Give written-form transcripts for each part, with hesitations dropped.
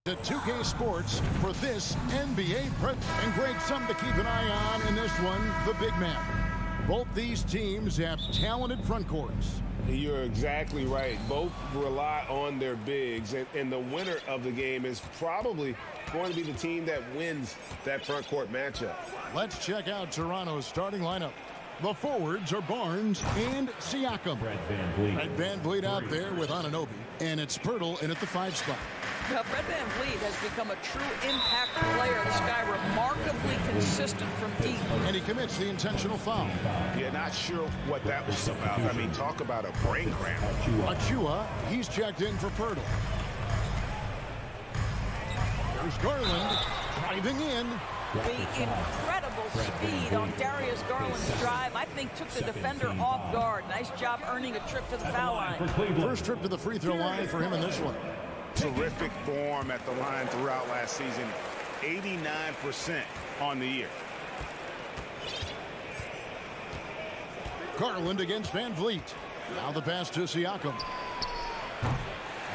to 2K Sports for this NBA prep. And Greg, something to keep an eye on in this one, the big man. Both these teams have talented front courts. You're exactly right. Both rely on their bigs, and the winner of the game is probably going to be the team that wins that front court matchup. Let's check out Toronto's starting lineup. The forwards are Barnes and Siakam. Fred VanVleet out there with Anunoby, and it's Pirtle in at the 5 spot. Now, Fred VanVleet has become a true impact player. This guy remarkably consistent from deep. And he commits the intentional foul. Yeah, not sure what that was about. I mean, talk about a brain cramp. Achua, he's checked in for Pirtle. There's Garland driving in. The incredible speed on Darius Garland's drive, I think, took the defender off guard. Nice job earning a trip to the foul line. First trip to the free throw line for him in this one. Terrific form at the line throughout last season. 89% on the year. Garland against VanVleet. Now the pass to Siakam.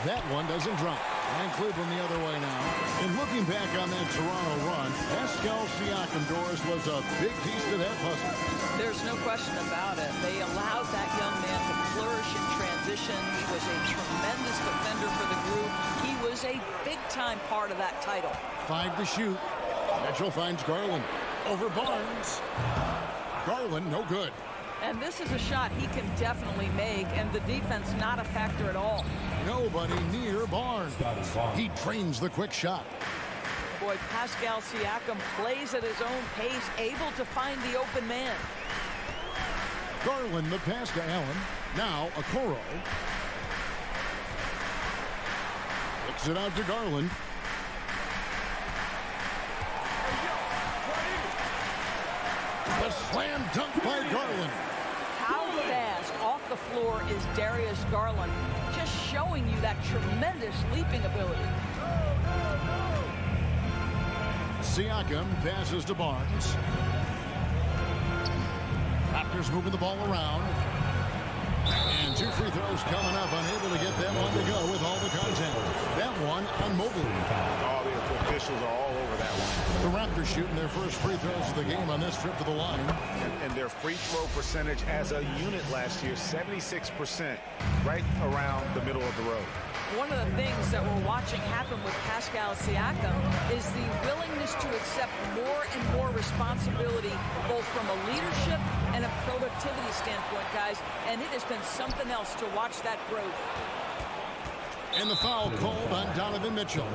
That one doesn't drop. And Cleveland the other way now. And looking back on that Toronto run, Pascal Siakam, Doris, was a big piece to that puzzle. There's no question about it. They allowed that young man to flourish in transition. He was a tremendous defender for the group. He was a big-time part of that title. 5 to shoot. Mitchell finds Garland. Over Barnes. Garland, no good. And this is a shot he can definitely make, and the defense not a factor at all. Nobody near Barnes. He trains the quick shot. Boy, Pascal Siakam plays at his own pace, able to find the open man. Garland, the pass to Allen. Now Okoro. Kicks it out to Garland. The slam dunk by Garland. How fast off the floor is Darius Garland? Just showing you that tremendous leaping ability. Siakam passes to Barnes. Raptors moving the ball around. And 2 free throws coming up. Unable to get that one to go with all the content. That one on Mobley. All the officials are all over that one. The Raptors shooting their first free throws of the game on this trip to the line. And their free throw percentage as a unit last year, 76%, right around the middle of the road. One of the things that we're watching happen with Pascal Siakam is the willingness to accept more and more responsibility, both from a leadership and a productivity standpoint, guys. And it has been something else to watch that growth. And the foul called on Donovan Mitchell.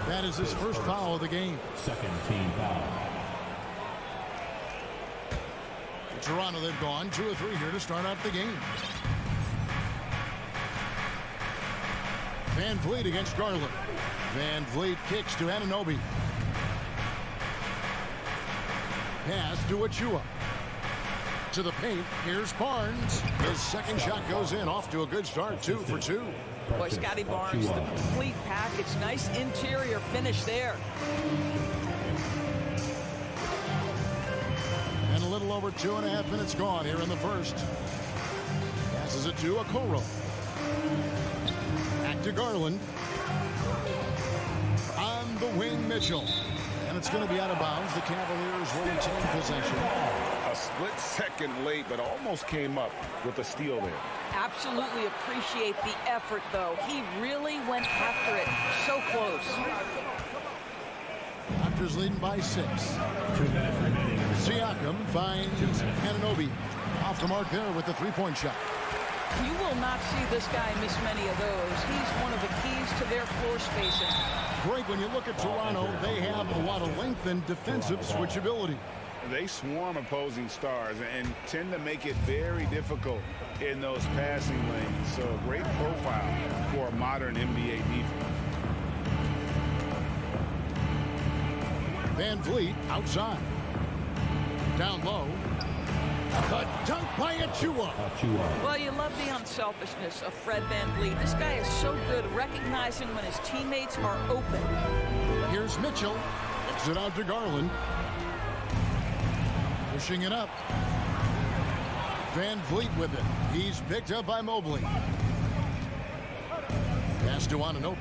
That is his first foul of the game. Second team foul. Toronto, they've gone 2 or 3 here to start out the game. VanVleet against Garland. VanVleet kicks to Anunoby. Pass to Achua. To the paint. Here's Barnes. His second shot goes in. Off to a good start. 2 for 2. Boy, Scotty Barnes, the complete package. Nice interior finish there. And a little over 2.5 minutes gone here in the first. Passes it to Okoro. Back to Garland. On the wing, Mitchell. And it's going to be out of bounds. The Cavaliers will retain possession. A split second late, but almost came up with a steal there. Absolutely appreciate the effort, though. He really went after it. So close. Raptors leading by 6. 2 minutes remaining. Siakam finds Anunoby. Off the mark there with the 3-point shot. You will not see this guy miss many of those. He's one of the keys to their floor spacing. Greg, when you look at Toronto, they have a lot of length and defensive switchability. They swarm opposing stars and tend to make it very difficult in those passing lanes. So a great profile for a modern NBA defense. VanVleet outside. Down low. The dunk by Achua. Well, you love the unselfishness of Fred VanVleet. This guy is so good recognizing when his teammates are open. Here's Mitchell. Kicks it out to Garland. Pushing it up. VanVleet with it. He's picked up by Mobley. Pass to Anunoby.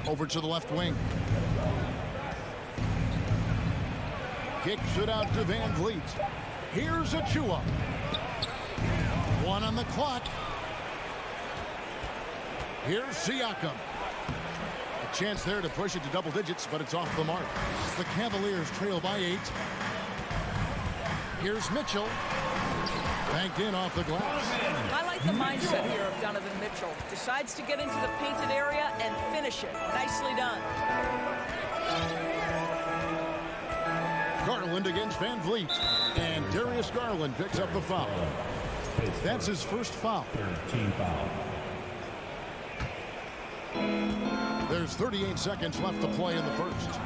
Over to the left wing. Kicks it out to Van Vliet. Here's Achua. 1 on the clock. Here's Siakam. A chance there to push it to double digits, but it's off the mark. The Cavaliers trail by 8. Here's Mitchell. Banked in off the glass. I like the mindset here of Donovan Mitchell. Decides to get into the painted area and finish it. Nicely done. Garland against Van Vliet. And Darius Garland picks up the foul. That's his first foul. Team foul. There's 38 seconds left to play in the first.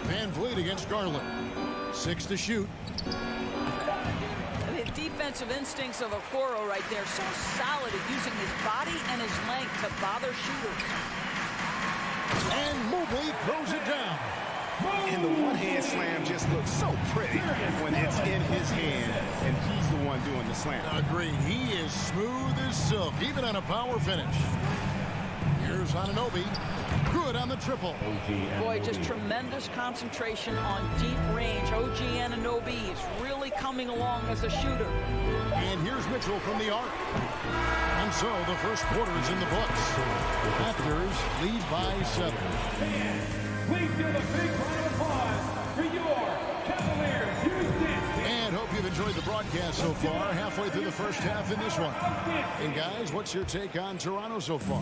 Van Vliet against Garland. 6 to shoot. The defensive instincts of Okoro right there. So solid at using his body and his length to bother shooters. And Mobley throws it down. And the one-hand slam just looks so pretty when it's in his hand and he's the one doing the slam. Agreed. He is smooth as silk, even on a power finish. Here's Anunoby. Good on the triple. Boy, just tremendous concentration on deep range. OG Anunoby is really coming along as a shooter. And here's Mitchell from the arc. And so the first quarter is in the books. Raptors lead by 7. Please give a big round of applause for your Cavaliers Houston. And hope you've enjoyed the broadcast so far. Halfway through the first half in this one. And guys, what's your take on Toronto so far?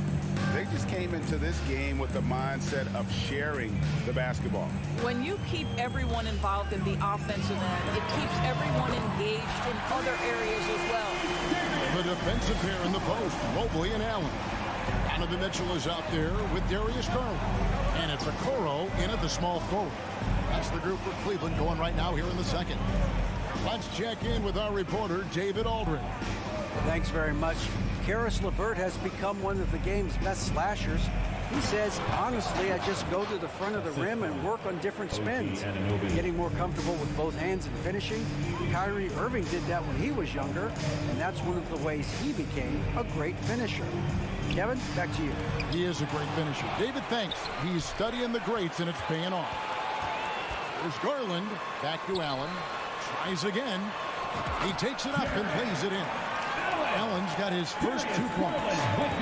They just came into this game with the mindset of sharing the basketball. When you keep everyone involved in the offensive end, it keeps everyone engaged in other areas as well. The defensive pair in the post, Mobley and Allen. Donovan Mitchell is out there with Darius Garland. And it's Okoro in at the small forward. That's the group for Cleveland going right now here in the second. Let's check in with our reporter, David Aldrin. Thanks very much. Karis LeVert has become one of the game's best slashers. He says, honestly, I just go to the front of the rim and work on different spins, getting more comfortable with both hands and finishing. Kyrie Irving did that when he was younger, and that's one of the ways he became a great finisher. Kevin, back to you. He is a great finisher. David, thanks. He's studying the greats, and it's paying off. There's Garland. Back to Allen. Tries again. He takes it up and plays it in. Allen's got his first 2 points.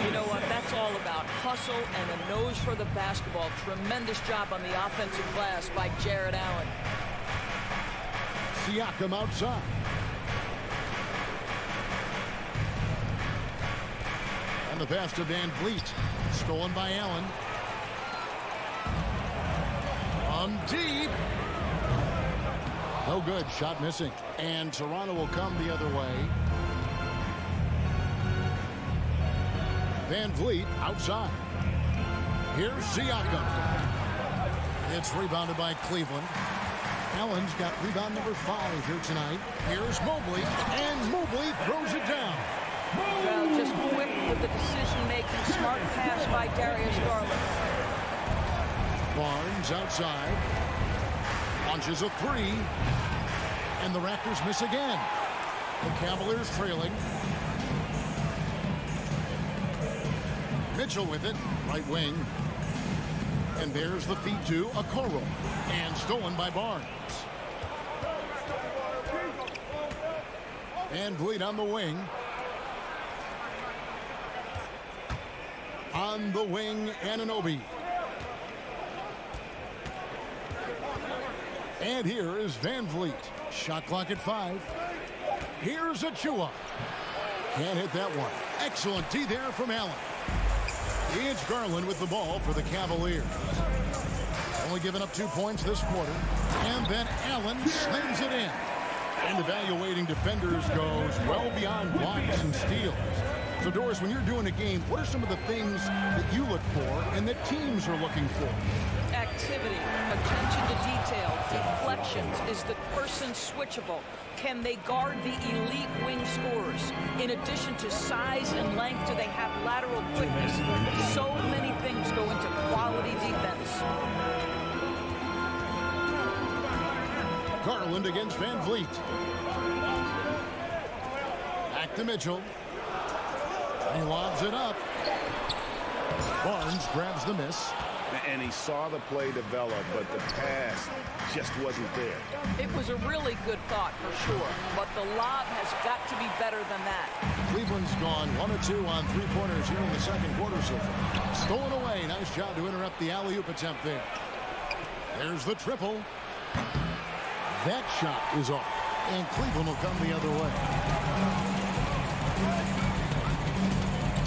You know what? That's all about hustle and a nose for the basketball. Tremendous job on the offensive glass by Jared Allen. Siakam outside. And the pass to Van Vliet. Stolen by Allen. On deep. No good. Shot missing. And Toronto will come the other way. Van Vliet outside. Here's Siakam. It's rebounded by Cleveland. Allen's got rebound number 5 here tonight. Here's Mobley, and Mobley throws it down. Well, just quick with the decision-making, smart pass by Darius Garland. Barnes outside. Launches a 3. And the Raptors miss again. The Cavaliers trailing. Mitchell with it, right wing. And there's the feed to Okoro. And stolen by Barnes. Van Vliet on the wing. On the wing, Anunoby. And here is Van Vliet. Shot clock at 5. Here's Achua. Can't hit that one. Excellent D there from Allen. It's Garland with the ball for the Cavaliers. Only giving up 2 points this quarter. And then Allen slams it in. And evaluating defenders goes well beyond blocks and steals. So, Doris, when you're doing a game, what are some of the things that you look for and that teams are looking for? Activity, attention to detail, deflections. Is the person switchable? Can they guard the elite wing scorers? In addition to size and length, do they have lateral quickness? So many things go into quality defense. Garland against Van Vliet. Back to Mitchell. He lobs it up. Barnes grabs the miss. And he saw the play develop, but the pass just wasn't there. It was a really good thought for sure, but the lob has got to be better than that. Cleveland's gone 1 of 2 on three-pointers here in the second quarter so far. Stolen away. Nice job to interrupt the alley-oop attempt there. There's the triple. That shot is off, and Cleveland will come the other way.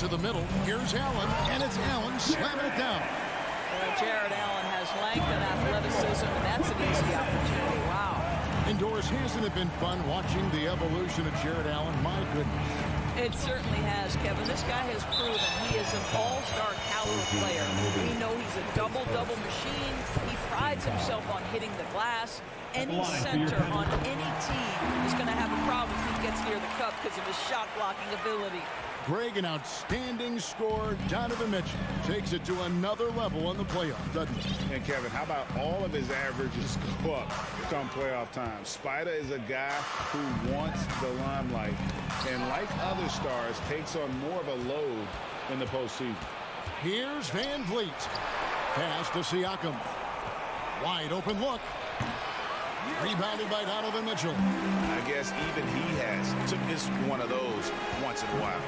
To the middle. Here's Allen, and it's Allen slamming it down. Jared Allen has length and athleticism, and that's an easy opportunity. Wow. Indoors, hasn't it been fun watching the evolution of Jared Allen? My goodness. It certainly has, Kevin. This guy has proven he is an all-star caliber player. We know he's a double-double machine. He prides himself on hitting the glass. Any center on any team is going to have a problem if he gets near the cup because of his shot-blocking ability. Greg, an outstanding scorer. Donovan Mitchell takes it to another level in the playoff, doesn't he? And Kevin, how about all of his averages go up come playoff time? Spider is a guy who wants the limelight, and like other stars, takes on more of a load in the postseason. Here's Van Vliet. Pass to Siakam. Wide open look. Rebounded by Donovan Mitchell. I guess even he has to miss one of those once in a while.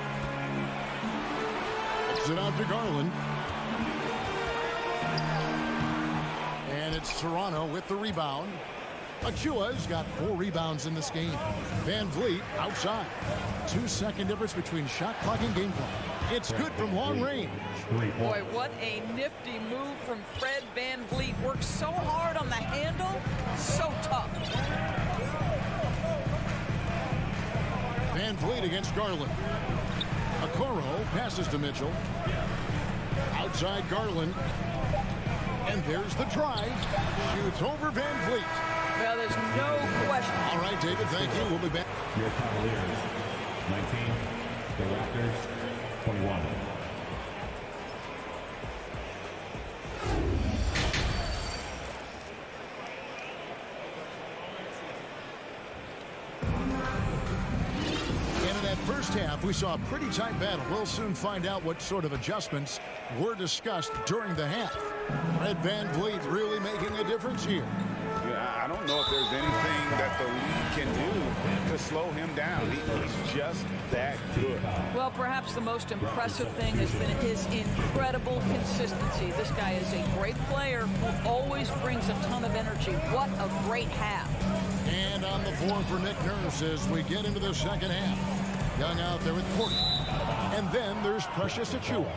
It out to Garland. And it's Toronto with the rebound. Achua's got 4 rebounds in this game. Van Vliet outside. 2-second difference between shot clock and game clock. It's good from long range. Boy, what a nifty move from Fred Van Vliet. Works so hard on the handle. So tough. Van Vliet against Garland. Okoro passes to Mitchell. Outside Garland. And there's the drive. Shoots over Van Vliet. Well, there's no question. All right, David, thank you. We'll be back. Your Cavaliers, 19. The Raptors, 21. First half, we saw a pretty tight battle. We'll soon find out what sort of adjustments were discussed during the half. Fred Van Vliet really making a difference here. Yeah, I don't know if there's anything that the league can do to slow him down. He's just that good. Well, perhaps the most impressive thing has been his incredible consistency. This guy is a great player who always brings a ton of energy. What a great half. And on the floor for Nick Nurse as we get into the second half. Young out there with Porter. And then there's Precious Achiuwa.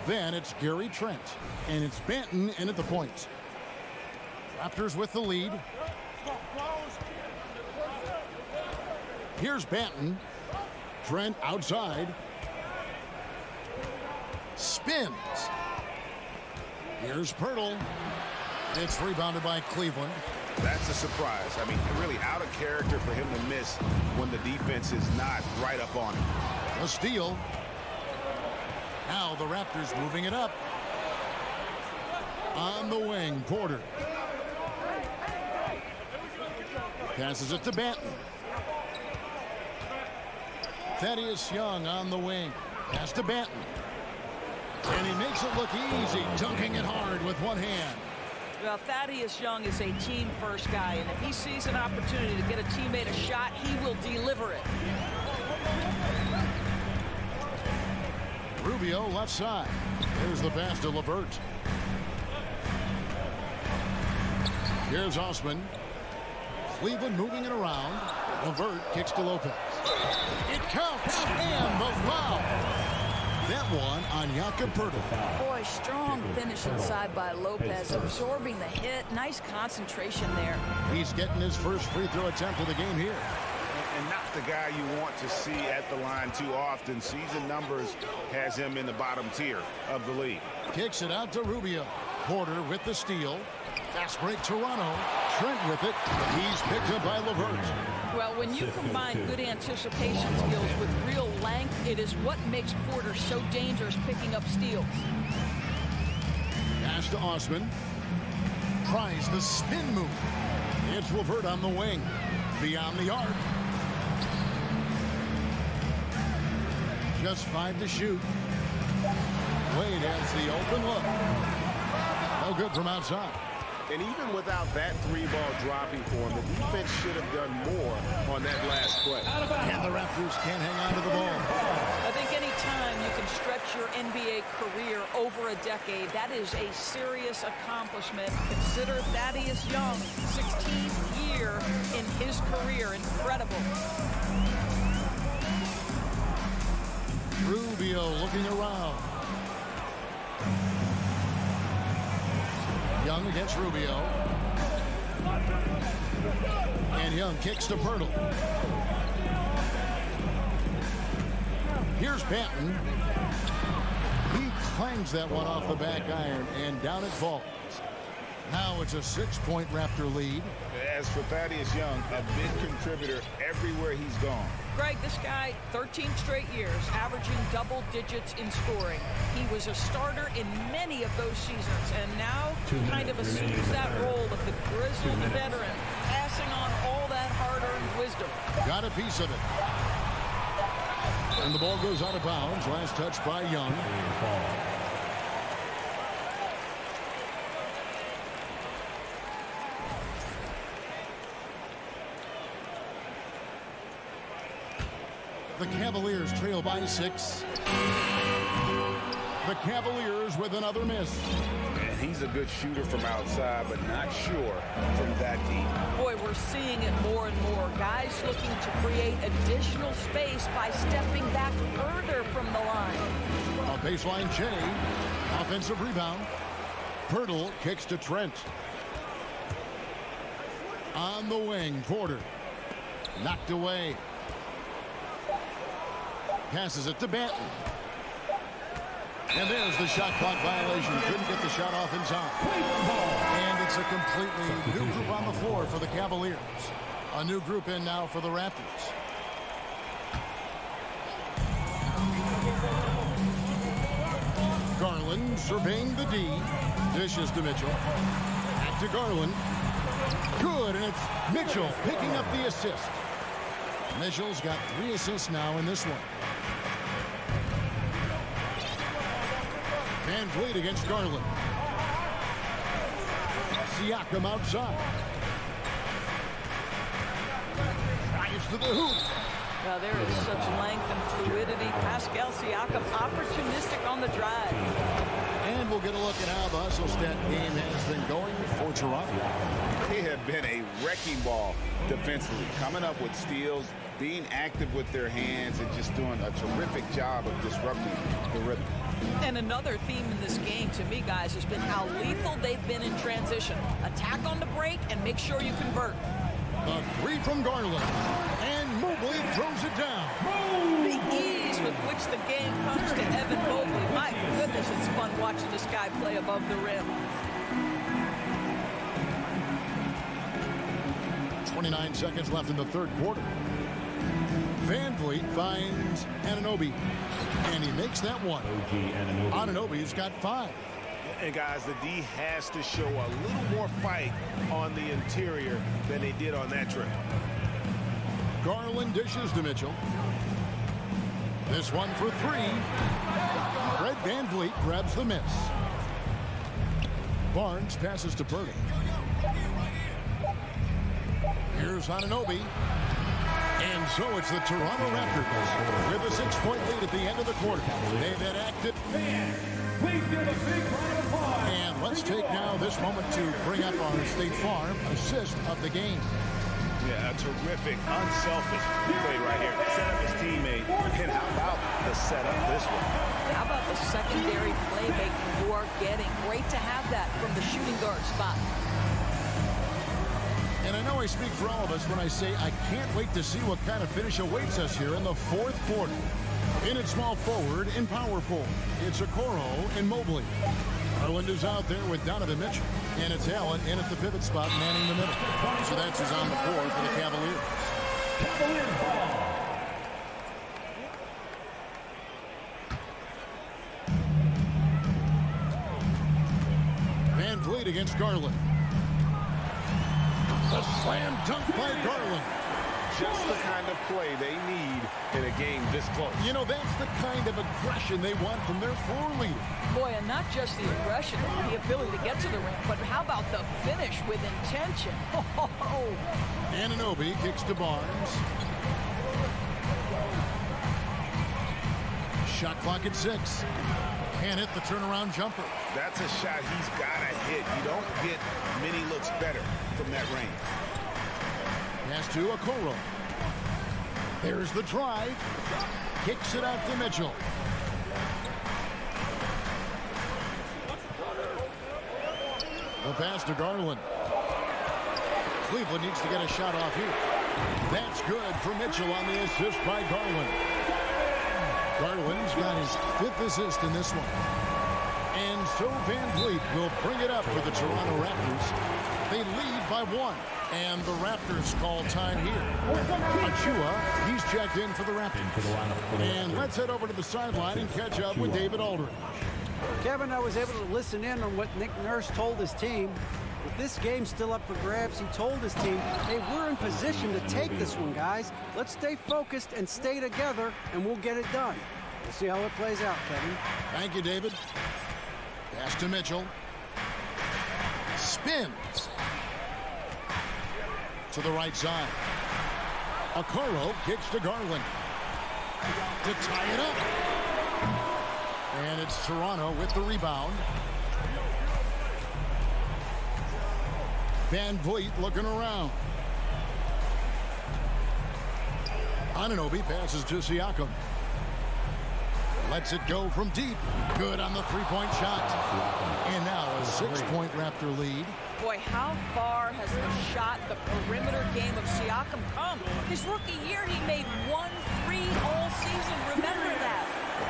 Then it's Gary Trent. And it's Banton in at the point. Raptors with the lead. Here's Banton. Trent outside. Spins. Here's Pirtle. It's rebounded by Cleveland. That's a surprise. I mean, really out of character for him to miss when the defense is not right up on him. A steal. Now the Raptors moving it up. On the wing, Porter. Passes it to Banton. Thaddeus Young on the wing. Pass to Banton. And he makes it look easy, dunking it hard with one hand. Well, Thaddeus Young is a team-first guy, and if he sees an opportunity to get a teammate a shot, he will deliver it. Rubio left side. There's the pass to LeVert. Here's Osman. Cleveland moving it around. LeVert kicks to Lopez. It counts, and the foul. That one on Jakob Pirtle. Boy, strong finish inside by Lopez, absorbing the hit. Nice concentration there. He's getting his first free throw attempt of the game here. And not the guy you want to see at the line too often. Season numbers has him in the bottom tier of the league. Kicks it out to Rubio. Porter with the steal. Fast break Toronto. Trent with it. He's picked up by LeVert. Well, when you combine good anticipation skills with real length, it is what makes Porter so dangerous picking up steals. Pass to Osman. Tries the spin move. It's LeVert on the wing. Beyond the arc. Just 5 to shoot. Wade has the open look. No good from outside. And even without that 3-ball dropping for him, the defense should have done more on that last play. And the Raptors can't hang on to the ball. I think any time you can stretch your NBA career over a decade, that is a serious accomplishment. Consider Thaddeus Young, 16th year in his career. Incredible. Rubio looking around. Young against Rubio. And Young kicks to Purtle. Here's Patton. He clangs that one off the back iron, and down it falls. Now it's a 6-point Raptor lead. As for Thaddeus Young, a big contributor everywhere he's gone. Greg, this guy, 13 straight years, averaging double digits in scoring. He was a starter in many of those seasons, and now kind of assumes that role of the grizzled veteran, passing on all that hard-earned wisdom. Got a piece of it. And the ball goes out of bounds. Last touch by Young. The Cavaliers trail by 6. The Cavaliers with another miss. And he's a good shooter from outside, but not sure from that deep. Boy, we're seeing it more and more. Guys looking to create additional space by stepping back further from the line. A baseline Shea. Offensive rebound. Purtle kicks to Trent. On the wing, Porter. Knocked away. Passes it to Banton. And there's the shot clock violation. Couldn't get the shot off in time. And it's a completely new group on the floor for the Cavaliers. A new group in now for the Raptors. Garland surveying the D. Dishes to Mitchell. Back to Garland. Good, and it's Mitchell picking up the assist. Mitchell's got 3 assists now in this one. Van Vliet against Garland. Siakam outside. Drives to the hoop. Now there is such length and fluidity. Pascal Siakam opportunistic on the drive. And we'll get a look at how the hustle stat game has been going for Toronto. They have been a wrecking ball defensively, coming up with steals, being active with their hands, and just doing a terrific job of disrupting the rhythm. And another theme in this game, to me, guys, has been how lethal they've been in transition. Attack on the break and make sure you convert. The 3 from Garland. And Mobley throws it down. The ease with which the game comes to Evan Mobley. My goodness, it's fun watching this guy play above the rim. 29 seconds left in the third quarter. Van Vliet finds Anunoby. And he makes that one. Anunoby's got 5. And guys, the D has to show a little more fight on the interior than they did on that trip. Garland dishes to Mitchell. This one for 3. Fred Van Vliet grabs the miss. Barnes passes to Purtle. Here's Anunoby. And so it's the Toronto Raptors with a 6-point lead at the end of the quarter. They've been active. Please give a big round of applause. And let's take now this moment to bring up our State Farm assist of the game. Yeah, a terrific, unselfish play right here. Set up his teammate. And how about the setup this one? How about the secondary playmaking you are getting? Great to have that from the shooting guard spot. And I know I speak for all of us when I say I can't wait to see what kind of finish awaits us here in the fourth quarter. In at small forward and power forward, it's Okoro and Mobley. Garland is out there with Donovan Mitchell. And it's Allen in at the pivot spot, manning the middle. So that's who's on the floor for the Cavaliers. Cavaliers ball. Van Vliet against Garland. A slam dunk by Garland. just the kind of play they need in a game this close. You know, that's the kind of aggression they want from their floor leader. Boy, and not just the aggression, the ability to get to the rim, but how about the finish with intention? Oh. Anunoby kicks to Barnes. Shot clock at 6. Can't hit the turnaround jumper. That's a shot he's got to hit. You don't get many looks better from that range. Pass to Okoro. There's the drive. Kicks it out to Mitchell. The pass to Garland. Cleveland needs to get a shot off here. That's good for Mitchell on the assist by Garland. Garland's got his 5th assist in this one. And so Van Vliet will bring it up for the Toronto Raptors. They lead by 1. And the Raptors call time here. Achua, he's checked in for the Raptors. And let's head over to the sideline and catch up with David Aldridge. Kevin, I was able to listen in on what Nick Nurse told his team. With this game still up for grabs, he told his team, hey, we're in position to take this one, guys. Let's stay focused and stay together, and we'll get it done. We'll see how it plays out, Kevin. Thank you, David. Pass to Mitchell. Spins. To the right side. Okoro kicks to Garland. To tie it up. And it's Toronto with the rebound. Van Vliet looking around. Anunoby passes to Siakam. Lets it go from deep. Good on the three-point shot. And now a 6-point Raptor lead. Boy, how far has the shot, the perimeter game of Siakam come? His rookie year, he made 1 3 all season. Remember that.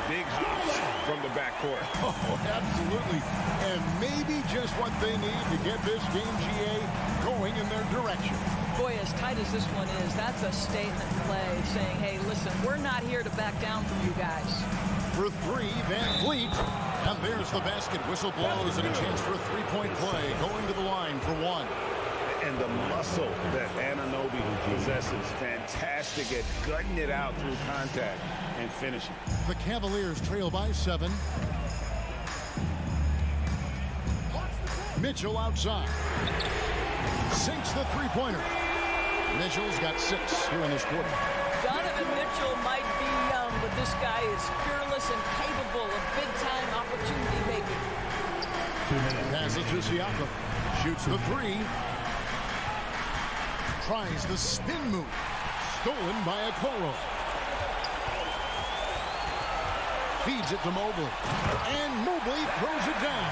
Big hops from the backcourt. Oh, absolutely. And maybe just what they need to get this game, GA, going in their direction. Boy, as tight as this one is, that's a statement play saying, hey, listen, we're not here to back down from you guys. For 3, Van Vliet. And there's the basket. Whistle blows and a chance for a 3-point play. Going to the line for 1. And the muscle that Anunoby possesses, fantastic at gutting it out through contact and finishing. The Cavaliers trail by 7. Mitchell outside. Sinks the three-pointer. Mitchell's got 6 here in this quarter. Donovan Mitchell might be young, but this guy is fearless and capable of big-time opportunity making. Passes to Siakam. Shoots the 3. Tries the spin move. Stolen by Okoro. Feeds it to Mobley. And Mobley throws it down.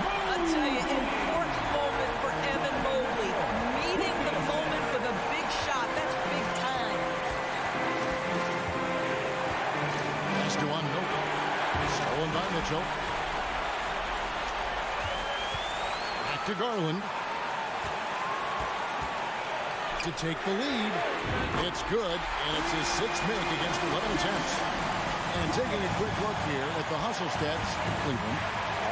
I tell you, important moment for Evan Mobley. Meeting the moment with a big shot. That's big time. Pass to Anunoby. Stolen by Mitchell. Back to Garland. To take the lead. It's good, and it's his 6th make against 11 attempts. And taking a quick look here at the hustle stats in Cleveland.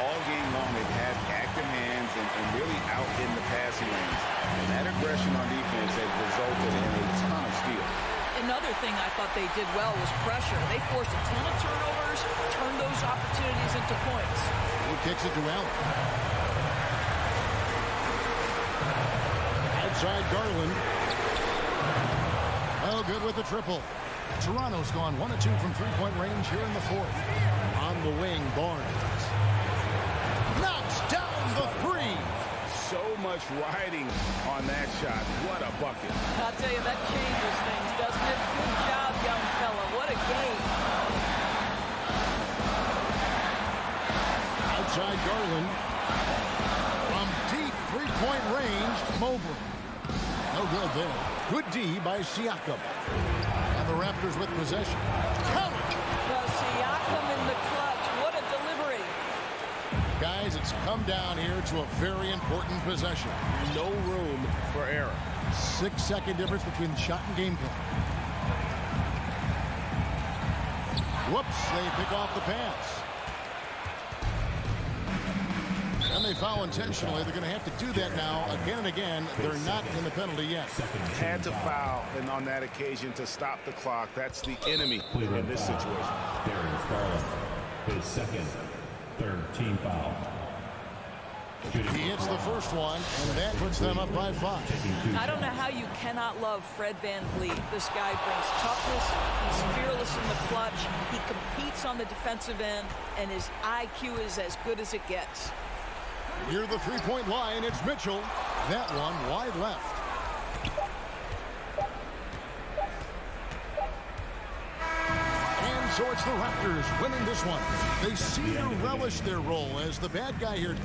All game long, they've had active hands and really out in the passing lanes. And that aggression on defense has resulted in a ton of steals. Another thing I thought they did well was pressure. They forced a ton of turnovers, turned those opportunities into points. He kicks it to Allen. Outside Garland. Oh, good with the triple. Toronto's gone 1 of 2 from 3-point range here in the 4th. On the wing, Barnes. Knocks down the 3. So much riding on that shot. What a bucket. I'll tell you, that changes things, doesn't it? Good job, young fella. What a game. Outside Garland. From deep 3-point range, Mobley. No good there. Good D by Siakam. And the Raptors with possession. Count it! Well, Siakam in the clutch. What a delivery. Guys, it's come down here to a very important possession. No room for error. 6-second difference between the shot and game clock. Whoops, they pick off the pass. And they they foul intentionally, they're going to have to do that now again and again. They're not in the penalty yet. Had to foul, and on that occasion to stop the clock. That's the enemy in this situation. Darius Garland, his second, third team foul. He hits the first one, and that puts them up by 5. I don't know how you cannot love Fred VanVleet. This guy brings toughness. He's fearless in the clutch. He competes on the defensive end, and his IQ is as good as it gets. Near the three-point line, it's Mitchell. That one wide left. And so it's the Raptors winning this one. They seem to relish their role as the bad guy here.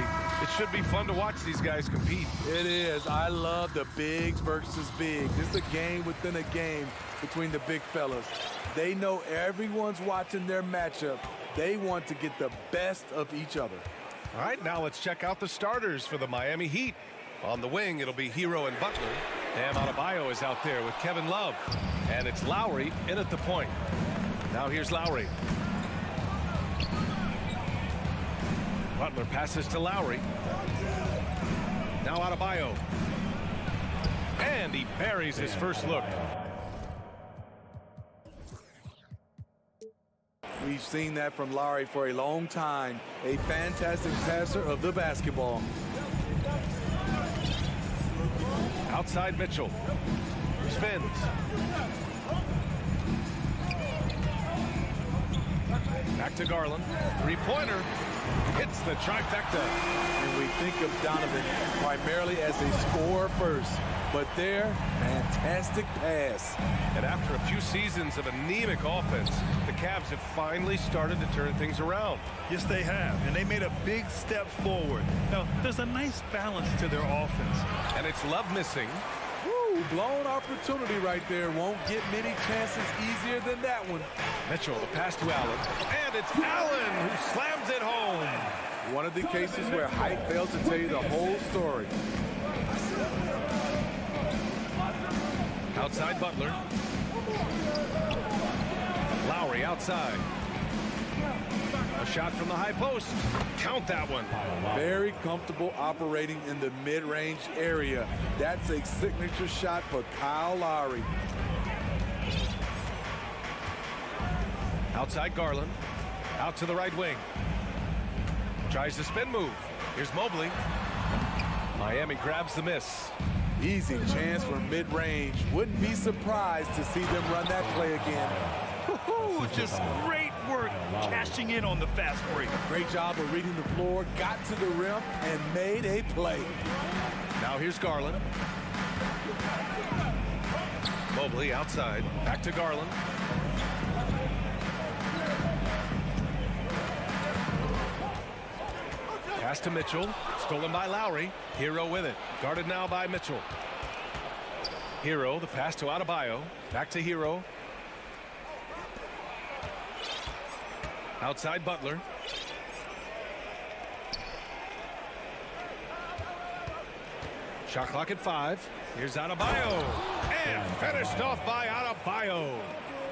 Charlie. It should be fun to watch these guys compete. It is. I love the bigs versus bigs. It's a game within a game between the big fellas. They know everyone's watching their matchup. They want to get the best of each other. All right, now let's check out the starters for the Miami Heat. On the wing, it'll be Hero and Butler. Bam Adebayo is out there with Kevin Love. And it's Lowry in at the point. Now here's Lowry. Butler passes to Lowry. Now Adebayo. And he buries his first look. We've seen that from Lowry for a long time. A fantastic passer of the basketball. Outside Mitchell. Spins. Back to Garland. Three-pointer. Hits the trifecta. And we think of Donovan primarily as a scorer first. But there, fantastic pass. And after a few seasons of anemic offense, the Cavs have finally started to turn things around. Yes, they have, and they made a big step forward. Now, there's a nice balance to their offense. And it's Love missing. Woo, blown opportunity right there. Won't get many chances easier than that one. Mitchell, the pass to Allen. And it's Allen who slams it home. One of the cases where height fails to tell you the whole story. Outside Butler. Lowry outside. A shot from the high post. Count that one. Very comfortable operating in the mid-range area. That's a signature shot for Kyle Lowry. Outside Garland. Out to the right wing. Tries the spin move. Here's Mobley. Miami grabs the miss. Easy chance for mid-range. Wouldn't be surprised to see them run that play again. Just great work cashing in on the fast break. Great job of reading the floor, got to the rim, and made a play. Now here's Garland. Mobley outside. Back to Garland. Pass to Mitchell. Stolen by Lowry. Hero with it. Guarded now by Mitchell. Hero, the pass to Adebayo. Back to Hero. Outside Butler. Shot clock at 5. Here's Adebayo. And finished off by Adebayo.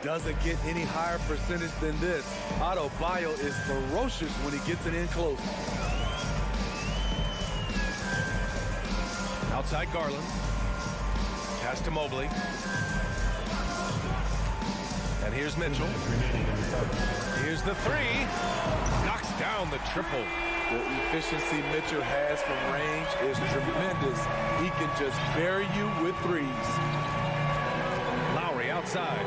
Doesn't get any higher percentage than this. Adebayo is ferocious when he gets it in close. Outside Garland. Pass to Mobley. And here's Mitchell. Here's the three. Knocks down the triple. The efficiency Mitchell has from range is tremendous. He can just bury you with threes. Lowry outside.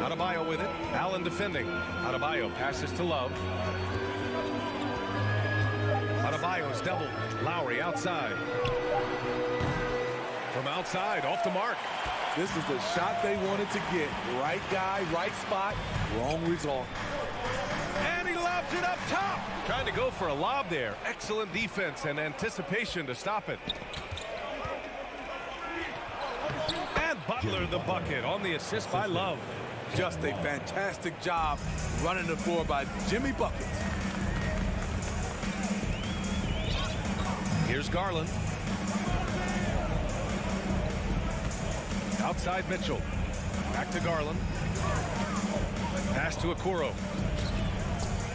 Adebayo with it. Allen defending. Adebayo passes to Love. Adebayo's doubled. Lowry outside. From outside, off the mark. This is the shot they wanted to get. Right guy, right spot, wrong result. And he lobs it up top. Trying to go for a lob there. Excellent defense and anticipation to stop it. And Butler the bucket on the assist by Love. Just a fantastic job running the floor by Jimmy Buckets. Here's Garland. Outside Mitchell. Back to Garland. Pass to Okoro.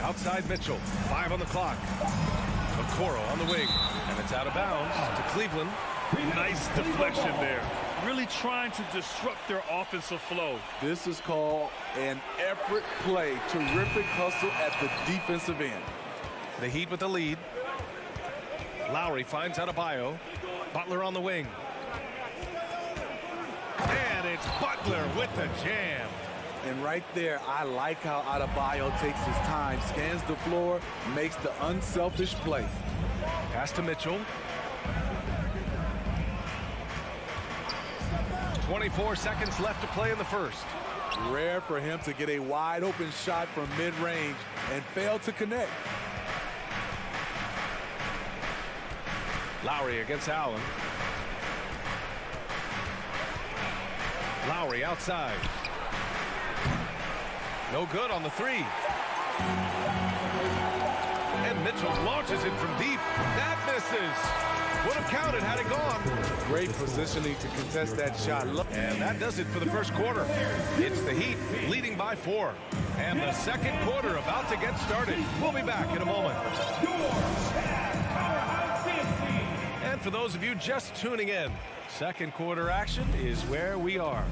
Outside Mitchell. 5 on the clock. Okoro on the wing. And it's out of bounds to Cleveland. Nice deflection there. Really trying to disrupt their offensive flow. This is called an effort play. Terrific hustle at the defensive end. The Heat with the lead. Lowry finds Adebayo. Butler on the wing. And it's Butler with the jam. And right there, I like how Adebayo takes his time, scans the floor, makes the unselfish play. Pass to Mitchell. 24 seconds left to play in the first. Rare for him to get a wide open shot from mid-range and fail to connect. Lowry against Allen. Lowry outside. No good on the three. And Mitchell launches it from deep. That misses. Would have counted had it gone. Great positioning to contest that shot. And that does it for the first quarter. It's the Heat leading by 4. And the second quarter about to get started. We'll be back in a moment. And for those of you just tuning in, second quarter action is where we are.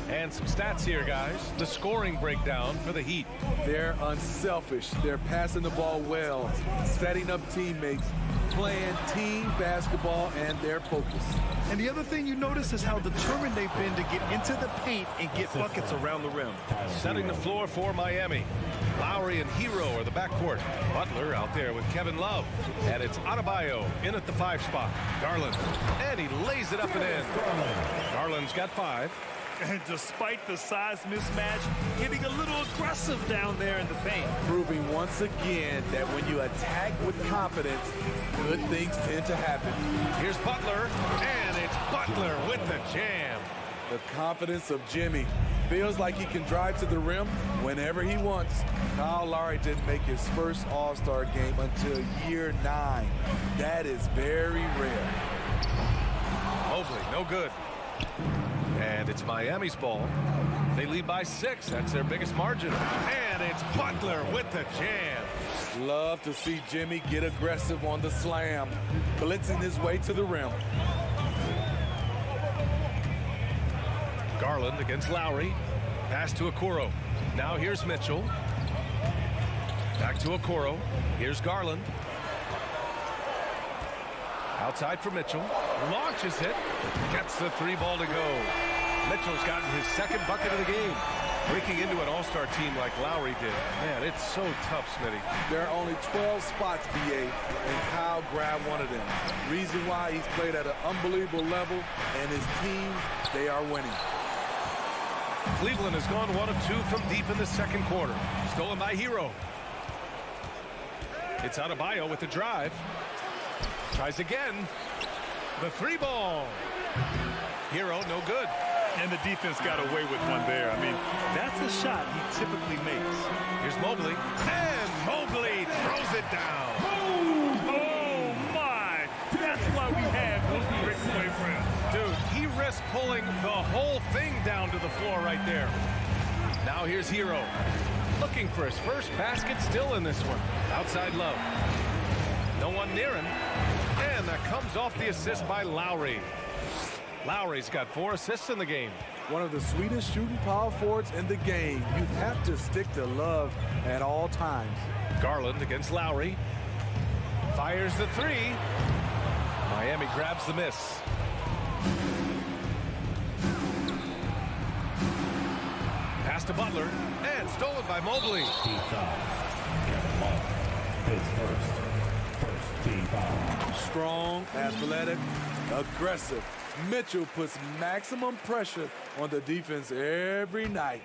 And some stats here, guys. The scoring breakdown for the Heat. They're unselfish. They're passing the ball well, setting up teammates, playing team basketball, and they're focused. And the other thing you notice is how determined they've been to get into the paint and get buckets around the rim. Setting the floor for Miami. Lowry and Hero are the backcourt. Butler out there with Kevin Love. And it's Adebayo in at the 5 spot. Garland. And he lays it up and in. Garland's got 5. And despite the size mismatch, getting a little aggressive down there in the paint. Proving once again that when you attack with confidence, good things tend to happen. Here's Butler, and it's Butler with the jam. The confidence of Jimmy. Feels like he can drive to the rim whenever he wants. Kyle Lowry didn't make his first All-Star game until year 9. That is very rare. Mobley, no good. And it's Miami's ball. They lead by 6. That's their biggest margin. And it's Butler with the jam. Love to see Jimmy get aggressive on the slam, blitzing his way to the rim. Garland against Lowry. Pass to Okoro. Now here's Mitchell. Back to Okoro. Here's Garland. Outside for Mitchell. Launches it. Gets the 3 ball to go. Mitchell's gotten his second bucket of the game. Breaking into an all-star team like Lowry did. Man, it's so tough, Smitty. There are only 12 spots, BA, and Kyle grabbed one of them. Reason why he's played at an unbelievable level, and his team, they are winning. Cleveland has gone 1 of 2 from deep in the second quarter. Stolen by Hero. It's Adebayo with the drive. Tries again. The 3 ball. Hero, no good. And the defense got away with one there. I mean, that's a shot he typically makes. Here's Mobley. And Mobley throws it down. Oh, my. That's why we have those breakaway friends. Dude, he risks pulling the whole thing down to the floor right there. Now here's Hero. Looking for his first basket, still in this one. Outside Love. No one near him. And that comes off the assist by Lowry. Lowry's got 4 assists in the game. One of the sweetest shooting power forwards in the game. You have to stick to Love at all times. Garland against Lowry. Fires the 3. Miami grabs the miss. Pass to Butler. And stolen by Mobley. His first team foul. Strong, athletic, aggressive. Mitchell puts maximum pressure on the defense every night.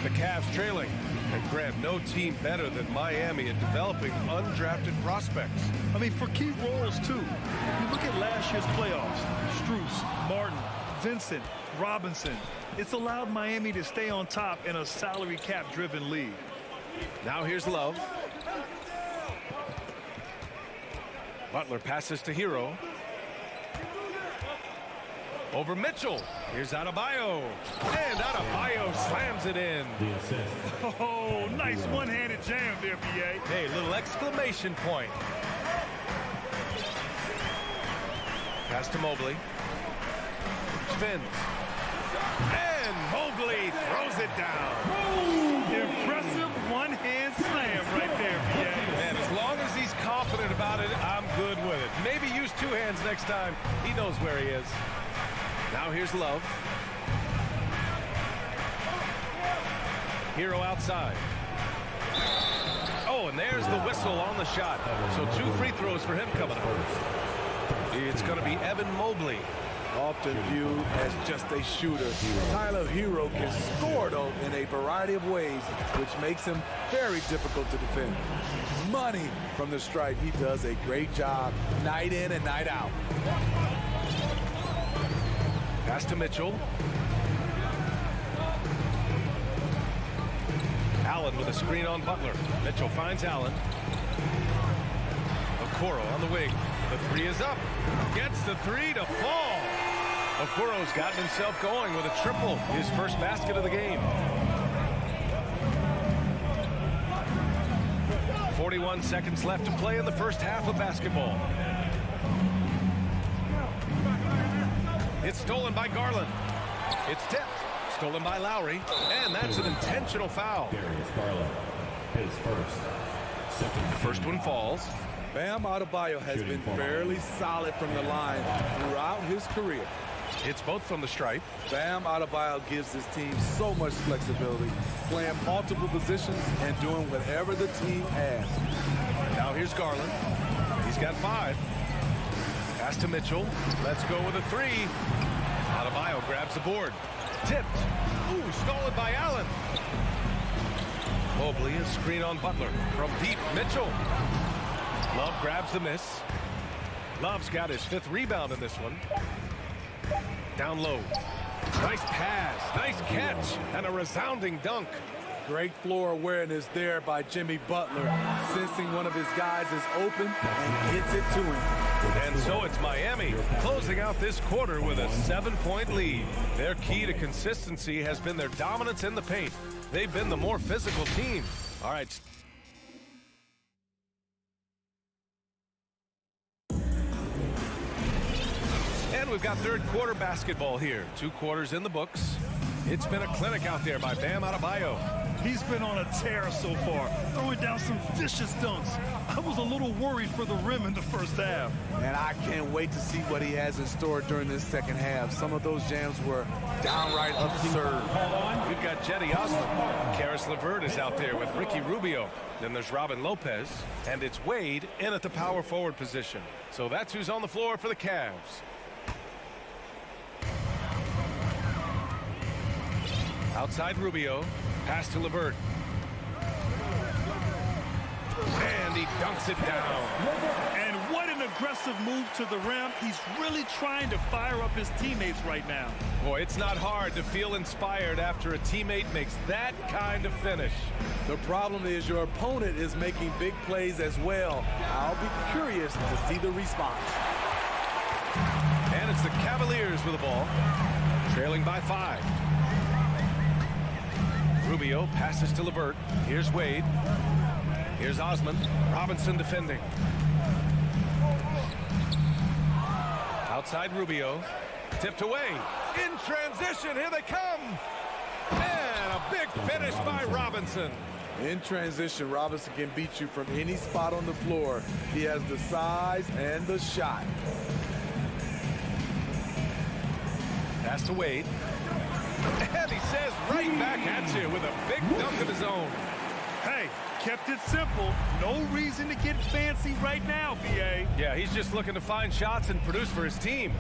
The Cavs trailing. And Grant, no team better than Miami at developing undrafted prospects. I mean, for key roles, too. You look at last year's playoffs. Strus, Martin, Vincent, Robinson. It's allowed Miami to stay on top in a salary cap-driven league. Now here's Love. Butler passes to Hero. Over Mitchell. Here's Adebayo. And Adebayo slams it in. The assist. Oh, nice one-handed jam there, BA. Hey, little exclamation point. Pass to Mobley. Spins. And Mobley throws it down. Impressive one-hand slam right there, BA. Man, as long as he's confident about it, I'm good with it. Maybe use 2 hands next time. He knows where he is. Now here's Love. Hero outside. Oh, and there's the whistle on the shot. So 2 free throws for him coming up. It's going to be Evan Mobley. often viewed as just a shooter. Tyler Hero can score, though, in a variety of ways, which makes him very difficult to defend. Money from the stripe. He does a great job night in and night out. Pass to Mitchell. Allen with a screen on Butler. Mitchell finds Allen. Okoro on the wing. The three is up. Gets the three to fall. Okoro's gotten himself going with a triple. His first basket of the game. 41 seconds left to play in the first half of basketball. It's stolen by Garland. It's tipped. Stolen by Lowry. And that's an intentional foul. Darius Garland, his first one falls. Bam Adebayo has been fairly solid from the line throughout his career. It's both from the stripe. Bam Adebayo gives his team so much flexibility, playing multiple positions and doing whatever the team asks. Now here's Garland. He's got 5. Pass to Mitchell. Let's go with a 3. Adebayo grabs the board. Tipped. Ooh, stolen by Allen. Mobley, a screen on Butler. From deep, Mitchell. Love grabs the miss. Love's got his 5th rebound in this one. Down low. Nice pass, nice catch, and a resounding dunk. Great floor awareness there by Jimmy Butler, sensing one of his guys is open and gets it to him. And so it's Miami closing out this quarter with a 7-point lead. Their key to consistency has been their dominance in the paint. They've been the more physical team. All right. And we've got third quarter basketball here. 2 quarters in the books. It's been a clinic out there by Bam Adebayo. He's been on a tear so far, throwing down some vicious dunks. I was a little worried for the rim in the first half. And I can't wait to see what he has in store during this second half. Some of those jams were downright absurd. We've got Jetty Osman. Caris LeVert is out there with Ricky Rubio. Then there's Robin Lopez. And it's Wade in at the power forward position. So that's who's on the floor for the Cavs. Outside Rubio. Pass to LeVert. And he dunks it down. And what an aggressive move to the rim. He's really trying to fire up his teammates right now. Boy, it's not hard to feel inspired after a teammate makes that kind of finish. The problem is your opponent is making big plays as well. I'll be curious to see the response. And it's the Cavaliers with the ball, trailing by 5. Rubio passes to LeVert. Here's Wade. Here's Osman. Robinson defending. Outside Rubio. Tipped away. In transition. Here they come. And a big finish by Robinson. In transition, Robinson can beat you from any spot on the floor. He has the size and the shot. Pass to Wade. And he says right back at you with a big dunk of his own. Hey, kept it simple. No reason to get fancy right now, BA. Yeah, he's just looking to find shots and produce for his team.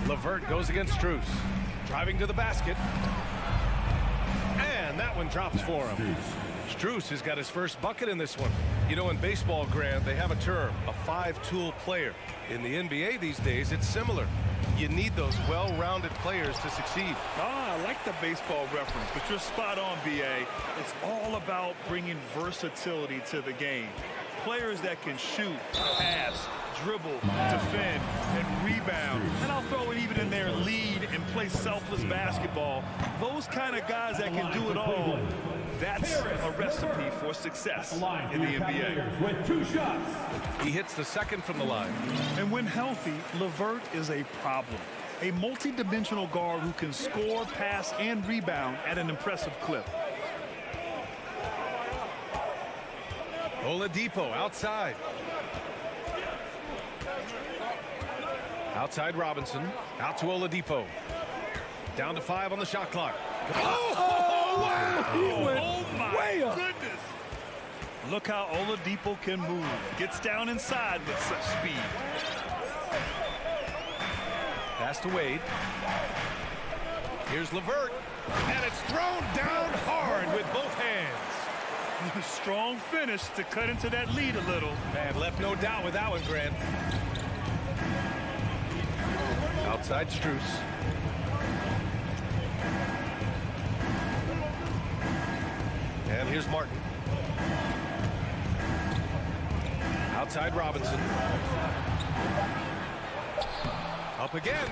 LeVert goes against Strus. Driving to the basket. And that one drops for him. Strus has got his first bucket in this one. You know, in baseball, Grant, they have a term, a 5-tool player. In the NBA these days, it's similar. You need those well-rounded players to succeed. I like the baseball reference, but you're spot on, BA. It's all about bringing versatility to the game. Players that can shoot, pass, dribble, defend, and rebound. And I'll throw it even in there, lead and play selfless basketball. Those kind of guys that can do it all, that's a recipe for success in the NBA. With 2 shots. He hits the second from the line. And when healthy, LeVert is a problem. A multi-dimensional guard who can score, pass, and rebound at an impressive clip. Oladipo outside. Outside Robinson. Out to Oladipo. Down to 5 on the shot clock. Oh, wow! He went my way up. goodness. Look how Oladipo can move. Gets down inside with such speed. Pass to Wade. Here's LeVert. And it's thrown down hard with both hands. Strong finish to cut into that lead a little. And left no doubt with that one, Grant. Outside Strus. And here's Martin. Outside Robinson. Up again.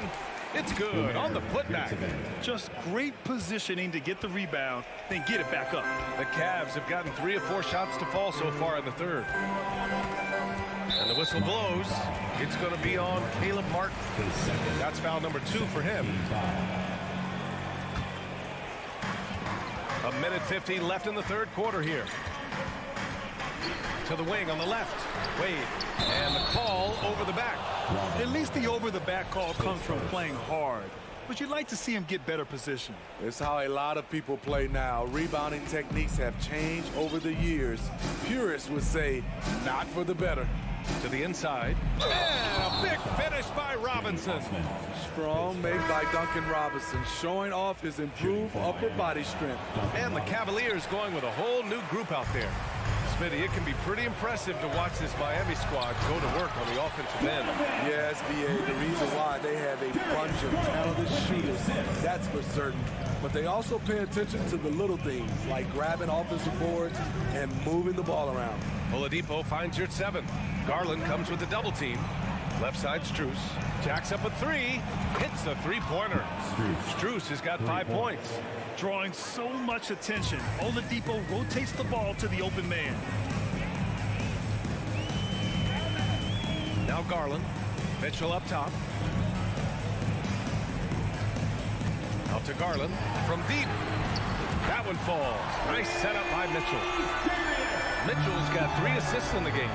It's good on the putback. Just great positioning to get the rebound, then get it back up. The Cavs have gotten 3 or 4 shots to fall so far in the third. And the whistle blows. It's going to be on Caleb Martin. That's foul number 2 for him. A minute 15 left in the third quarter here. To the wing on the left. Wade. And the call over the back. At least the over-the-back call comes from playing hard. But you'd like to see him get better position. It's how a lot of people play now. Rebounding techniques have changed over the years. Purists would say, not for the better. To the inside. And a big finish by Robinson. Strong made by Duncan Robinson, showing off his improved upper body strength. And the Cavaliers going with a whole new group out there. Smitty, it can be pretty impressive to watch this Miami squad go to work on the offensive end. Yes, B.A., the reason why they have a bunch of talented shooters, that's for certain. But they also pay attention to the little things, like grabbing offensive boards and moving the ball around. Oladipo finds your 7. Garland comes with the double team. Left side Strus. Jacks up a 3. Hits a 3-pointer. Strus has got 5 points. Drawing so much attention, Oladipo rotates the ball to the open man. Now Garland. Mitchell up top. Out to Garland from deep. That one falls. Nice setup by Mitchell. Mitchell's got 3 assists in the game.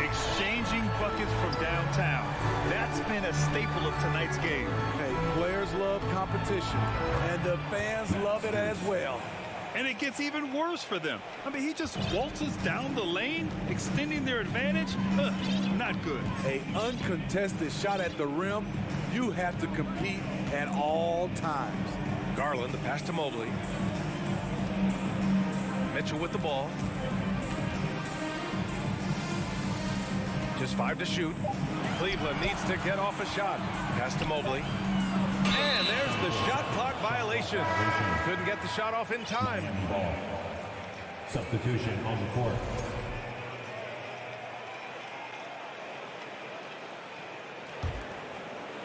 Exchanging buckets from downtown. That's been a staple of tonight's game. Hey, players love competition, and the fans love it as well. And it gets even worse for them. I mean, he just waltzes down the lane, extending their advantage. Not good. An uncontested shot at the rim, you have to compete at all times. Garland, the pass to Mobley. Mitchell with the ball. Just 5 to shoot. Cleveland needs to get off a shot. Pass to Mobley. And there's the shot clock violation. Couldn't get the shot off in time. Ball. Substitution on the court.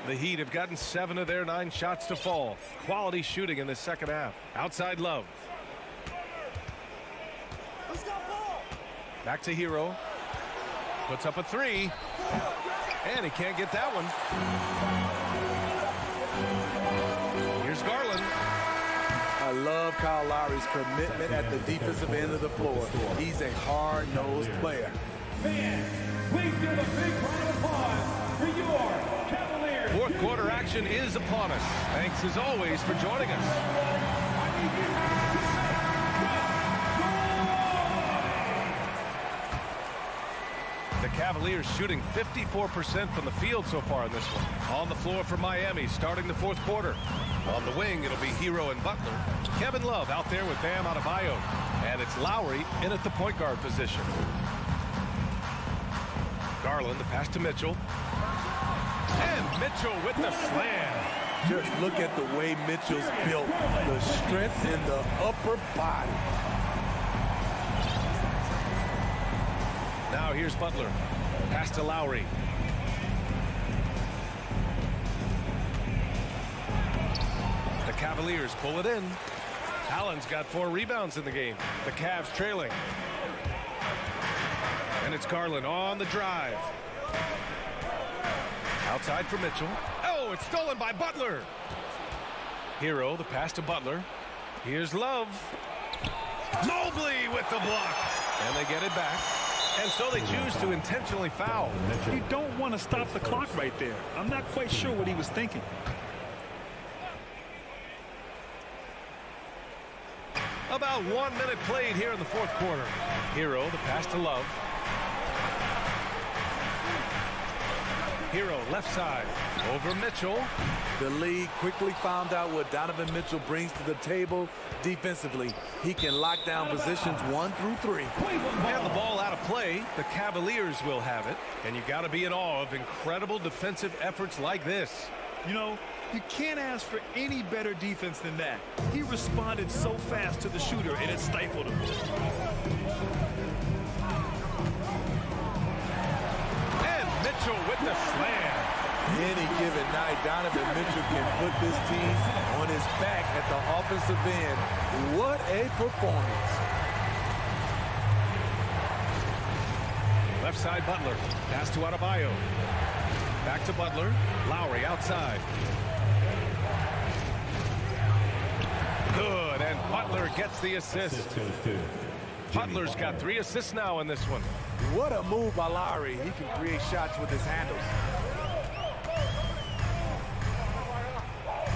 The Heat have gotten 7 of their 9 shots to fall. Quality shooting in the second half. Outside Love. Back to Hero. Puts up a 3. And he can't get that one. Here's Garland. I love Kyle Lowry's commitment at the defensive end of the floor. He's a hard-nosed player. Fans, please give a big round of applause for your Cavaliers. Fourth quarter action is upon us. Thanks as always for joining us. The Cavaliers shooting 54% from the field so far in this one. On the floor for Miami starting the fourth quarter. On the wing, it'll be Hero and Butler. Kevin Love out there with Bam Adebayo. And it's Lowry in at the point guard position. Garland, the pass to Mitchell. And Mitchell with the slam. Just look at the way Mitchell's built. The strength in the upper body. Now here's Butler. Pass to Lowry. The Cavaliers pull it in. Allen's got 4 rebounds in the game. The Cavs trailing. And it's Garland on the drive. Outside for Mitchell. Oh, it's stolen by Butler. Hero, the pass to Butler. Here's Love. Mobley with the block. And they get it back. And so they choose to intentionally foul. You don't want to stop the clock right there. I'm not quite sure what he was thinking. About 1 minute played here in the fourth quarter. Hero, the pass to Love. Hero, left side, over Mitchell. The league quickly found out what Donovan Mitchell brings to the table defensively. He can lock down positions 1 through 3. And the ball out of play. The Cavaliers will have it. And you got to be in awe of incredible defensive efforts like this. You know, you can't ask for any better defense than that. He responded so fast to the shooter, and it stifled him. And Mitchell with the slam. Any given night, Donovan Mitchell can put this team on his back at the offensive end. What a performance. Left side, Butler. Pass to Adebayo. Back to Butler. Lowry outside. Good, and Butler gets the assist. Butler's got 3 assists now in this one. What a move by Lowry. He can create shots with his handles.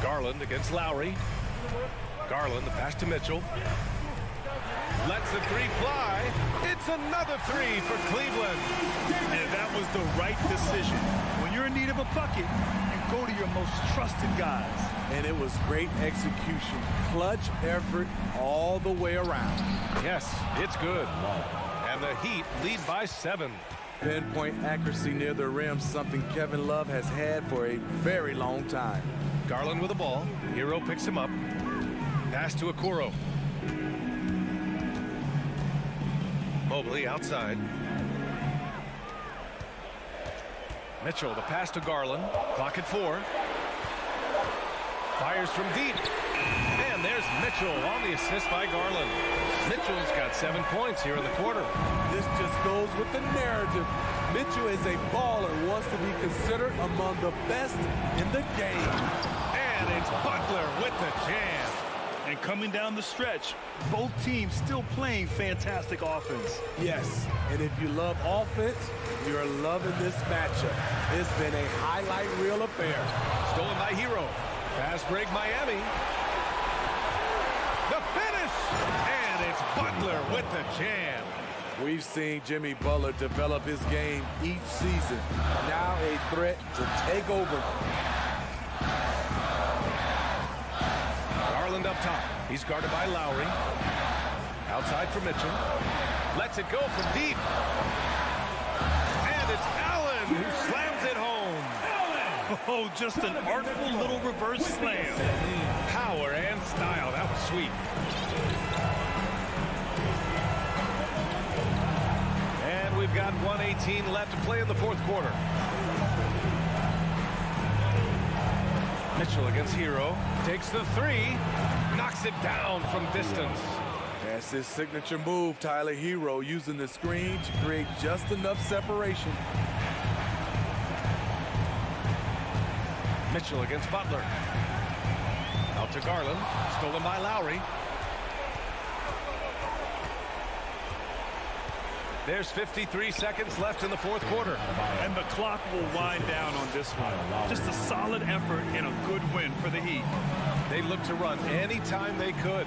Garland against Lowry. Garland, the pass to Mitchell. Lets the 3 fly. It's another 3 for Cleveland. And that was the right decision. When you're in need of a bucket, you go to your most trusted guys. And it was great execution. Clutch effort all the way around. Yes, it's good. And the Heat lead by 7. Pinpoint accuracy near the rim, something Kevin Love has had for a very long time. Garland with the ball. Hero picks him up. Pass to Okoro. Mobley outside. Mitchell, the pass to Garland. Clock at 4. Fires from deep. And there's Mitchell on the assist by Garland. Mitchell's got 7 points here in the quarter. This just goes with the narrative. Mitchell is a baller, wants to be considered among the best in the game. And it's Butler with the jam. And coming down the stretch, both teams still playing fantastic offense. Yes, and if you love offense, you're loving this matchup. It's been a highlight reel affair. Stolen by Hero. Fast break Miami. The finish! And it's Butler with the jam. We've seen Jimmy Butler develop his game each season. Now a threat to take over. Garland up top. He's guarded by Lowry. Outside for Mitchell. Lets it go from deep. And it's Allen who slams it home. Oh, just an artful little reverse slam. Power and style. That was sweet. And we've got 1:18 left to play in the fourth quarter. Mitchell against Hero. Takes the 3. Knocks it down from distance. That's his signature move, Tyler. Hero using the screen to create just enough separation. Mitchell against Butler. Out to Garland. Stolen by Lowry. There's 53 seconds left in the fourth quarter. And the clock will wind down on this one. Just a solid effort and a good win for the Heat. They looked to run anytime they could.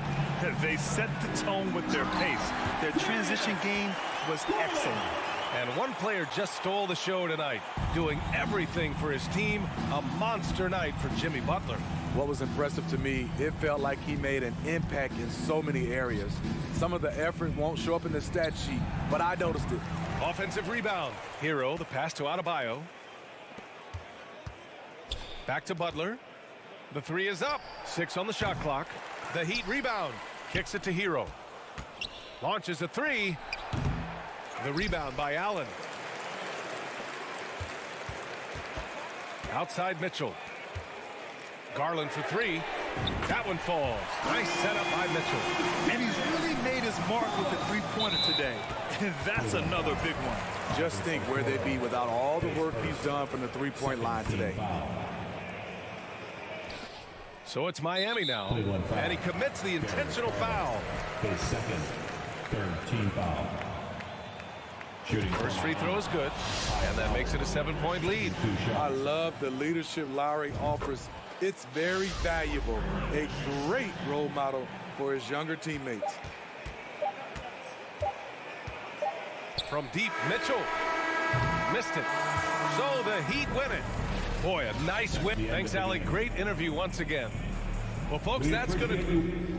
They set the tone with their pace. Their transition game was excellent. And one player just stole the show tonight, doing everything for his team. A monster night for Jimmy Butler. What was impressive to me, it felt like he made an impact in so many areas. Some of the effort won't show up in the stat sheet, but I noticed it. Offensive rebound. Hero, the pass to Adebayo. Back to Butler. The 3 is up. 6 on the shot clock. The Heat rebound. Kicks it to Hero. Launches a 3. The rebound by Allen. Outside Mitchell. Garland for 3. That one falls. Nice setup by Mitchell. And he's really made his mark with the three-pointer today. And that's another big one. Just think where they'd be without all the work he's done from the three-point line today. So it's Miami now. And he commits the intentional foul. His second, third team foul. Shooting First free throw is good. And that makes it a 7-point lead. I love the leadership Lowry offers. It's very valuable. A great role model for his younger teammates. From deep, Mitchell. Missed it. So the Heat win it. Boy, a nice win. Thanks, Allie. Great interview once again. Well, folks, that's going to do.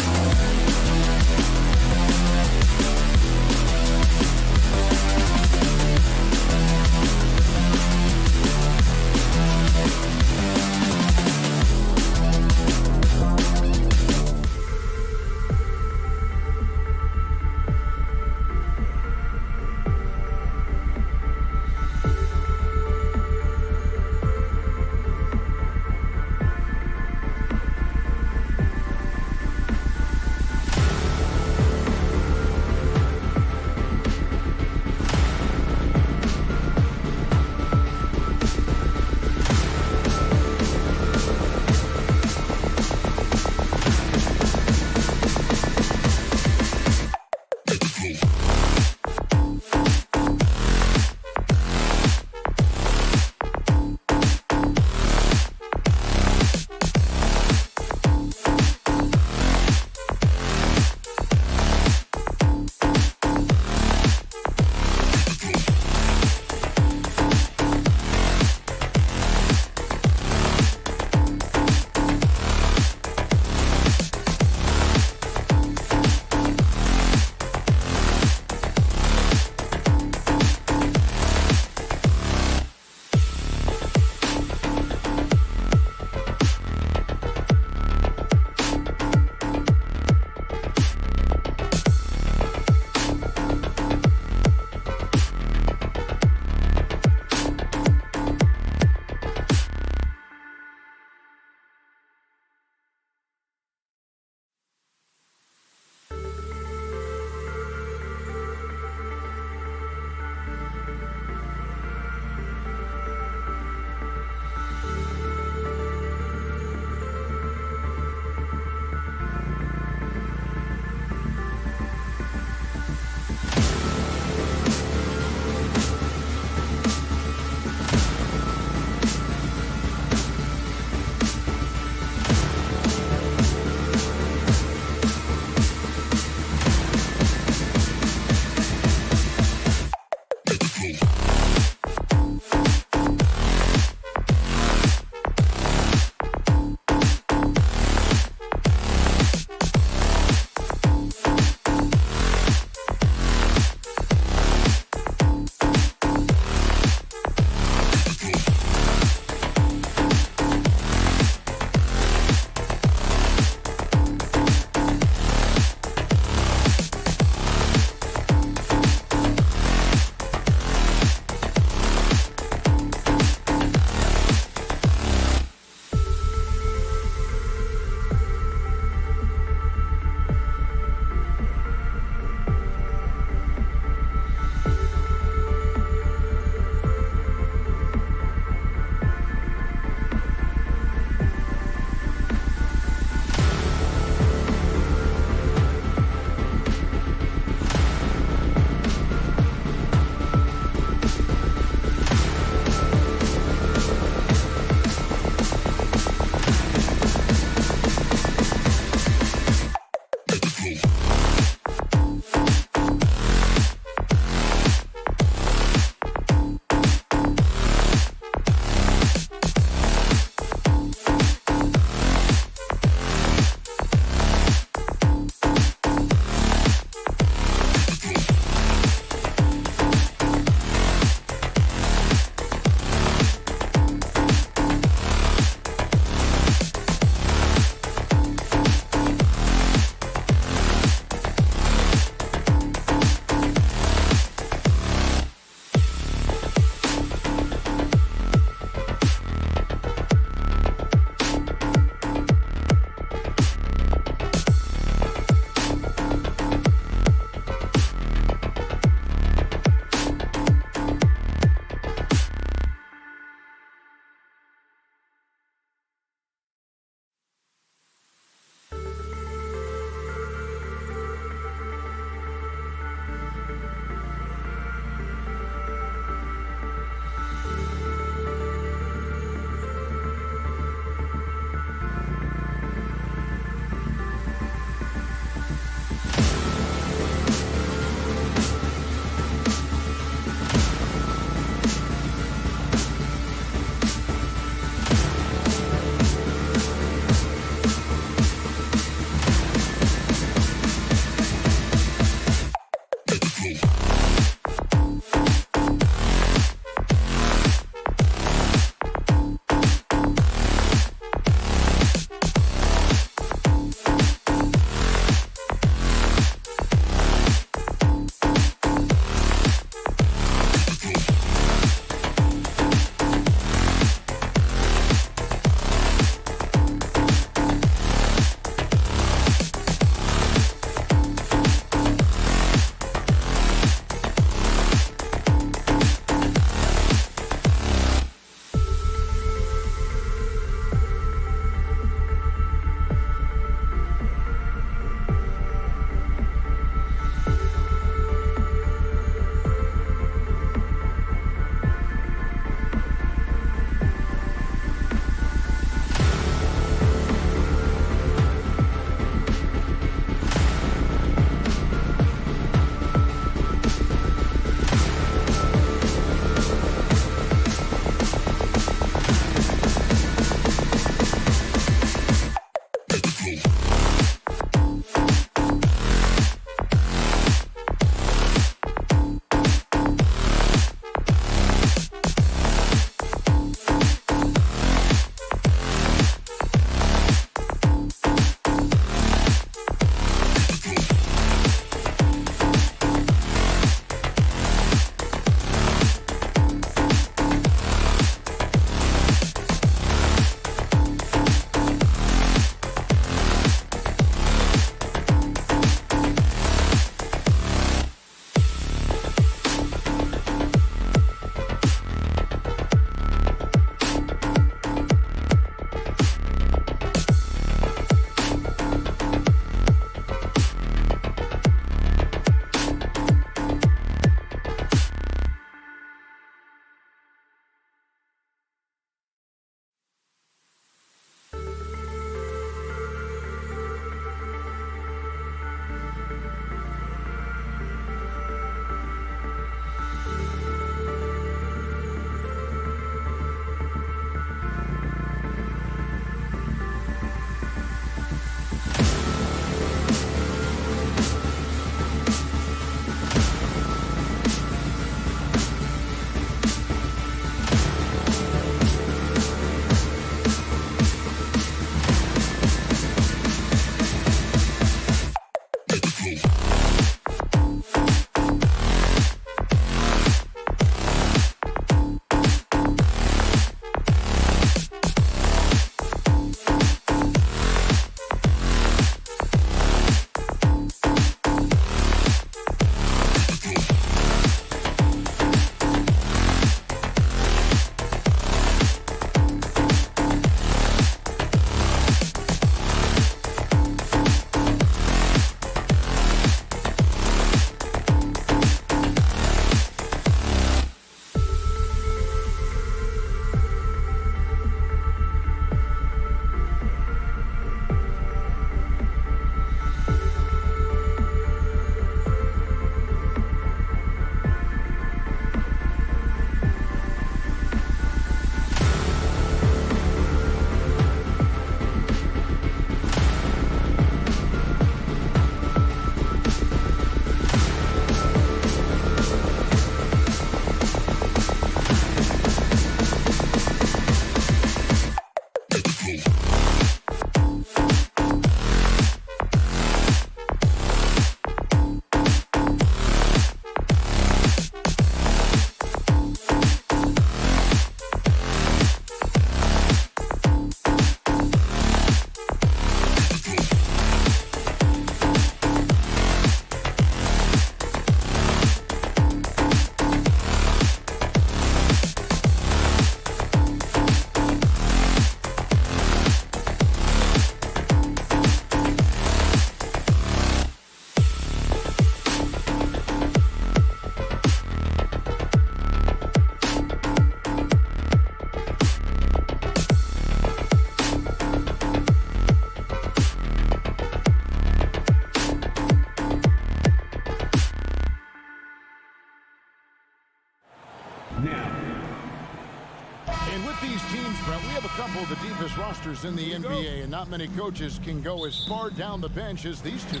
these teams, Brett, we have a couple of the deepest rosters in the NBA, and not many coaches can go as far down the bench as these two.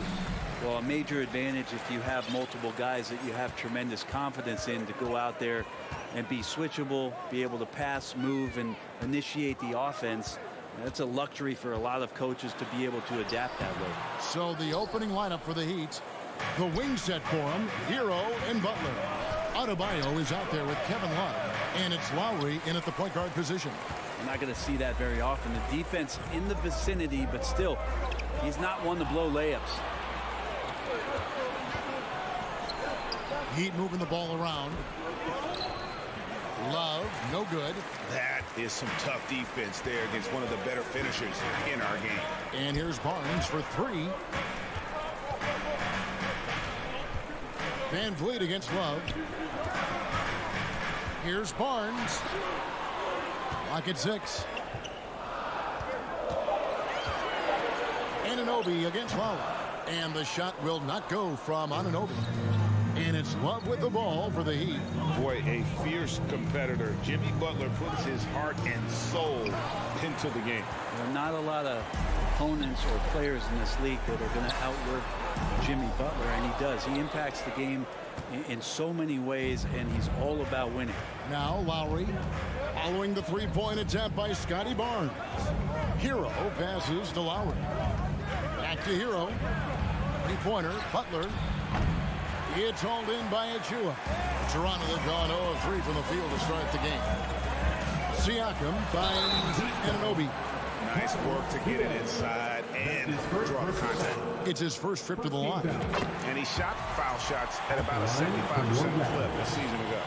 Well, a major advantage if you have multiple guys that you have tremendous confidence in to go out there and be switchable, be able to pass, move, and initiate the offense. That's a luxury for a lot of coaches to be able to adapt that way. So the opening lineup for the Heat, the wing set for him, Hero and Butler. Adebayo is out there with Kevin Love, and it's Lowry in at the point guard position. You're not going to see that very often. The defense in the vicinity, but still, he's not one to blow layups. Heat moving the ball around. Love, no good. That is some tough defense there against one of the better finishers in our game. And here's Barnes for three. Van Vliet against Love. Here's Barnes. Lock at 6. Anunoby against Love. And the shot will not go from Anunoby. And it's Love with the ball for the Heat. Boy, a fierce competitor. Jimmy Butler puts his heart and soul into the game. There are not a lot of opponents or players in this league that are going to outwork Jimmy Butler, and he does. He impacts the game in so many ways, and he's all about winning. Now Lowry following the three-point attempt by Scotty Barnes. Hero passes to Lowry. Back to Hero. Three-pointer, Butler. It's hauled in by Achua. Toronto, they've gone 0 of 3 from the field to start the game. Siakam finds Anunoby. Nice work to get it inside and draw the contact. It's his first trip to the line. And he shot foul shots at about a 75% clip a season ago.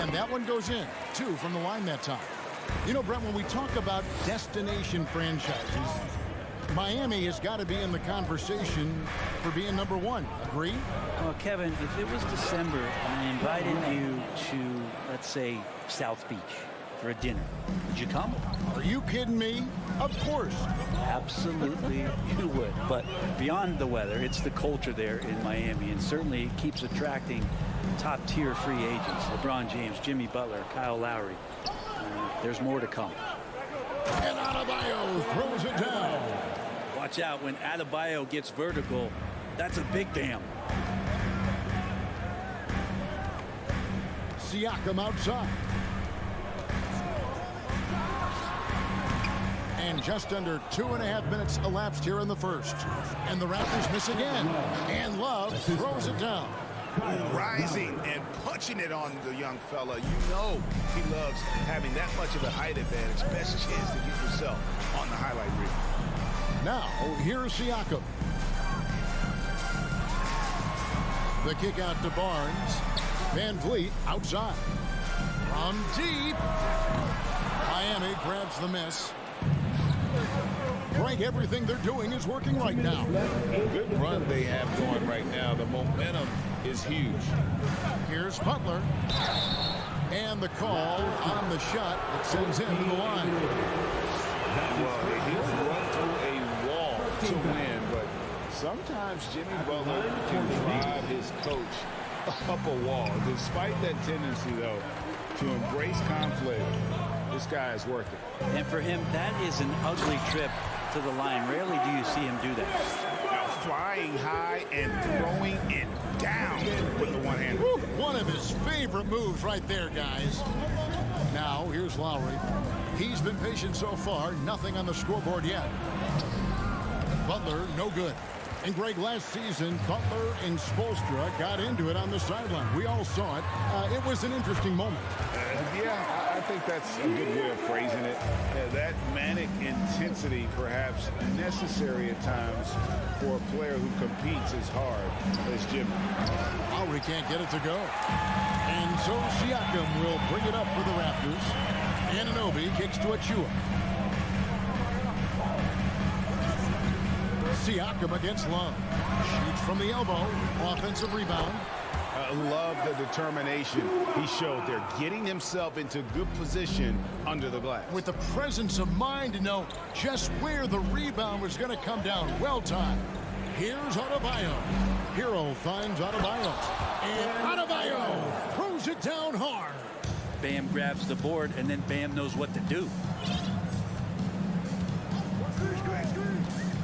And that one goes in. 2 from the line that time. You know, Brent, when we talk about destination franchises, Miami has got to be in the conversation for being number 1. Agree? Well, Kevin, if it was December and I invited you to, let's say, South Beach for a dinner, would you come? Are you kidding me? Of course. Absolutely, you would. But beyond the weather, it's the culture there in Miami, and certainly it keeps attracting top-tier free agents. LeBron James, Jimmy Butler, Kyle Lowry. There's more to come. And Adebayo throws it down. Watch out, when Adebayo gets vertical, that's a big damn. Siakam outside. And just under 2.5 minutes elapsed here in the first. And the Raptors miss again. And Love throws it down. Rising and punching it on the young fella. You know he loves having that much of a height advantage. Best chance to get yourself on the highlight reel. Now, here's Siakam. The kick out to Barnes. Van Vliet outside. From deep. Miami grabs the miss. Frank, everything they're doing is working right now. Good run they have going right now. The momentum is huge. Here's Butler. And the call on the shot that sends him to the line. Well, he didn't run through a wall to win, but sometimes Jimmy Butler can drive his coach up a wall. Despite that tendency, though, to embrace conflict, this guy is worth it. And for him, that is an ugly trip to the line. Rarely do you see him do that. Now flying high and throwing it down with the one hand. One of his favorite moves right there, guys. Now, here's Lowry. He's been patient so far. Nothing on the scoreboard yet. Butler, no good. And Greg, last season, Butler and Spoelstra got into it on the sideline. We all saw it. It was an interesting moment. Yeah, I think that's a good way of phrasing it. That manic intensity, perhaps necessary at times for a player who competes as hard as Jimmy. Lowry can't get it to go. And so Siakam will bring it up for the Raptors. Anunoby kicks to Achua. Siakam against Love. Shoots from the elbow. Offensive rebound. I love the determination he showed there, getting himself into good position under the glass. With the presence of mind to know just where the rebound was going to come down. Well timed. Here's Adebayo. Hero finds Adebayo. And Adebayo throws it down hard. Bam grabs the board, and then Bam knows what to do.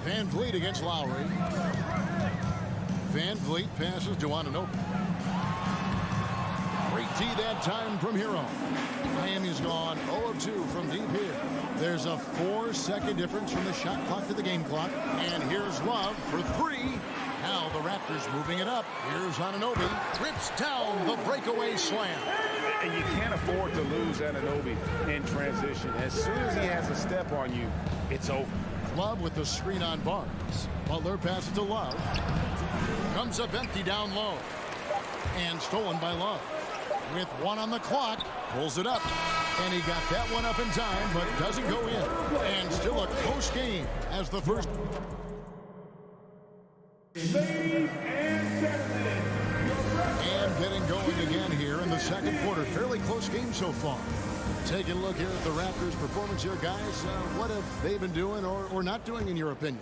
Van Vliet against Lowry. Van Vliet passes to Anunoby. Great D that time from Hero. Miami's gone 0-2 from deep here. There's a 4-second difference from the shot clock to the game clock. And here's Love for 3. Now the Raptors moving it up. Here's Anunoby. Rips down the breakaway slam. And you can't afford to lose Anunoby in transition. As soon as he has a step on you, it's over. Love with the screen on Barnes. Butler passes to Love. Comes up empty down low. And stolen by Love. With 1 on the clock, pulls it up. And he got that one up in time, but doesn't go in. And still a close game as the first. Ladies and gentlemen, And getting going again here in the second quarter. Fairly close game so far. Taking a look here at the Raptors' performance here, guys. What have they been doing or not doing, in your opinion?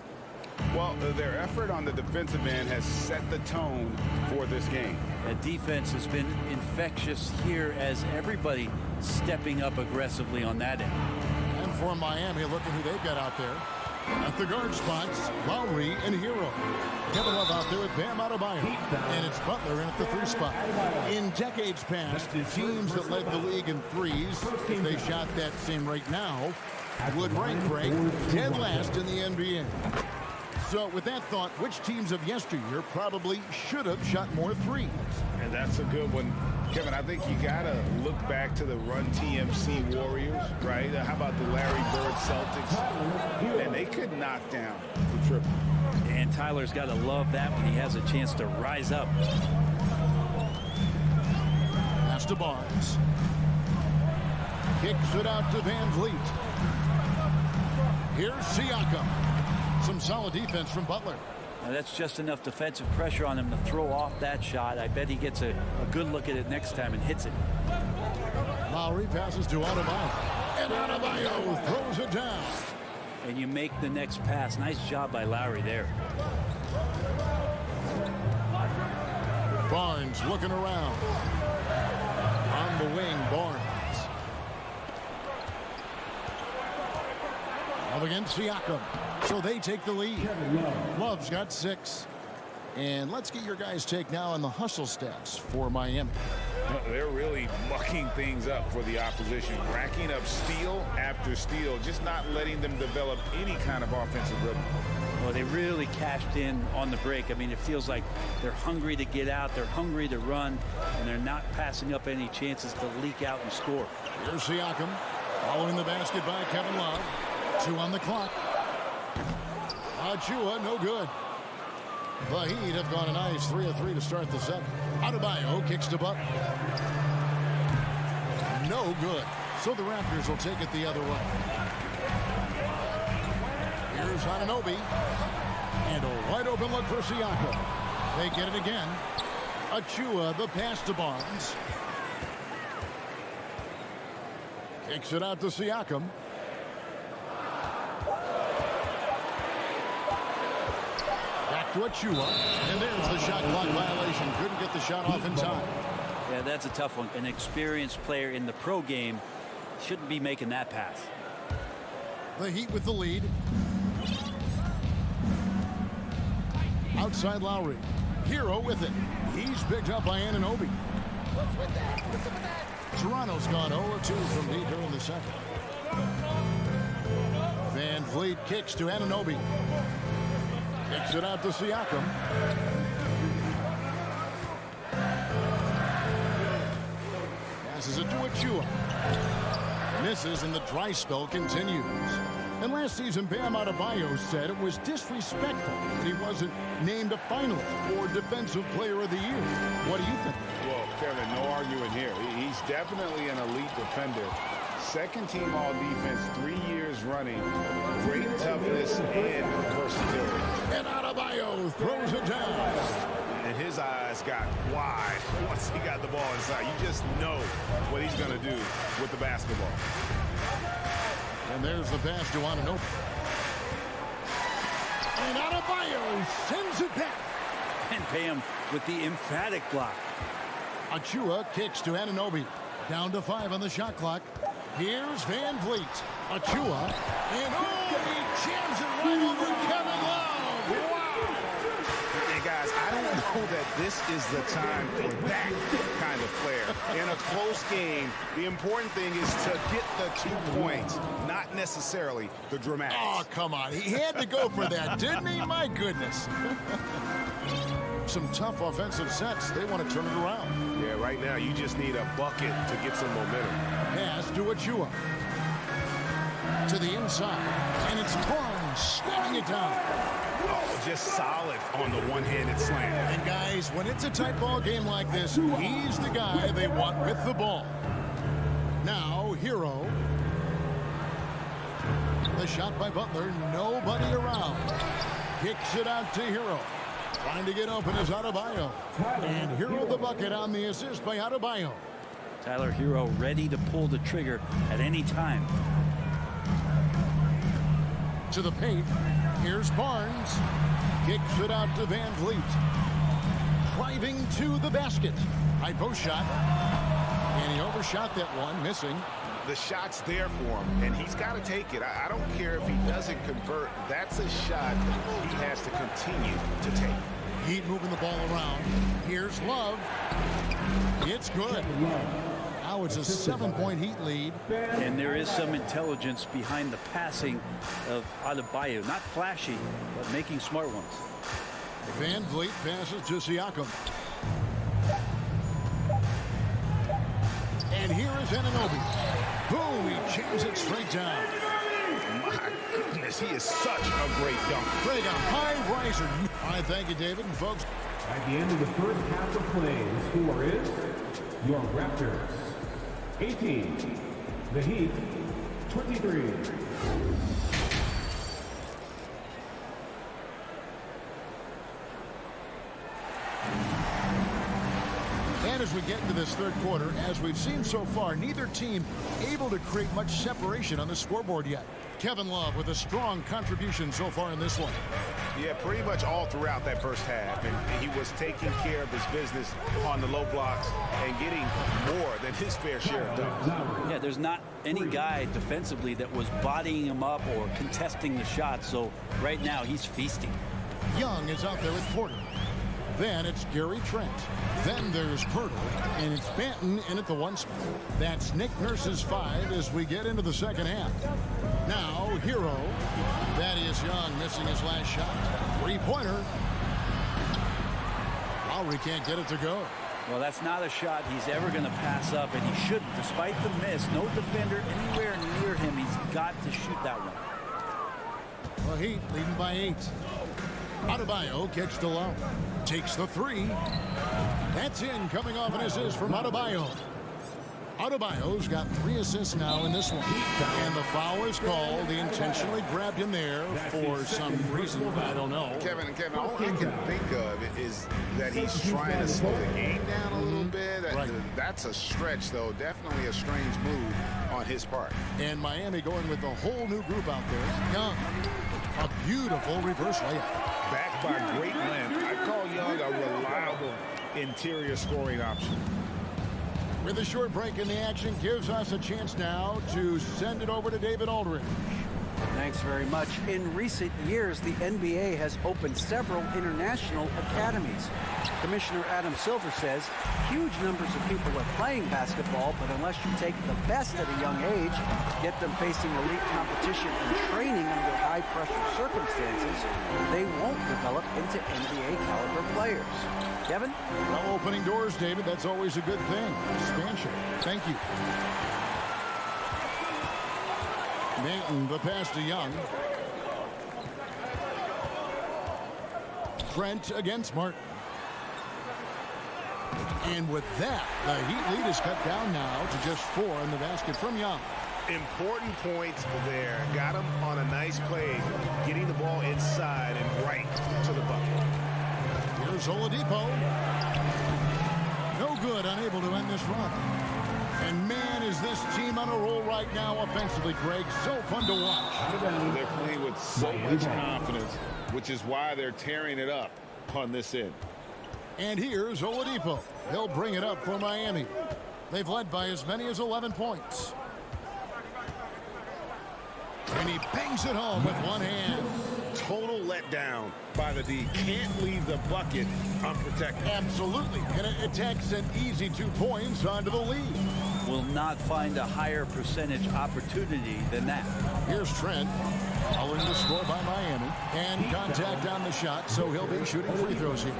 Well, their effort on the defensive end has set the tone for this game. The defense has been infectious here as everybody stepping up aggressively on that end. And for Miami, looking who they've got out there. At the guard spots, Lowry and Hero. Kevin Love out there with Bam Adebayo. And it's Butler in at the 3 spot. In decades past, teams that led the league in threes, if they shot that same rate now, would rank dead last in the NBA. So with that thought, which teams of yesteryear probably should have shot more threes? And that's a good one. Kevin, I think you got to look back to the Run TMC Warriors, right? How about the Larry Bird Celtics? And they could knock down the triple. And Tyler's got to love that when he has a chance to rise up. Pass to Barnes. Kicks it out to Van Vliet. Here's Siakam. Some solid defense from Butler. Now that's just enough defensive pressure on him to throw off that shot. I bet he gets a good look at it next time and hits it. Lowry passes to Adebayo. And Adebayo throws it down. And you make the next pass. Nice job by Lowry there. Barnes looking around. On the wing, Barnes. Up against Siakam. So they take the lead. Love's got 6. And let's get your guys' take now on the hustle stats for Miami. They're really mucking things up for the opposition, racking up steal after steal, just not letting them develop any kind of offensive rhythm. Well, they really cashed in on the break. I mean, it feels like they're hungry to get out, they're hungry to run, and they're not passing up any chances to leak out and score. Here's Siakam, following the basket by Kevin Love. 2 on the clock. Achua, no good. The Heat have gone a nice 3 of 3 to start the second. Adebayo kicks to Butler. No good. So the Raptors will take it the other way. Here's Anunoby. And a wide open look for Siakam. They get it again. Achua, the pass to Barnes. Kicks it out to Siakam. To Achua, and there's the shot clock violation. Couldn't get the shot off in time. Yeah, that's a tough one. An experienced player in the pro game shouldn't be making that pass. The Heat with the lead. Outside Lowry. Hero with it. He's picked up by Anunoby. Toronto's gone 0-2 from deep here in the second. Van Vliet kicks to Anunoby. Kicks it out to Siakam. Passes it to Achua. Misses, and the dry spell continues. And last season, Bam Adebayo said it was disrespectful that he wasn't named a finalist for Defensive Player of the Year. What do you think? Well, Kevin, no arguing here. He's definitely an elite defender. Second team all defense 3 years running. Great toughness and versatility. And Adebayo throws it down. And his eyes got wide once he got the ball inside. You just know what he's going to do with the basketball. And there's the pass to Anunoby. And Adebayo sends it back. And Bam with the emphatic block. Achua kicks to Anunoby. Down to 5 on the shot clock. Here's Van Vliet. Achua. And he jams it right over Kevin Love. Wow. And guys, I don't know that this is the time for that kind of flair. In a close game, the important thing is to get the 2 points, not necessarily the dramatics. Oh, come on. He had to go for that, didn't he? My goodness. Some tough offensive sets. They want to turn it around. Yeah, right now you just need a bucket to get some momentum. Pass to Achua. To the inside. And it's Barnes slamming it down. Oh, just solid on the one-handed slam. And guys, when it's a tight ball game like this, he's the guy they want with the ball. Now, Hero. The shot by Butler. Nobody around. Kicks it out to Hero. Trying to get open is Adebayo. And Hero the bucket on the assist by Adebayo. Tyler Hero ready to pull the trigger at any time. To the paint. Here's Barnes. Kicks it out to Van Vliet. Driving to the basket. High post shot. And he overshot that one, missing. The shot's there for him, and he's got to take it. I don't care if he doesn't convert. That's a shot he has to continue to take. Heat moving the ball around. Here's Love. It's good. Now it's a 7-point Heat lead. And there is some intelligence behind the passing of Adebayo. Not flashy, but making smart ones. Van Vliet passes to Siakam. And here is Anunoby. Boom, he jams it straight down. My goodness, he is such a great dunker. Great, a high riser. All right, thank you, David. And folks, At the end of the first half of play, the score is your Raptors 18, the Heat 23. and as we get into this third quarter, as we've seen so far, neither team able to create much separation on the scoreboard yet. Kevin Love with a strong contribution so far in this one. Yeah, pretty much all throughout that first half. And he was taking care of his business on the low blocks and getting more than his fair share of dunks. Yeah, there's not any guy defensively that was bodying him up or contesting the shot. So right now he's feasting. Young is out there with Porter. Then it's Gary Trent. Then there's Pirtle. And it's Banton in at the one spot. That's Nick Nurse's 5 as we get into the second half. Now, Hero. Thaddeus Young missing his last shot. Three-pointer. Lowry can't get it to go. Well, that's not a shot he's ever going to pass up, and he shouldn't. Despite the miss, no defender anywhere near him. He's got to shoot that one. Well, Heat leading by 8. Adebayo kicks to Low. Takes the 3. That's in, coming off an assist from Adebayo. Adebayo's got 3 assists now in this one. And the foul is called. He intentionally grabbed him there for some reason. I don't know. Kevin, all I can think of is that he's trying to slow the game down a little bit. Right. That's a stretch, though. Definitely a strange move on his part. And Miami going with a whole new group out there. Young, a beautiful reverse layup. Backed by great length. I call Young a reliable interior scoring option. With a short break in the action, gives us a chance now to send it over to David Aldridge. Thanks very much. In recent years, the NBA has opened several international academies. Commissioner Adam Silver says huge numbers of people are playing basketball, but unless you take the best at a young age, get them facing elite competition and training under high-pressure circumstances, they won't develop into NBA-caliber players. Kevin? Well, opening doors, David, that's always a good thing. Expansion. Thank you. Banton, the pass to Young. Trent against Martin. And with that, the Heat lead is cut down now to just 4 in the basket from Young. Important points there. Got him on a nice play, getting the ball inside and right to the bucket. Here's Oladipo. No good, unable to end this run. And man, is this team on a roll right now offensively, Greg. So fun to watch. They're playing with so much confidence, which is why they're tearing it up on this end. And here's Oladipo. He'll bring it up for Miami. They've led by as many as 11 points. And he bangs it home with one hand. Total letdown by the D. Can't leave the bucket unprotected. Absolutely. And it takes an easy 2 points onto the lead. Will not find a higher percentage opportunity than that. Here's Trent. Following the score by Miami. And contact on the shot, so he'll be shooting free throws here.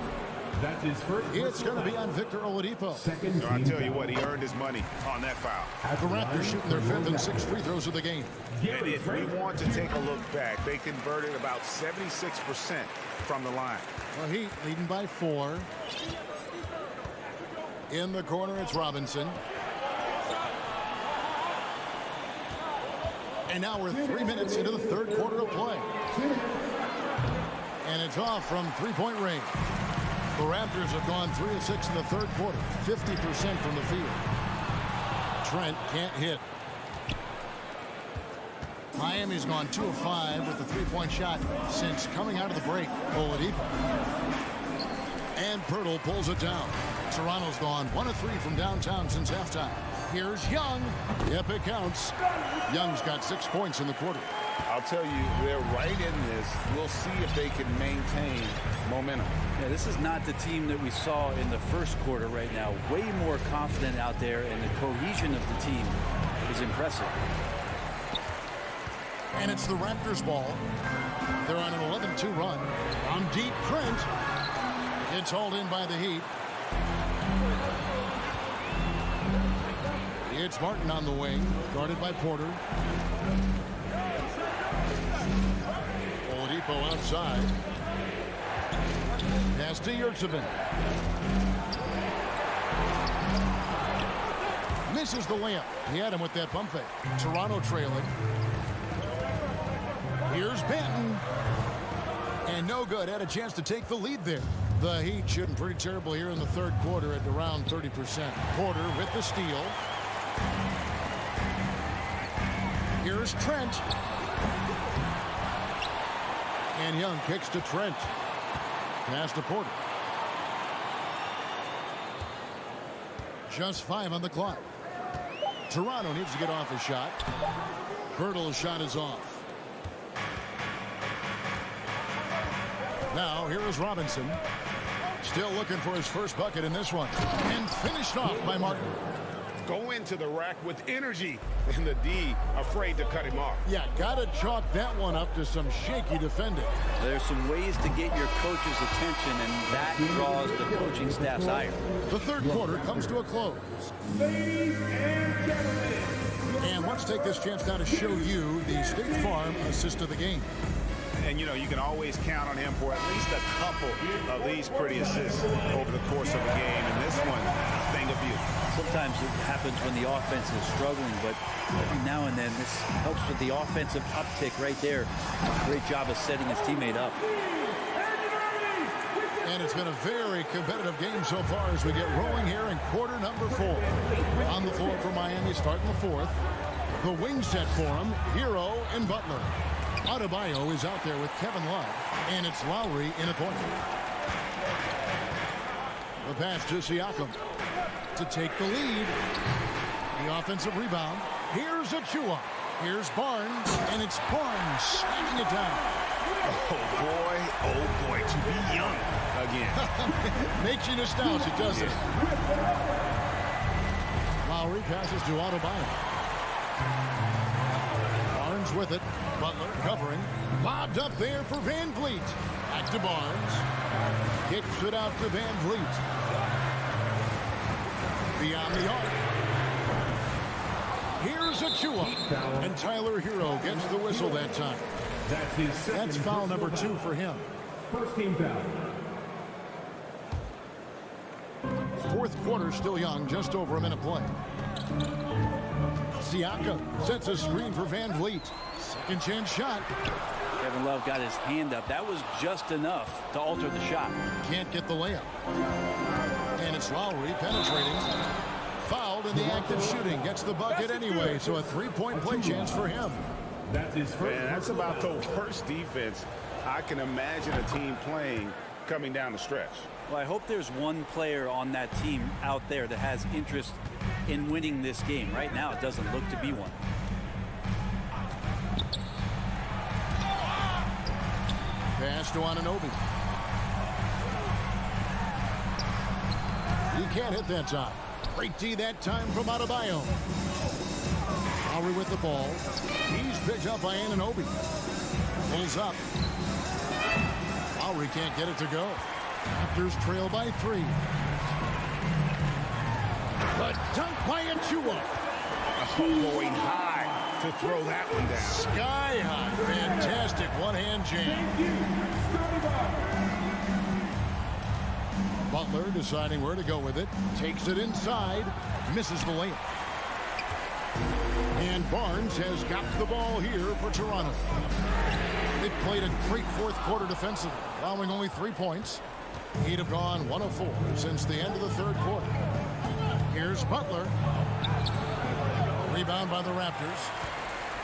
That's his first. It's going to be on Victor Oladipo. Second. I'll tell you what, he earned his money on that foul. The Raptors shooting their 5th and 6th free throws of the game. And if we want to take a look back, they converted about 76% from the line. Well, Heat leading by 4. In the corner, it's Robinson. And now we're 3 minutes into the 3rd quarter of play. And it's off from 3-point range. The Raptors have gone 3 of 6 in the 3rd quarter, 50% from the field. Trent can't hit. Miami's gone 2 of 5 with the 3-point shot since coming out of the break. Oladipo. And Pirtle pulls it down. Toronto's gone 1 of 3 from downtown since halftime. Here's Young. Yep, it counts. Young's got 6 points in the quarter. I'll tell you, they're right in this. We'll see if they can maintain momentum. Yeah, this is not the team that we saw in the 1st quarter right now. Way more confident out there, and the cohesion of the team is impressive. And it's the Raptors ball. They're on an 11-2 run. On deep, Trent. It's hauled in by the Heat. It's Martin on the wing, guarded by Porter. Oladipo outside. Pass to Yurtsevin. Misses the layup. He had him with that pump fake. Toronto trailing. Here's Benton. And no good. Had a chance to take the lead there. The Heat shooting pretty terrible here in the 3rd quarter at around 30%. Porter with the steal. Here's Trent. And Young kicks to Trent. Pass to Porter. Just 5 on the clock. Toronto needs to get off a shot. Pirtle's shot is off. Now, here is Robinson. Still looking for his first bucket in this one. And finished off by Martin. Go into the rack with energy. And the D afraid to cut him off. Yeah, got to chalk that one up to some shaky defending. There's some ways to get your coach's attention, and that draws the coaching staff's ire. The 3rd quarter comes to a close. Ladies and gentlemen. And let's take this chance now to show you the State Farm assist of the game. And, you know, you can always count on him for at least a couple of these pretty assists over the course of a game. And this one, a thing of beauty. Sometimes it happens when the offense is struggling, but every now and then this helps with the offensive uptick right there. Great job of setting his teammate up. And it's been a very competitive game so far as we get rolling here in quarter number 4. On the floor for Miami starting the 4th. The wing set for him, Hero and Butler. Adebayo is out there with Kevin Love, and it's Lowry in a corner. The pass to Siakam to take the lead. The offensive rebound. Here's Achua. Here's Barnes, and it's Barnes smacking it down. Oh boy, to be young again. Makes you nostalgic, doesn't it? Lowry passes to Adebayo. Barnes with it. Butler covering. Lobbed up there for Van Vliet. Back to Barnes. Kicks it out to Van Vliet. Beyond the arc. Here's Achua. And Tyler Hero gets the whistle that time. That's foul number 2 for him. First team foul. 4th quarter still young, just over a minute play. Siakam sets a screen for Van Vliet. Second chance shot. Kevin Love got his hand up. That was just enough to alter the shot. Can't get the layup. And it's Lowry penetrating. Fouled in the act of shooting. Gets the bucket anyway, so a 3-point play chance for him. That's his first. Man, that's about the worst defense I can imagine a team playing coming down the stretch. Well, I hope there's one player on that team out there that has interest in winning this game. Right now, it doesn't look to be one. Pass to Anunoby. He can't hit that time. Great D that time from Adebayo. Lowry with the ball. He's picked up by Anunoby. Pulls up. Lowry can't get it to go. Raptors trail by 3. The dunk by Achua. Going high to throw that one down. Sky high. Fantastic one-hand jam. Butler deciding where to go with it. Takes it inside. Misses the layup. And Barnes has got the ball here for Toronto. They played a great fourth quarter defensively, allowing only 3 points. He'd have gone 1 of 4 since the end of the third quarter. Here's Butler. Rebound by the Raptors.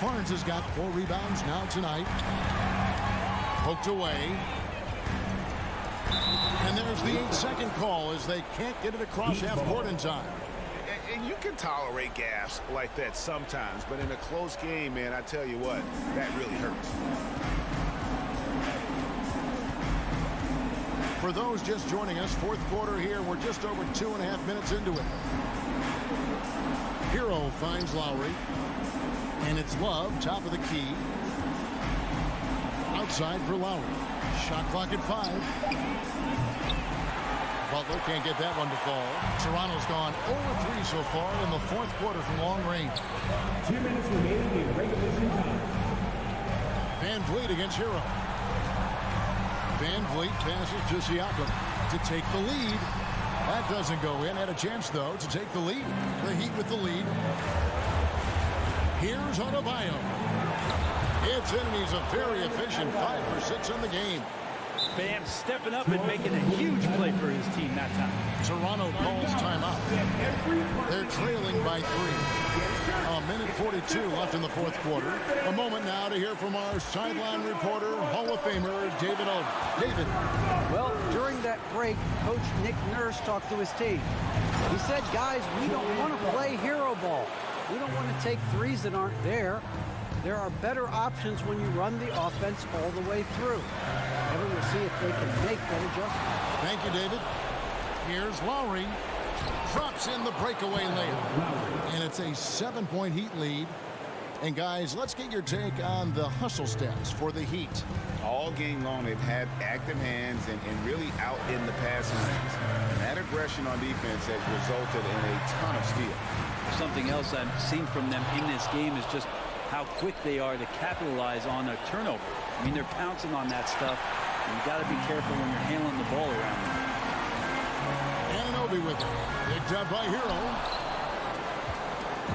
Barnes has got 4 rebounds now tonight. Poked away. And there's the 8-second call as they can't get it across half court in time. And you can tolerate gas like that sometimes, but in a close game, man, I tell you what, that really hurts. For those just joining us, fourth quarter here, we're just over 2.5 minutes into it. Hero finds Lowry, and it's Love, top of the key. Outside for Lowry. Shot clock at 5. Butler can't get that one to fall. Toronto's gone 0-3 so far in the fourth quarter from long range. 2 minutes remaining in regulation time. Van Vliet against Hero. Van Vliet passes to Siakam to take the lead. That doesn't go in. Had a chance, though, to take the lead. The Heat with the lead. Here's Adebayo. It's in, and he's a very efficient 5 for 6 in the game. Bam stepping up and making a huge play for his team that time. Toronto calls timeout. They're trailing by 3. A minute 42 left in the fourth quarter. A moment now to hear from our sideline reporter, Hall of Famer David Oden. David. Well, during that break, Coach Nick Nurse talked to his team. He said, guys, we don't want to play hero ball. We don't want to take threes that aren't there. There are better options when you run the offense all the way through. And we'll see if they can make that adjustment. Thank you, David. Here's Lowry. Drops in the breakaway layup. And it's a 7-point Heat lead. And, guys, let's get your take on the hustle stats for the Heat. All game long, they've had active hands and really out in the passing lanes. And that aggression on defense has resulted in a ton of steals. Something else I've seen from them in this game is just how quick they are to capitalize on a turnover. I mean, they're pouncing on that stuff. And you got to be careful when you're handling the ball around them. Anunoby with it. Picked up by Hero.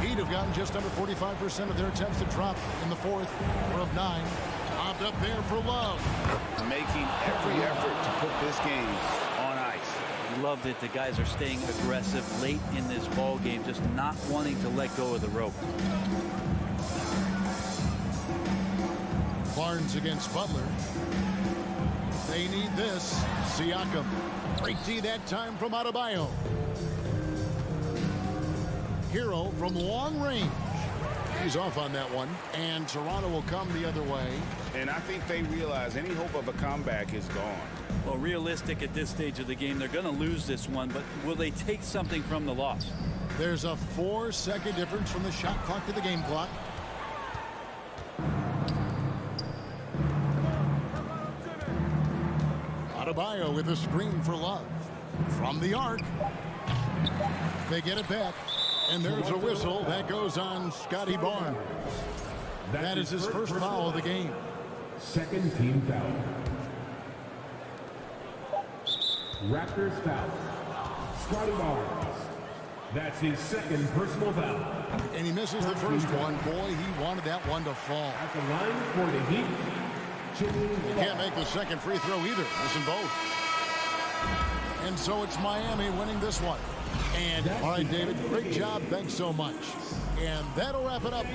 Heat have gotten just under 45% of their attempts to drop in the fourth. 4 of 9. Popped up there for Love. Making every effort to put this game on ice. Love that the guys are staying aggressive late in this ball game, just not wanting to let go of the rope. Barnes against Butler. They need this. Siakam. Great D that time from Adebayo. Hero from long range. He's off on that one. And Toronto will come the other way. And I think they realize any hope of a comeback is gone. Well, realistic at this stage of the game, they're going to lose this one, but will they take something from the loss? There's a 4-second difference from the shot clock to the game clock. Adebayo with a screen for Love. From the arc. They get it back. And there's a whistle that goes on Scotty Barnes. That is his first foul of the game. Second team foul. Raptors foul. Scotty Barnes. That's his second personal foul. And he misses the first one. Boy, he wanted that one to fall. At the line for the Heat. He can't make the second free throw either. Missing both. And so it's Miami winning this one. And all right, David, great job. Thanks so much. And that'll wrap it up.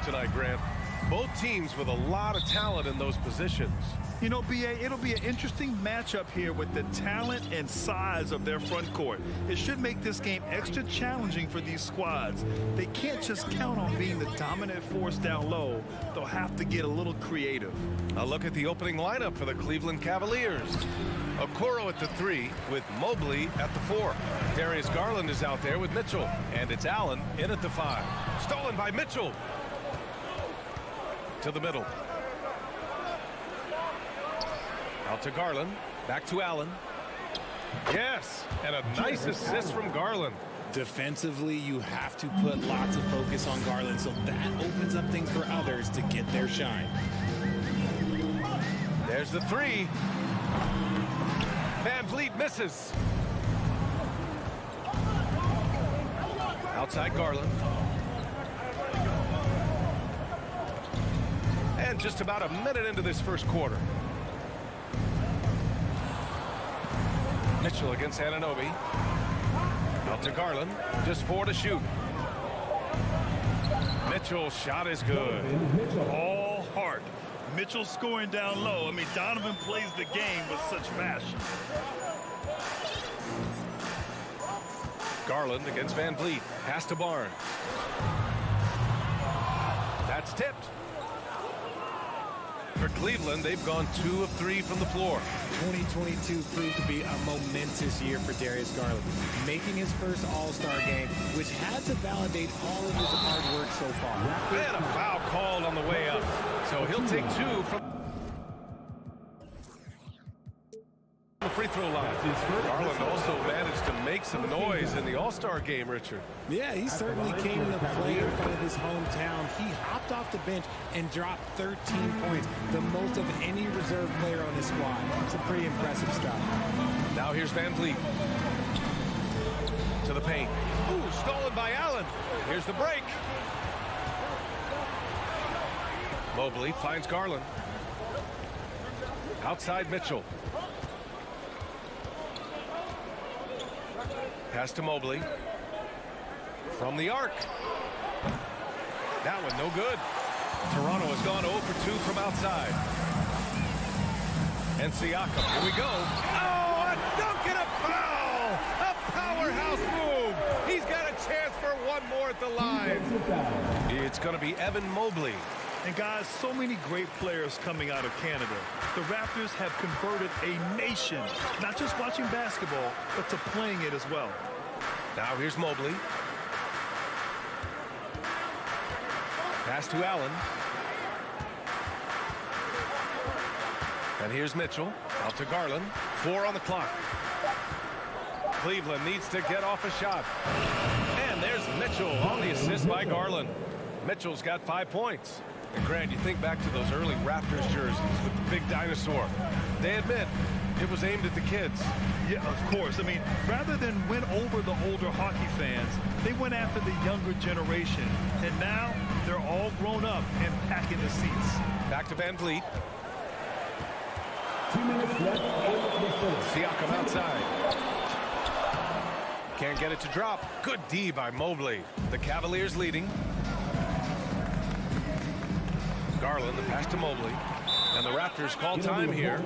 tonight, Grant. Both teams with a lot of talent in those positions. You know, BA, it'll be an interesting matchup here with the talent and size of their front court. It should make this game extra challenging for these squads. They can't just count on being the dominant force down low. They'll have to get a little creative. A look at the opening lineup for the Cleveland Cavaliers. Okoro at the 3 with Mobley at the 4. Darius Garland is out there with Mitchell. And it's Allen in at the 5. Stolen by Mitchell. To the middle. Out to Garland. Back to Allen. Yes, and a nice assist from Garland. Defensively, you have to put lots of focus on Garland, so that opens up things for others to get their shine. There's the 3. Van Vliet misses. Outside Garland. And just about a minute into this first quarter. Mitchell against Anunoby. Out to Garland. Just 4 to shoot. Mitchell's shot is good. All heart. Mitchell scoring down low. I mean, Donovan plays the game with such passion. Garland against Van Vliet. Pass to Barnes. That's tipped. For Cleveland, they've gone 2 of 3 from the floor. 2022 proved to be a momentous year for Darius Garland, making his first All-Star game, which had to validate all of his hard work so far. And a foul called on the way up. So he'll take 2 from the free throw line. Garland also managed to make some noise in the All-Star game, Richard. Yeah, he certainly came to play in front of his hometown. He hopped off the bench and dropped 13 points, the most of any reserve player on his squad. It's a pretty impressive stuff. Now here's Van Vliet. To the paint. Ooh, stolen by Allen. Here's the break. Mobley finds Garland. Outside Mitchell. Pass to Mobley. From the arc. That one no good. Toronto has gone 0 for 2 from outside. And Siakam, here we go. Oh, a dunk and a foul! A powerhouse move. He's got a chance for one more at the line. It's going to be Evan Mobley. And guys, so many great players coming out of Canada. The Raptors have converted a nation, not just watching basketball, but to playing it as well. Now here's Mobley. Pass to Allen. And here's Mitchell. Out to Garland. 4 on the clock. Cleveland needs to get off a shot. And there's Mitchell on the assist by Garland. Mitchell's got 5 points. And Grant, you think back to those early Raptors jerseys with the big dinosaur. They admit it was aimed at the kids. Yeah, of course. I mean, rather than win over the older hockey fans, they went after the younger generation. And now they're all grown up and packing the seats. Back to Van Vliet. 2 minutes left. Siakam outside. Can't get it to drop. Good D by Mobley. The Cavaliers leading. Garland, the pass to Mobley. And the Raptors call time here.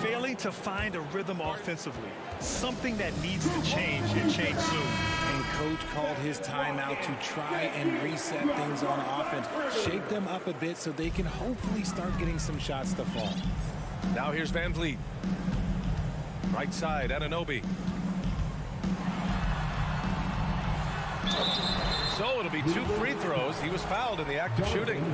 Failing to find a rhythm offensively. Something that needs to change and change soon. And coach called his timeout to try and reset things on offense. Shake them up a bit so they can hopefully start getting some shots to fall. Now here's Van Vliet. Right side, Anunoby. So it'll be 2 free throws. He was fouled in the act of shooting.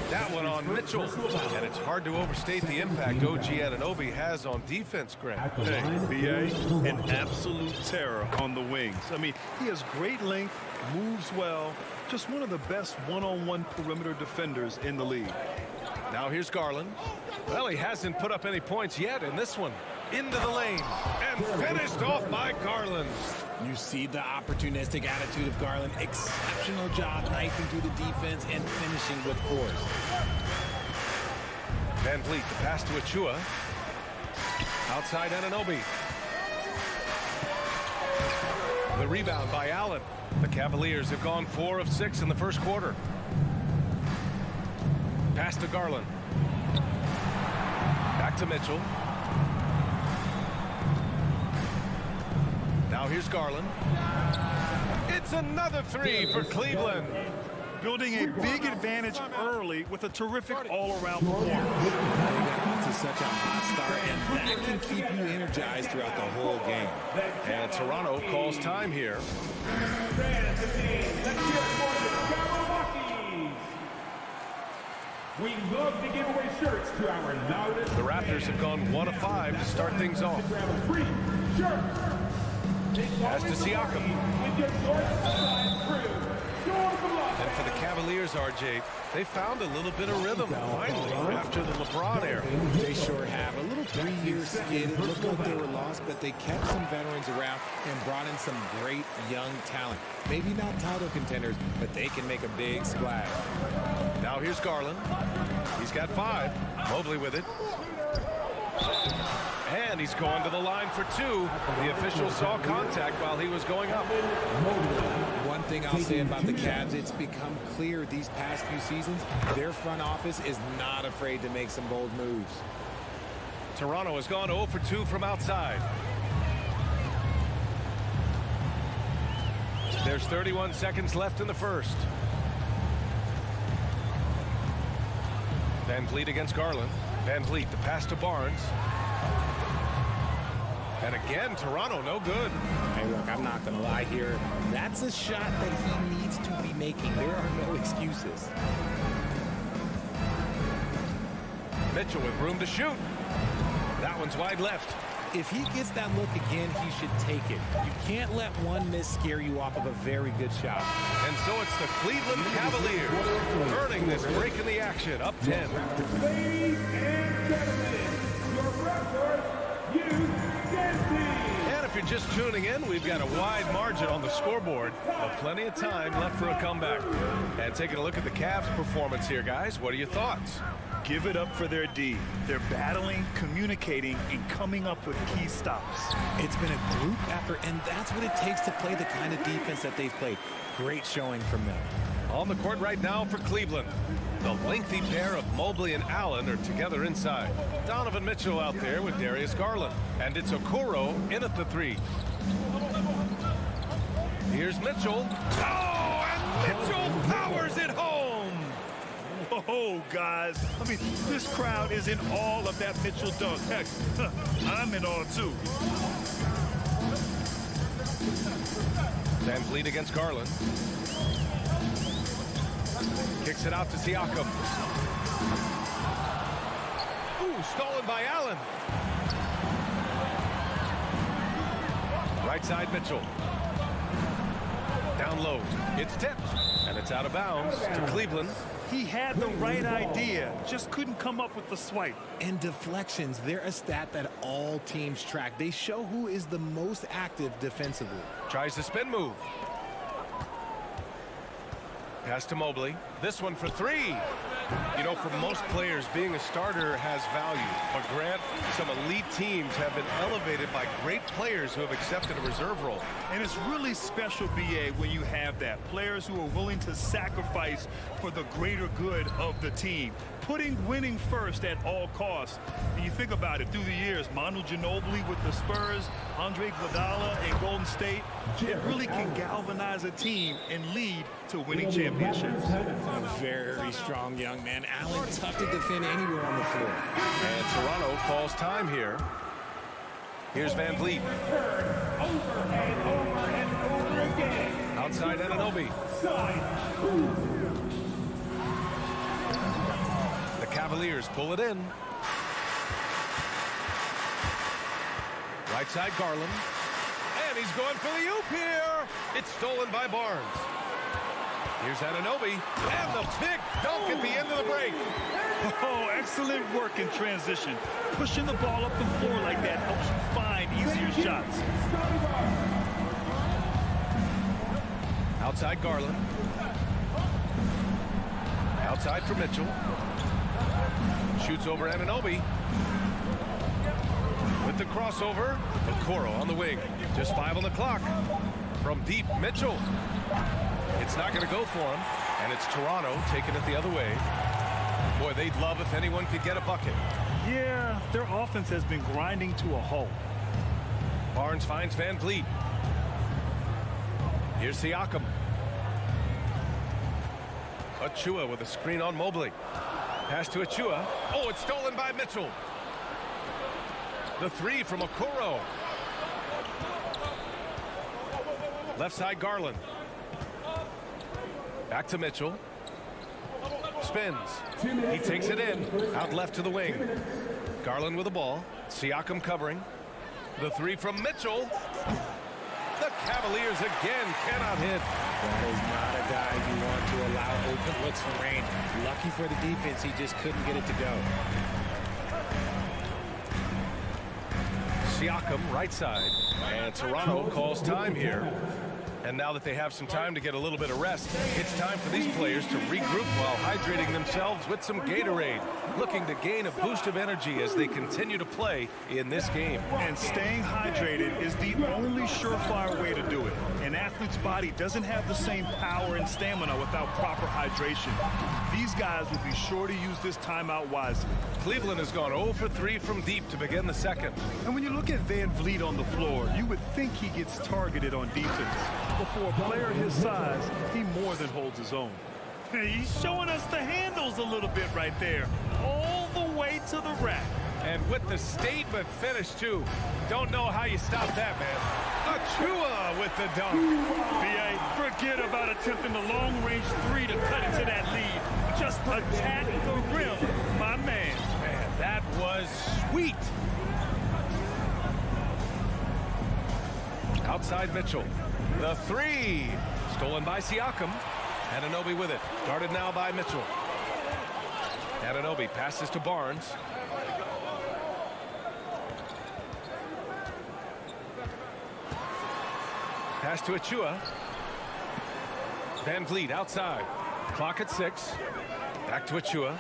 That one on Mitchell. And it's hard to overstate the impact OG Anunoby has on defense, Grant. Hey, BA, an absolute terror on the wings. I mean, he has great length, moves well, just one of the best one-on-one perimeter defenders in the league. Now here's Garland. Well, he hasn't put up any points yet in this one. Into the lane and finished off by Garland. You see the opportunistic attitude of Garland. Exceptional job knifing through the defense and finishing with force. Van Vliet, the pass to Achua. Outside Anunoby. The rebound by Allen. The Cavaliers have gone 4 of 6 in the first quarter. Pass to Garland. Back to Mitchell. Now here's Garland. It's another three for Cleveland. Building a big advantage early with a terrific all-around performance. To such a hot start, and that can keep you energized throughout the whole game. And Toronto calls time here. We love to give away shirts to our loudest. The Raptors have gone 1 of 5 to start things off. Free shirts. Pass to Siakam. With your And for the Cavaliers, RJ, they found a little bit of rhythm finally after the LeBron era. They sure have. A little 3-year skid. It looked like they were lost, but they kept some veterans around and brought in some great young talent. Maybe not title contenders, but they can make a big splash. Now here's Garland. He's got 5. Mobley with it. And he's going to the line for 2. The official saw contact while he was going up. One thing I'll say about the Cavs, it's become clear these past few seasons, their front office is not afraid to make some bold moves. Toronto has gone 0 for 2 from outside. There's 31 seconds left in the first. Van Vliet against Garland. Van Vliet, the pass to Barnes. And again, Toronto, no good. Hey, look, I'm not going to lie here. That's a shot that he needs to be making. There are no excuses. Mitchell with room to shoot. That one's wide left. If he gets that look again, he should take it. You can't let one miss scare you off of a very good shot. And so it's the Cleveland Cavaliers earning this break in the action, up 10. Ladies and gentlemen, your Raptors, and if you're just tuning in, we've got a wide margin on the scoreboard, but plenty of time left for a comeback. And taking a look at the Cavs' performance here, guys, what are your thoughts? Give it up for their D. They're battling, communicating, and coming up with key stops. It's been a group effort, and that's what it takes to play the kind of defense that they've played. Great showing from them. On the court right now for Cleveland. The lengthy pair of Mobley and Allen are together inside. Donovan Mitchell out there with Darius Garland. And it's Okoro in at the 3. Here's Mitchell. Oh, and Mitchell powers it home. Oh, guys. I mean, this crowd is in awe of that Mitchell dunk. Heck, I'm in awe, too. Van Vliet against Garland. Kicks it out to Siakam. Ooh, stolen by Allen. Right side Mitchell. Down low. It's tipped. And it's out of bounds to Cleveland. He had the right idea, just couldn't come up with the swipe. And deflections, they're a stat that all teams track. They show who is the most active defensively. Tries the spin move. Pass to Mobley. This one for 3. You know, for most players, being a starter has value. But Grant, some elite teams have been elevated by great players who have accepted a reserve role. And it's really special, BA, when you have that. Players who are willing to sacrifice for the greater good of the team. Putting winning first at all costs. And you think about it, through the years, Manu Ginobili with the Spurs, Andre Iguodala in Golden State, it really can galvanize a team and lead to winning championships. A very strong young man. Allen, tough to defend anywhere on the floor. And Toronto calls time here. Here's Van Vliet. Outside Anunoby. The Cavaliers pull it in. Right side Garland. And he's going for the oop here. It's stolen by Barnes. Here's Anunoby. And the big dunk at the end of the break. Oh, excellent work in transition. Pushing the ball up the floor like that helps you find easier shots. Outside Garland. Outside for Mitchell. Shoots over Anunoby. With the crossover, Okoro on the wing. Just 5 on the clock. From deep, Mitchell. It's not going to go for him. And it's Toronto taking it the other way. Boy, they'd love if anyone could get a bucket. Yeah, their offense has been grinding to a halt. Barnes finds Van Vliet. Here's Siakam. Achua with a screen on Mobley. Pass to Achua. Oh, it's stolen by Mitchell. The three from Okoro. Left side Garland. Back to Mitchell. Spins. He takes it in. Out left to the wing. Garland with the ball. Siakam covering. The three from Mitchell. The Cavaliers again cannot hit. That is not a guy you want to allow open looks from range. Lucky for the defense, he just couldn't get it to go. Siakam right side. And Toronto calls time here. And now that they have some time to get a little bit of rest, it's time for these players to regroup while hydrating themselves with some Gatorade, looking to gain a boost of energy as they continue to play in this game. And staying hydrated is the only surefire way to do it. An athlete's body doesn't have the same power and stamina without proper hydration. These guys will be sure to use this timeout wisely. Cleveland has gone 0 for 3 from deep to begin the second. And when you look at Van Vliet on the floor, you would think he gets targeted on defense. But for a player his size, he more than holds his own. He's showing us the handles a little bit right there, all the way to the rack. And with the statement finish, too. Don't know how you stop that, man. Achua with the dunk. B.A., forget about attempting the long-range three to cut into that lead. Just attack the rim, my man. Man, that was sweet. Outside Mitchell. The three. Stolen by Siakam. Anunoby with it. Guarded now by Mitchell. Anunoby passes to Barnes. Pass to Achua. Van Vliet outside. Clock at 6. Back to Achua.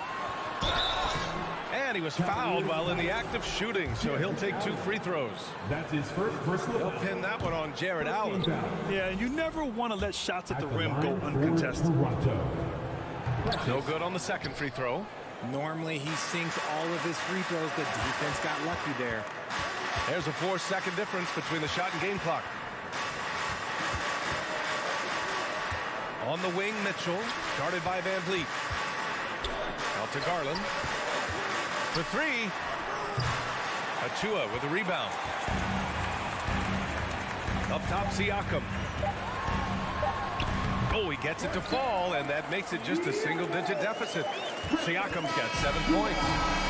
And he was fouled while in the act of shooting, so he'll take 2 free throws. That's his first personal He'll foul. pin that one on Jared Allen. Yeah, you never want to let shots at the rim go uncontested. No good on the second free throw. Normally he sinks all of his free throws. The defense got lucky there. There's a 4-second difference between the shot and game clock. On the wing, Mitchell, guarded by Van Vliet. Out to Garland. For 3. Achua with a rebound. Up top, Siakam. Oh, he gets it to fall, and that makes it just a single-digit deficit. Siakam's got 7 points.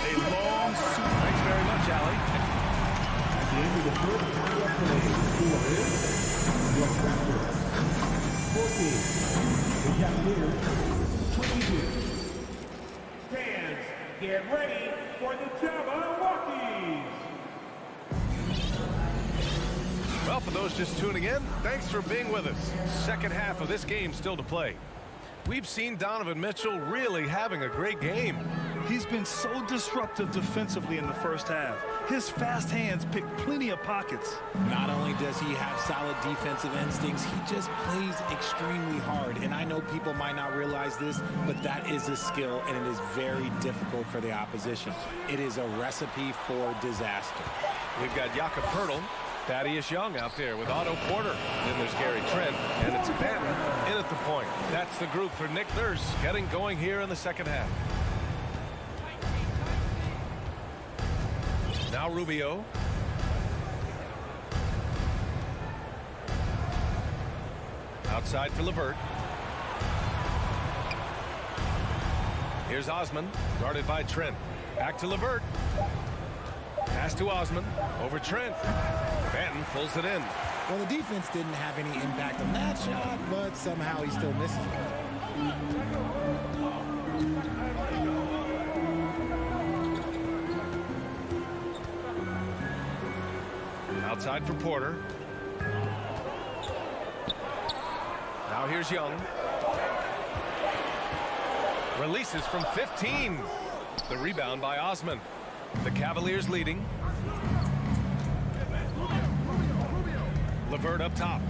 A long suit. Thanks very much, Allie. At the end of the first half of play, the score is your Raptors 14, the Cavaliers 22. Fans, get ready for the Jabberwockies. Well, for those just tuning in, thanks for being with us. Second half of this game still to play. We've seen Donovan Mitchell really having a great game. He's been so disruptive defensively in the first half. His fast hands pick plenty of pockets. Not only does he have solid defensive instincts, he just plays extremely hard. And I know people might not realize this, but that is a skill, and it is very difficult for the opposition. It is a recipe for disaster. We've got Jakob Poeltl, Thaddeus Young out there with Otto Porter. Then there's Gary Trent, and it's Benton in at the point. That's the group for Nick Nurse getting going here in the second half. Now Rubio. Outside for LeVert. Here's Osman, guarded by Trent. Back to LeVert. Pass to Osman, over Trent. Benton pulls it in. Well, the defense didn't have any impact on that shot, but somehow he still misses it. Outside for Porter. Now here's Young. Releases from 15. The rebound by Osman. The Cavaliers leading. LeVert up top.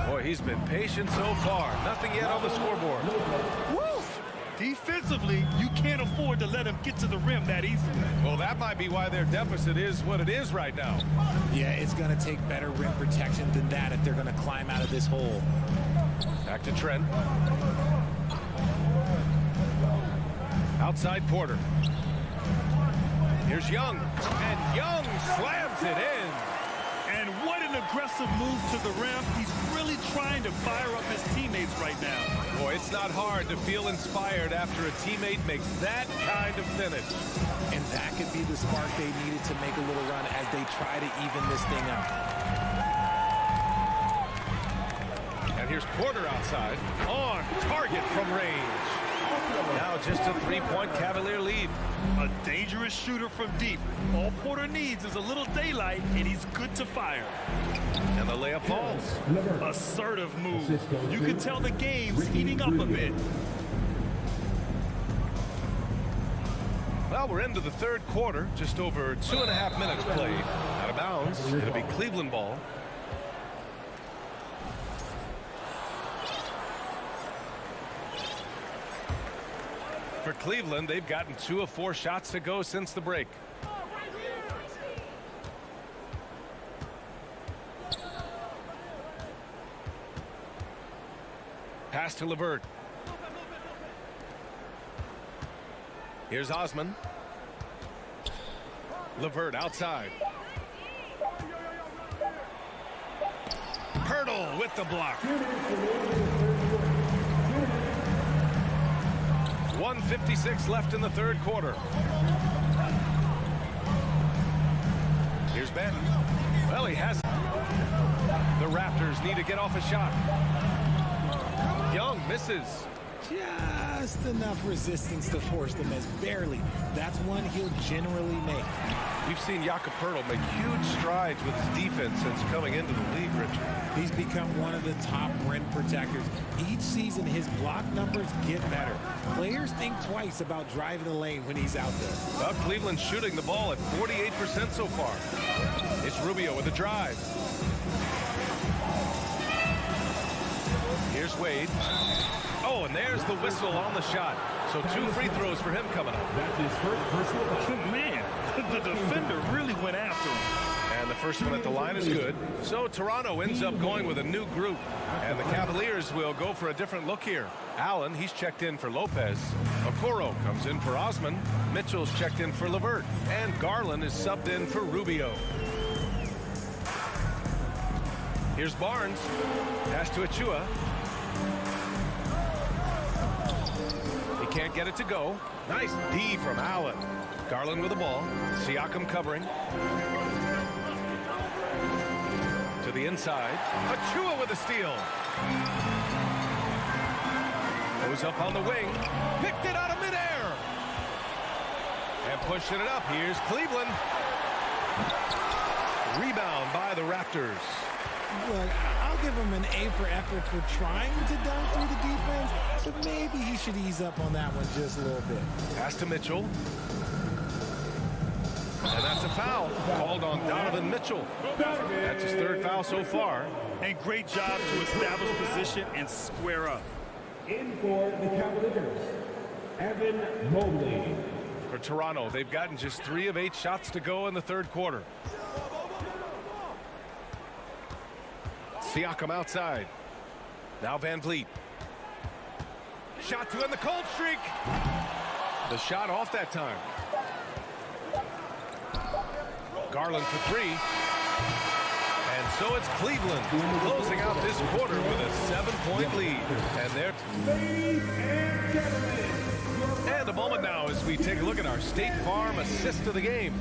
Boy, he's been patient so far. Nothing yet on the scoreboard. Woo! Defensively, you can't afford to let him get to the rim that easily. Well, that might be why their deficit is what it is right now. Yeah, it's going to take better rim protection than that if they're going to climb out of this hole. Back to Trent. Outside Porter. Here's Young. And Young slams it in. And what an aggressive move to the rim. He's really trying to fire up his teammates right now. Boy, it's not hard to feel inspired after a teammate makes that kind of finish. And that could be the spark they needed to make a little run as they try to even this thing up. And here's Porter outside. On target from range. Now just a three-point Cavalier lead. A dangerous shooter from deep. All Porter needs is a little daylight, and he's good to fire. And the layup falls. Assertive move. You can tell the game's heating up a bit. Well, we're into the third quarter. Just over 2.5 minutes played. Out of bounds. It'll be Cleveland ball. For Cleveland, they've gotten 2 of 4 shots to go since the break. Pass to LeVert. Here's Osman. LeVert outside. Hurdle with the block. 1:56 left in the third quarter. Here's Benton. Well, he has. The Raptors need to get off a shot. Young misses. Just enough resistance to force the miss. Barely. That's one he'll generally make. We've seen Jakob Poeltl make huge strides with his defense since coming into the league, Richard. He's become one of the top rim protectors. Each season, his block numbers get better. Players think twice about driving the lane when he's out there. Well, Cleveland's shooting the ball at 48% so far. It's Rubio with a drive. Here's Wade. Oh, and there's the whistle on the shot. So 2 free throws for him coming up. That's his first personal foul. Man, the defender really went after him. And the first one at the line is good. So Toronto ends up going with a new group. And the Cavaliers will go for a different look here. Allen, he's checked in for Lopez. Okoro comes in for Osman. Mitchell's checked in for LeVert. And Garland is subbed in for Rubio. Here's Barnes. Pass to Achua. He can't get it to go. Nice D from Allen. Garland with the ball. Siakam covering. To the inside. Achua with a steal. Goes up on the wing. Picked it out of midair. And pushing it up. Here's Cleveland. Rebound by the Raptors. Look, I'll give him an A for effort for trying to dunk through the defense, but maybe he should ease up on that one just a little bit. Pass to Mitchell. And that's a foul called on Donovan Mitchell. That's his 3rd foul so far. And great job to establish position and square up. In for the Cavaliers, Evan Mobley. For Toronto, they've gotten just 3 of 8 shots to go in the third quarter. Siakam outside. Now Van Vliet. Shot to end the cold streak. The shot off that time. Garland for 3. And so it's Cleveland closing out this quarter with a 7-point lead. And they're... And a moment now as we take a look at our State Farm assist of the game.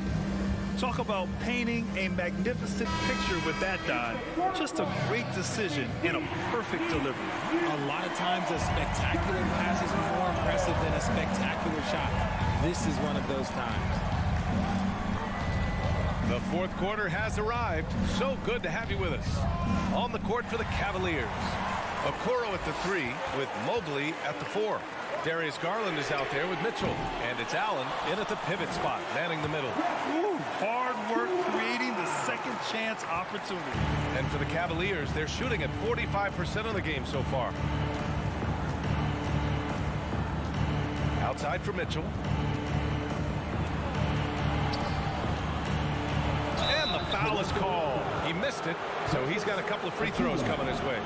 Talk about painting a magnificent picture with that, Don. Just a great decision and a perfect delivery. A lot of times a spectacular pass is more impressive than a spectacular shot. This is one of those times. The fourth quarter has arrived. So good to have you with us. On the court for the Cavaliers. Okoro at the 3 with Mobley at the 4. Darius Garland is out there with Mitchell. And it's Allen in at the pivot spot, manning the middle. Ooh, hard work creating the second chance opportunity. And for the Cavaliers, they're shooting at 45% of the game so far. Outside for Mitchell. And the foul is called. He missed it, so he's got a couple of free throws coming his way.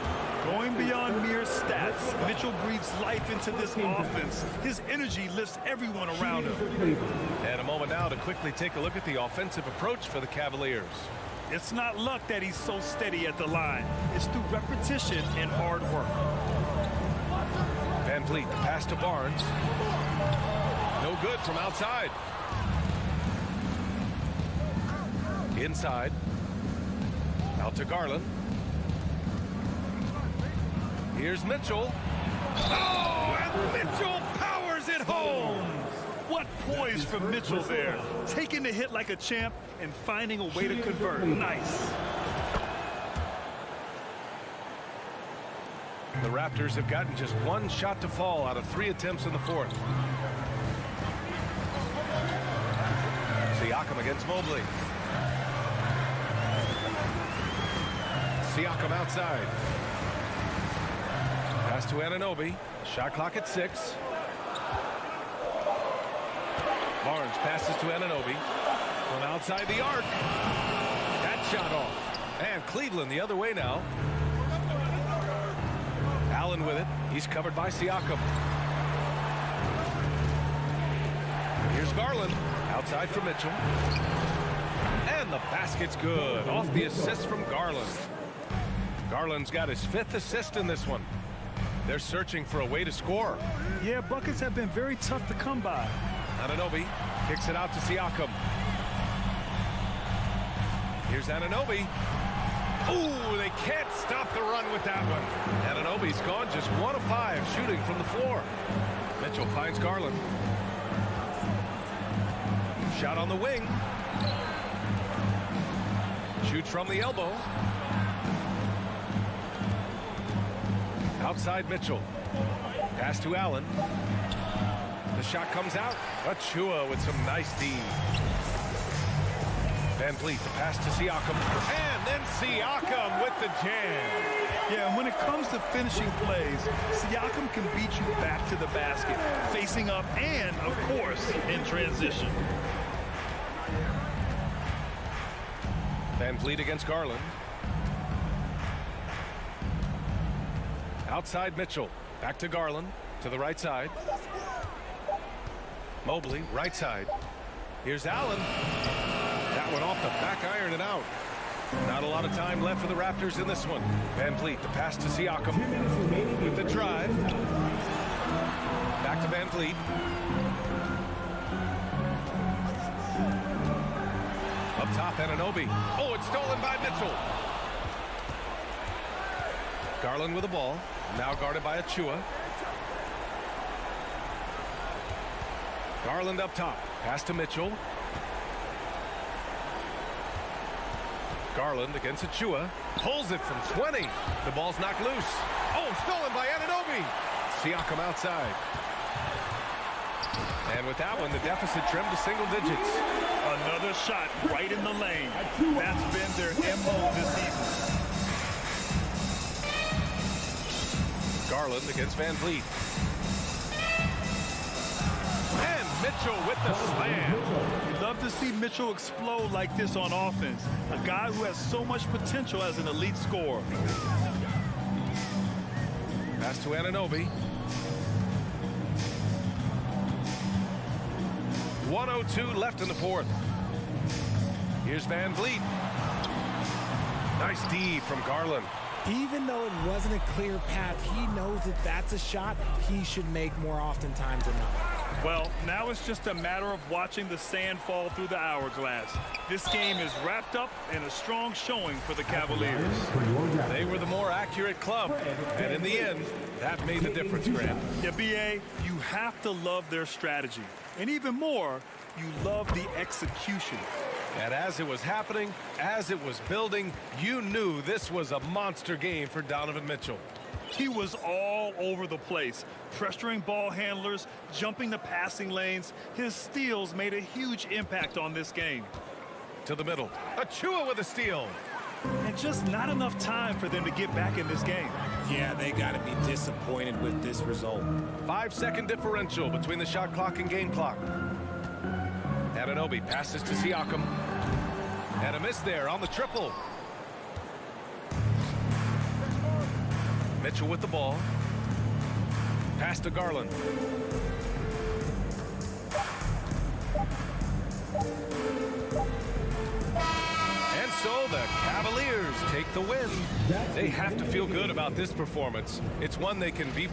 Going beyond mere stats, Mitchell breathes life into this offense. His energy lifts everyone around him. And a moment now to quickly take a look at the offensive approach for the Cavaliers. It's not luck that he's so steady at the line. It's through repetition and hard work. Van Vliet, the pass to Barnes. No good from outside. Inside. Out to Garland. Here's Mitchell. Oh, and Mitchell powers it home. What poise from Mitchell there. Taking the hit like a champ and finding a way to convert. Nice. The Raptors have gotten just one shot to fall out of 3 attempts in the fourth. Siakam against Mobley. Siakam outside. Pass to Anunoby. Shot clock at 6. Barnes passes to Anunoby. From outside the arc. That shot off. And Cleveland the other way now. Allen with it. He's covered by Siakam. Here's Garland. Outside for Mitchell. And the basket's good. Off the assist from Garland. Garland's got his 5th assist in this one. They're searching for a way to score. Yeah, buckets have been very tough to come by. Anunoby kicks it out to Siakam. Here's Anunoby. Ooh, they can't stop the run with that one. Anunoby's gone just 1 of 5 shooting from the floor. Mitchell finds Garland. Shot on the wing. Shoots from the elbow. Outside Mitchell. Pass to Allen. The shot comes out. Achua with some nice D. Van Vliet, the pass to Siakam. And then Siakam with the jam. Yeah, and when it comes to finishing plays, Siakam can beat you back to the basket, facing up and, of course, in transition. Van Vliet against Garland. Outside Mitchell. Back to Garland. To the right side. Mobley, right side. Here's Allen. That one off the back iron and out. Not a lot of time left for the Raptors in this one. Van Vliet, the pass to Siakam. With the drive. Back to Van Vliet. Up top, Anunoby. Oh, it's stolen by Mitchell. Garland with the ball. Now guarded by Achua. Garland up top. Pass to Mitchell. Garland against Achua. Pulls it from 20. The ball's knocked loose. Oh, stolen by Anunoby. Siakam outside. And with that one, the deficit trimmed to single digits. Another shot right in the lane. That's been their MO this season. Garland against Van Vliet. And Mitchell with the slam. You love to see Mitchell explode like this on offense. A guy who has so much potential as an elite scorer. Pass to Anunoby. 1:02 left in the fourth. Here's Van Vliet. Nice D from Garland. Even though it wasn't a clear path, he knows that that's a shot he should make more oftentimes than not. Well, now it's just a matter of watching the sand fall through the hourglass. This game is wrapped up in a strong showing for the Cavaliers. They were the more accurate club, and in the end, that made the difference, Grant. Yeah, B.A., you have to love their strategy. And even more, you love the execution. And as it was happening, as it was building, you knew this was a monster game for Donovan Mitchell. He was all over the place, pressuring ball handlers, jumping the passing lanes. His steals made a huge impact on this game. To the middle. Achua with a steal. And just not enough time for them to get back in this game. Yeah, they got to be disappointed with this result. 5-second differential between the shot clock and game clock. Anunoby passes to Siakam. And a miss there on the triple. Mitchell with the ball. Pass to Garland. And so the Cavaliers take the win. They have to feel good about this performance. It's one they can be.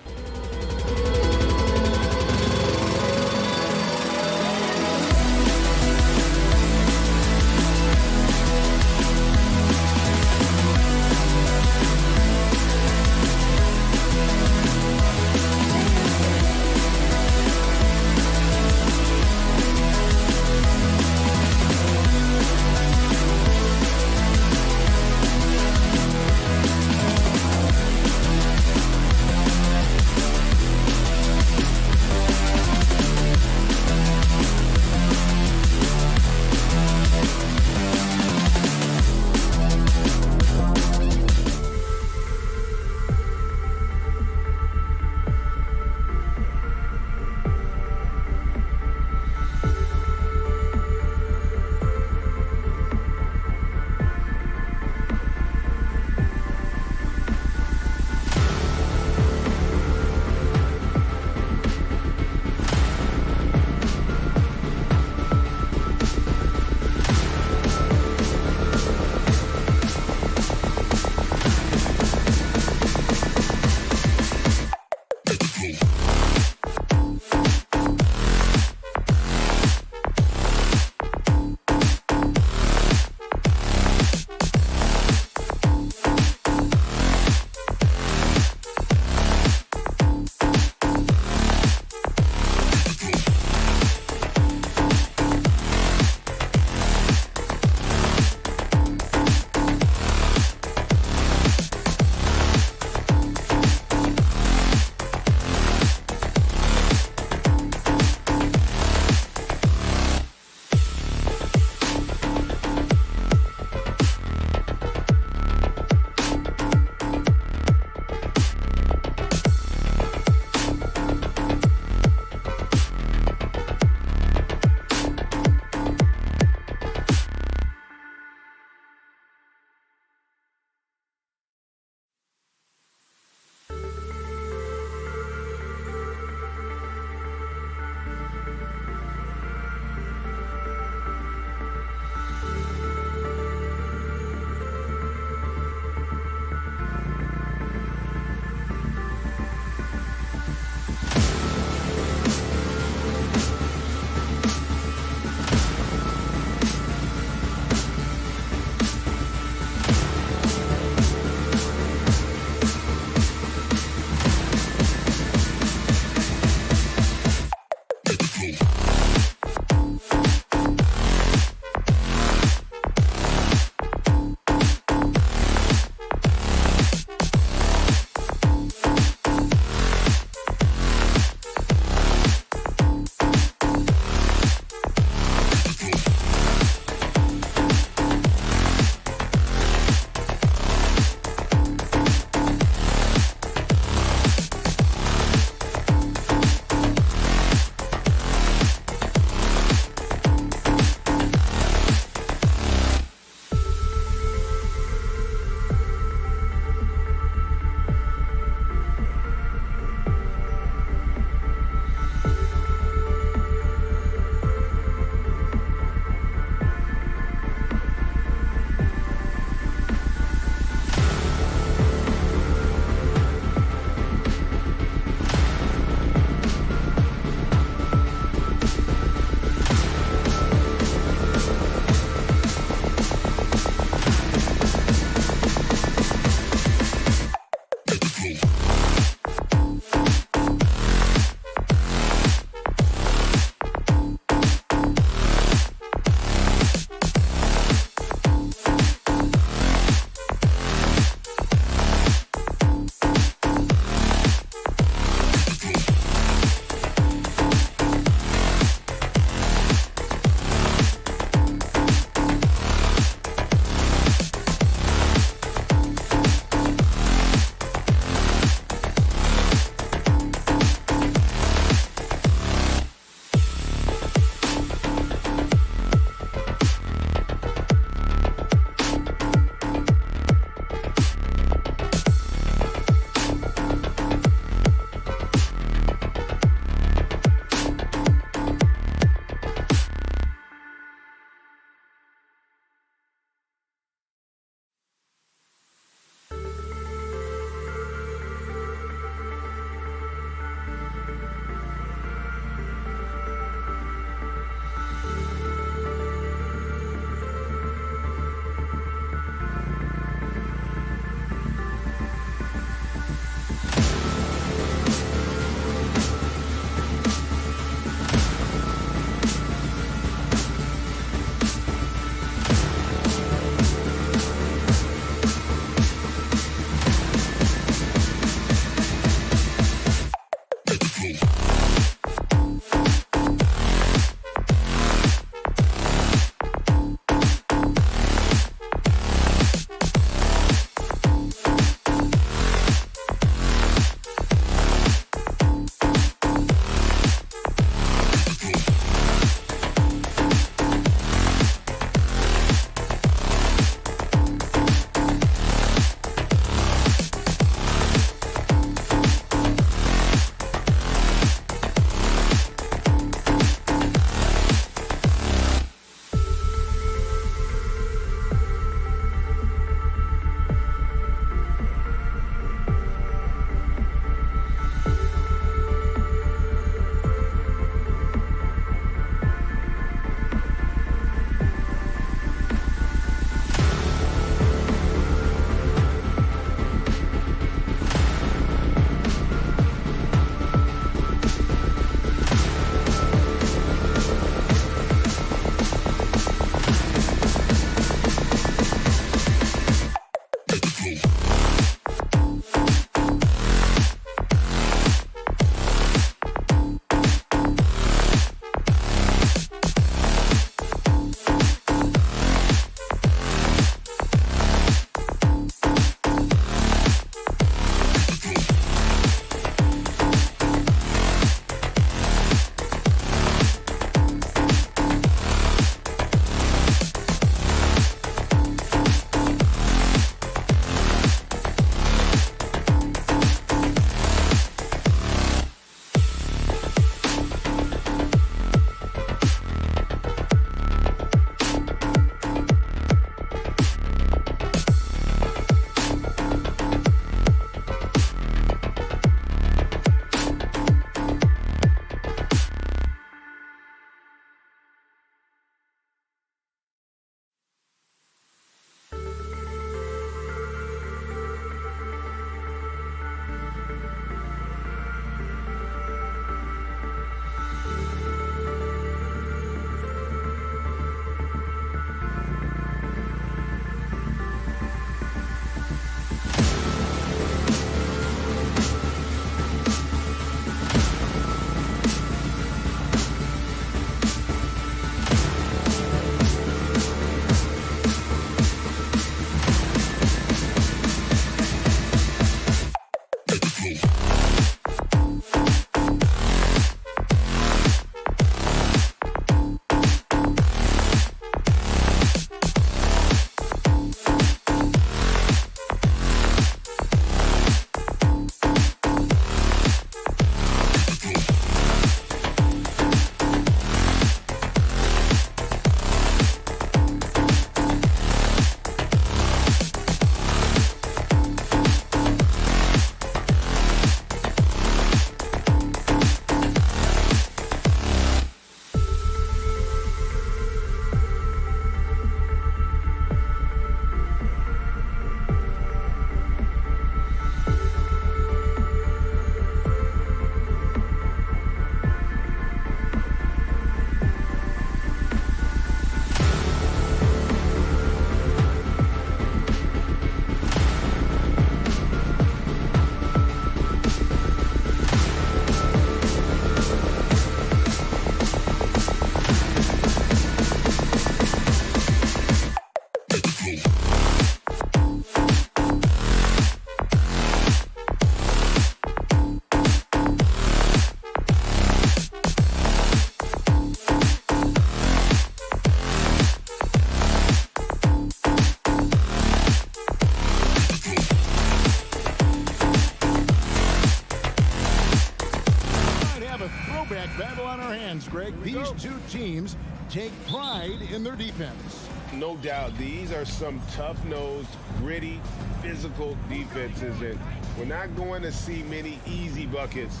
fans, Greg, these two teams take pride in their defense. No doubt, these are some tough-nosed, gritty, physical defenses, and we're not going to see many easy buckets.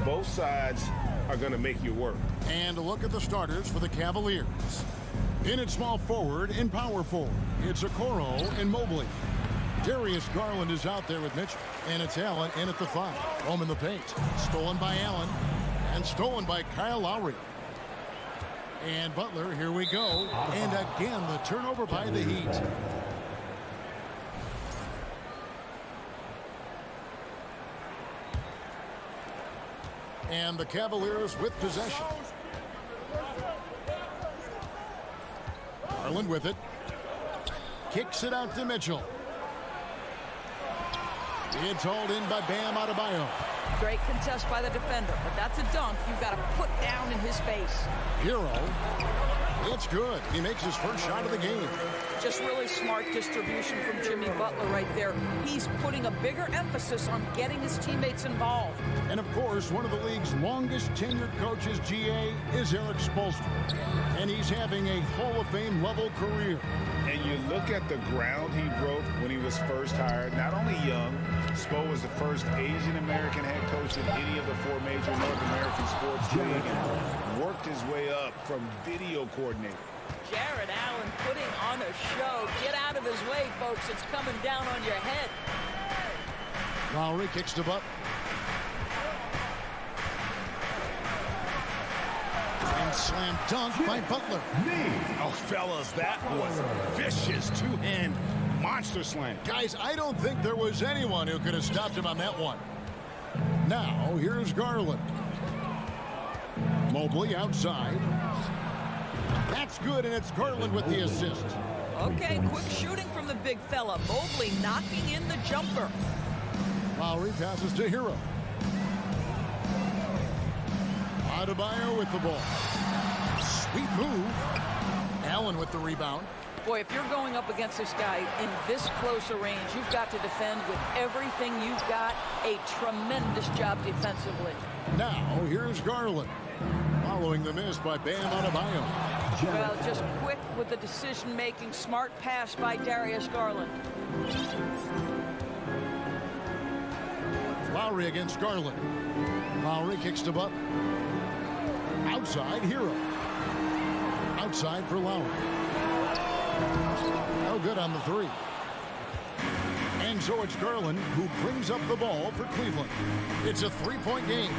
Both sides are going to make you work. And a look at the starters for the Cavaliers. In at small forward and power forward, it's Okoro and Mobley. Darius Garland is out there with Mitchell, and it's Allen in at the 5. Home in the paint. Stolen by Allen, and stolen by Kyle Lowry. And Butler, here we go. And again, the turnover by the Heat. And the Cavaliers with possession. Garland with it. Kicks it out to Mitchell. It's hauled in by Bam Adebayo. Great contest by the defender, but that's a dunk you've got to put down in his face. Hero. It's good. He makes his first shot of the game. Just really smart distribution from Jimmy Butler right there. He's putting a bigger emphasis on getting his teammates involved. And of course, one of the league's longest tenured coaches, GA, is Eric Spoelstra. And he's having a Hall of Fame level career. And you look at the ground he broke when he was first hired. Not only young, Spo was the first Asian American head coach in any of the 4 major North American sports leagues, and worked his way up from video coordinator. Jared Allen putting on a show. Get out of his way, folks. It's coming down on your head. Lowry kicks to Butler. And slam dunk by Butler. Oh, fellas, that was a vicious two-hand monster slam. Guys, I don't think there was anyone who could have stopped him on that one. Now, here's Garland. Mobley outside. That's good, and it's Garland with the assist. Okay, quick shooting from the big fella. Mobley knocking in the jumper. Lowry passes to Hero. Adebayo with the ball. Sweet move. Allen with the rebound. Boy, if you're going up against this guy in this close a range, you've got to defend with everything you've got. A tremendous job defensively. Now, here's Garland. Following the miss by Bam Adebayo. Well, just quick with the decision-making. Smart pass by Darius Garland. Lowry against Garland. Lowry kicks to Butler. Outside, Hero. Outside for Lowry. No good on the 3. And so it's Garland who brings up the ball for Cleveland. It's a 3-point game.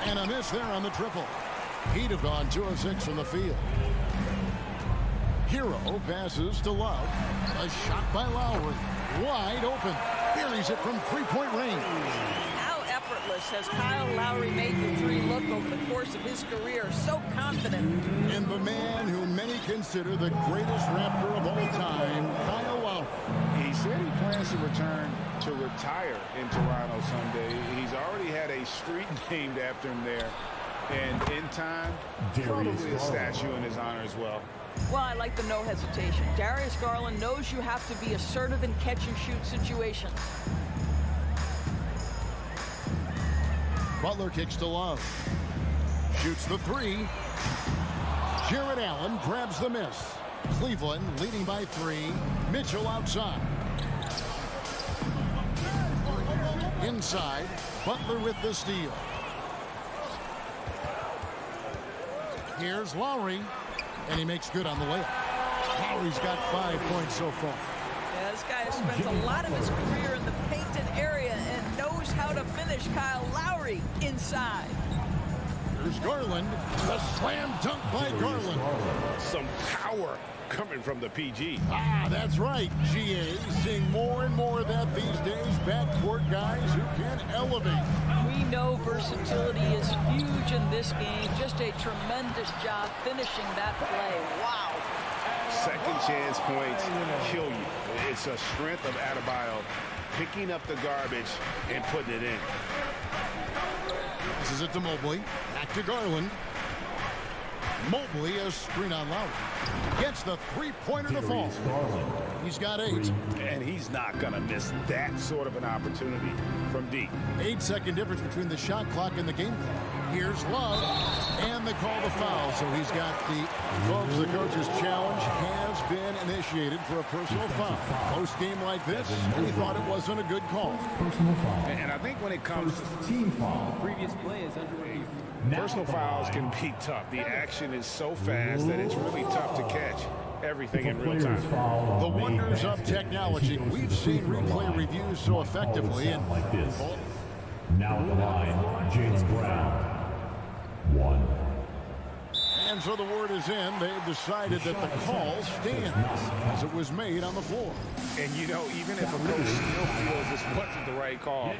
And a miss there on the triple. He'd have gone 2 of 6 from the field. Hero passes to Love. A shot by Lowry. Wide open. Buries it from 3-point range. How effortless has Kyle Lowry made the 3 look over the course of his career? So confident. And the man who many consider the greatest Raptor of all time, Kyle Lowry. He said he plans to return to retire in Toronto someday. He's already had a street named after him there. And in time, probably a statue in his honor as well. Well, I like the no hesitation. Darius Garland knows you have to be assertive in catch-and-shoot situations. Butler kicks to Love. Shoots the 3. Jared Allen grabs the miss. Cleveland leading by 3. Mitchell outside. Inside, Butler with the steal. Here's Lowry, and he makes good on the layup. Lowry's got 5 points so far. Yeah, this guy has spent a lot of his career in the painted area and knows how to finish. Kyle Lowry inside. Here's Garland. The slam dunk by Garland. Some power coming from the PG. Ah, that's right, GA. Seeing more and more of that these days. Backcourt guys who can elevate. We know versatility is huge in this game. Just a tremendous job finishing that play. Wow. Second chance points kill you. It's a strength of Adebayo picking up the garbage and putting it in. This is it to Mobley. Back to Garland. Mobley, a screen on Lowry. Gets the three-pointer to fall. He's got 8. And he's not going to miss that sort of an opportunity from deep. 8-second difference between the shot clock and the game clock. Here's Love, and they call the foul. So he's got the folks. The coach's challenge has been initiated for a personal foul. Post game like this, he thought it wasn't a good call. And I think when it comes to Team foul. Previous play is under review. personal fouls can be tough. The action is so fast that it's really tough to catch everything in real time. The wonders of technology. We've seen replay reviews so effectively. And like this. Now at the line, Jaylen Brown. 1. And so the word is in. They've decided that the call stands as it was made on the floor. And, you know, even if a coach still feels this wasn't the right call,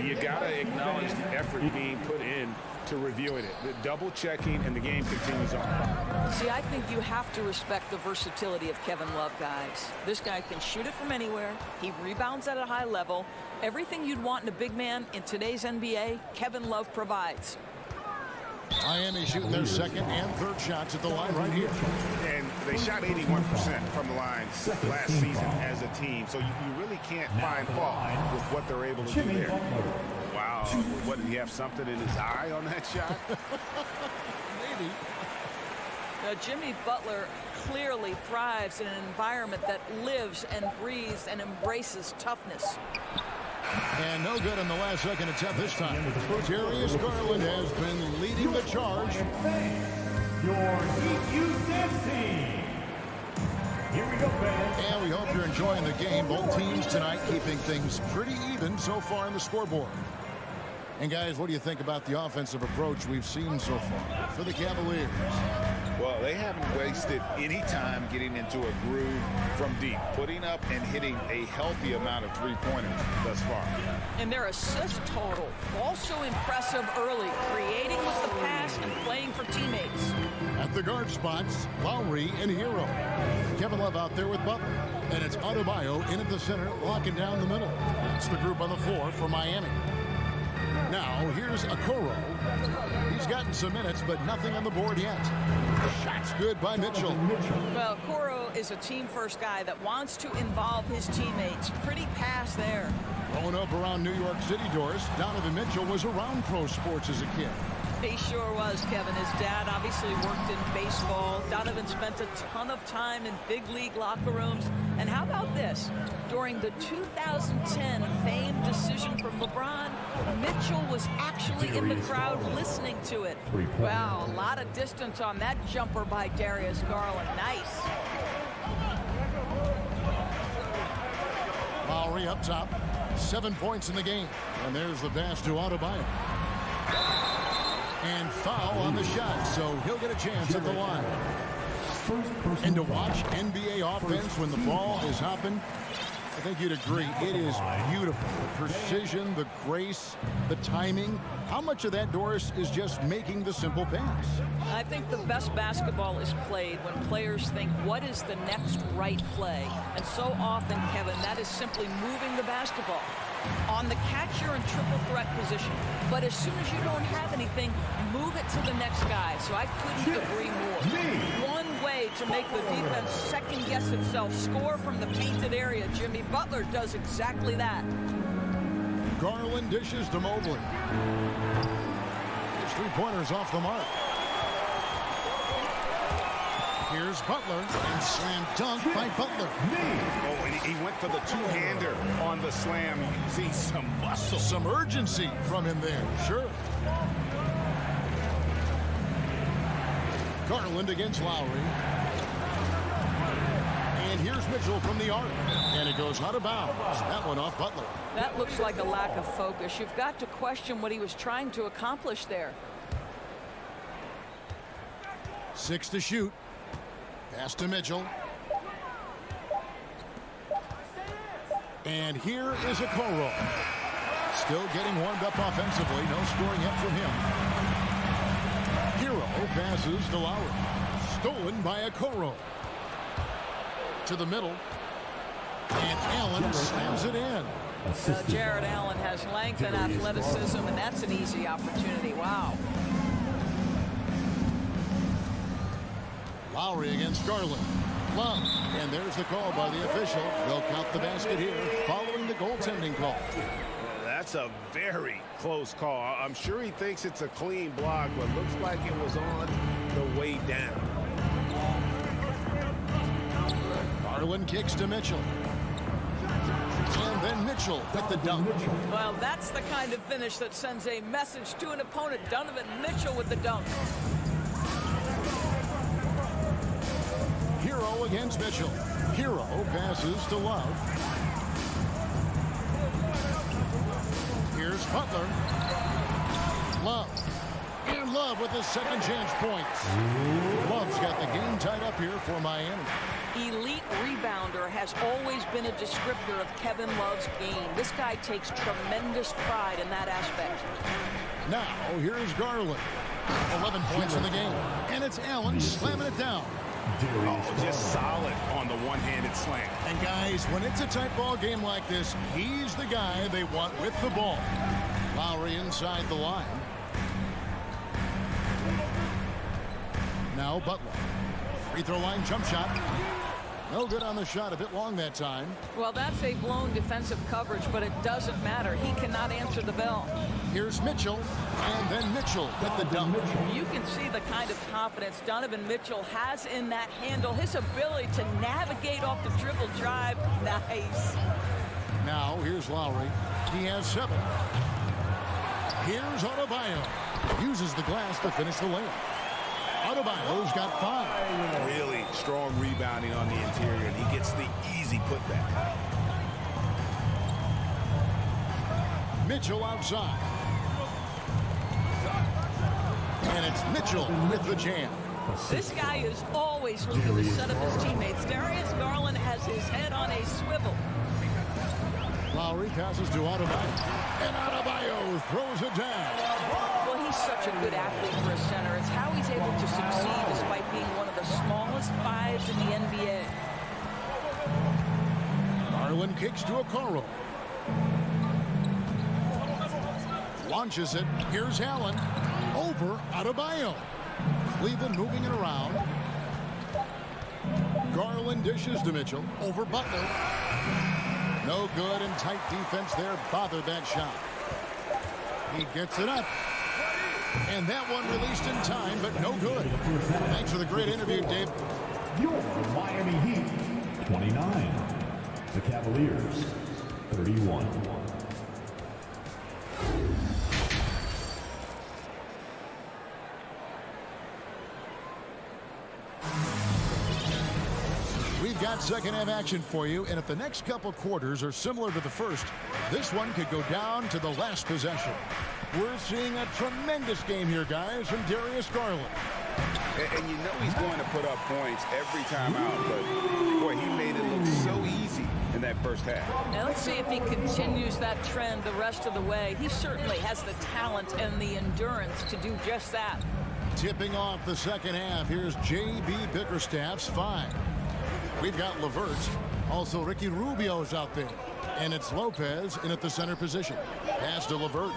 you got to acknowledge the effort being put in to reviewing it. The double checking, and the game continues on. See, I think you have to respect the versatility of Kevin Love, guys. This guy can shoot it from anywhere. He rebounds at a high level. Everything you'd want in a big man in today's NBA, Kevin Love provides. Miami shooting their second and third shots at the line right here. And they shot 81% from the line last season as a team. So you really can't find fault with what they're able to do there. Wow. What, did he have something in his eye on that shot? Maybe. Jimmy Butler clearly thrives in an environment that lives and breathes and embraces toughness. And no good on the last second attempt this time. Darius Garland has been leading the charge. Your Heat team. Here we go, fans. And we hope you're enjoying the game. Both teams tonight keeping things pretty even so far on the scoreboard. And guys, what do you think about the offensive approach we've seen so far for the Cavaliers? Well, they haven't wasted any time getting into a groove from deep, putting up and hitting a healthy amount of three-pointers thus far. And their assist total also impressive early, creating with the pass and playing for teammates. At the guard spots, Lowry and Hero. Kevin Love out there with Butler. And it's Adebayo in at the center, locking down the middle. That's the group on the floor for Miami. Now, here's Okoro. He's gotten some minutes, but nothing on the board yet. Shot's good by Mitchell. Well, Okoro is a team-first guy that wants to involve his teammates. Pretty pass there. Growing up around New York City doors, Donovan Mitchell was around pro sports as a kid. He sure was, Kevin. His dad obviously worked in baseball. Donovan spent a ton of time in big league locker rooms. And how about this? During the 2010 famed decision from LeBron, Mitchell was actually in the crowd listening to it. Wow, a lot of distance on that jumper by Darius Garland. Nice. Lowry up top. 7 points in the game. And there's the pass to Adebayo. And foul on the shot, so he'll get a chance at the line. And to watch NBA offense when the ball is hopping, I think you'd agree, it is beautiful. The precision, the grace, the timing. How much of that, Doris, is just making the simple pass? I think the best basketball is played when players think, what is the next right play? And so often, Kevin, that is simply moving the basketball. On the catch, you're in triple threat position. But as soon as you don't have anything, move it to the next guy. So I couldn't agree more. One way to make the defense second-guess itself, score from the painted area. Jimmy Butler does exactly that. Garland dishes to Mobley. His three-pointers off the mark. Here's Butler, and slam dunk by Butler. Oh, and he went for the two-hander on the slam. You see some muscle. Some urgency from him there, sure. Garland against Lowry. And here's Mitchell from the arc. And it goes out of bounds. That one off Butler. That looks like a lack of focus. You've got to question what he was trying to accomplish there. 6 to shoot. Pass to Mitchell. And here is Okoro. Still getting warmed up offensively. No scoring yet from him. Hero passes to Lowry. Stolen by Okoro. To the middle. And Allen slams it in. Jared Allen has length and athleticism, and that's an easy opportunity. Wow. Lowry against Garland. Love. And there's the call by the official. They'll count the basket here following the goaltending call. That's a very close call. I'm sure he thinks it's a clean block, but looks like it was on the way down. Garland kicks to Mitchell. And then Mitchell with the dunk. Well, that's the kind of finish that sends a message to an opponent. Donovan Mitchell with the dunk. Hero against Mitchell. Hero passes to Love. Here's Butler. Love. And Love with his second chance points. Love's got the game tied up here for Miami. Elite rebounder has always been a descriptor of Kevin Love's game. This guy takes tremendous pride in that aspect. Now, here's Garland. 11 points in the game. And it's Allen slamming it down. Oh, just solid on the one-handed slam. And guys, when it's a tight ball game like this, he's the guy they want with the ball. Lowry inside the line. Now Butler. Free throw line jump shot. No good on the shot, a bit long that time. Well, that's a blown defensive coverage, but it doesn't matter. He cannot answer the bell. Here's Mitchell, and then Mitchell with the dunk. You can see the kind of confidence Donovan Mitchell has in that handle. His ability to navigate off the dribble drive, nice. Now, here's Lowry. He has 7. Here's Adebayo. Uses the glass to finish the layup. Adebayo's got 5. Really strong rebounding on the interior, and he gets the easy putback. Mitchell outside. And it's Mitchell with the jam. This guy is always looking to set up his teammates. Darius Garland has his head on a swivel. Lowry passes to Adebayo. And Adebayo throws it down. Well, he's such a good athlete for a center. It's how he's able to succeed despite being one of the smallest 5s in the NBA. Garland kicks to Okoro. Launches it. Here's Allen. Over Adebayo. Cleveland moving it around. Garland dishes to Mitchell. Over Butler. No good, and tight defense there bothered that shot. He gets it up. And that one released in time, but no good. Thanks for the great interview, Dave. Your Miami Heat, 29. The Cavaliers, 31. We've got second half action for you, and if the next couple quarters are similar to the first, this one could go down to the last possession. We're seeing a tremendous game here, guys, from Darius Garland. And you know he's going to put up points every time out, but boy, he made it look so easy in that first half. Now let's see if he continues that trend the rest of the way. He certainly has the talent and the endurance to do just that. Tipping off the second half, here's J.B. Bickerstaff's 5. We've got LeVert. Also, Ricky Rubio's out there. And it's Lopez in at the center position. Pass to LeVert.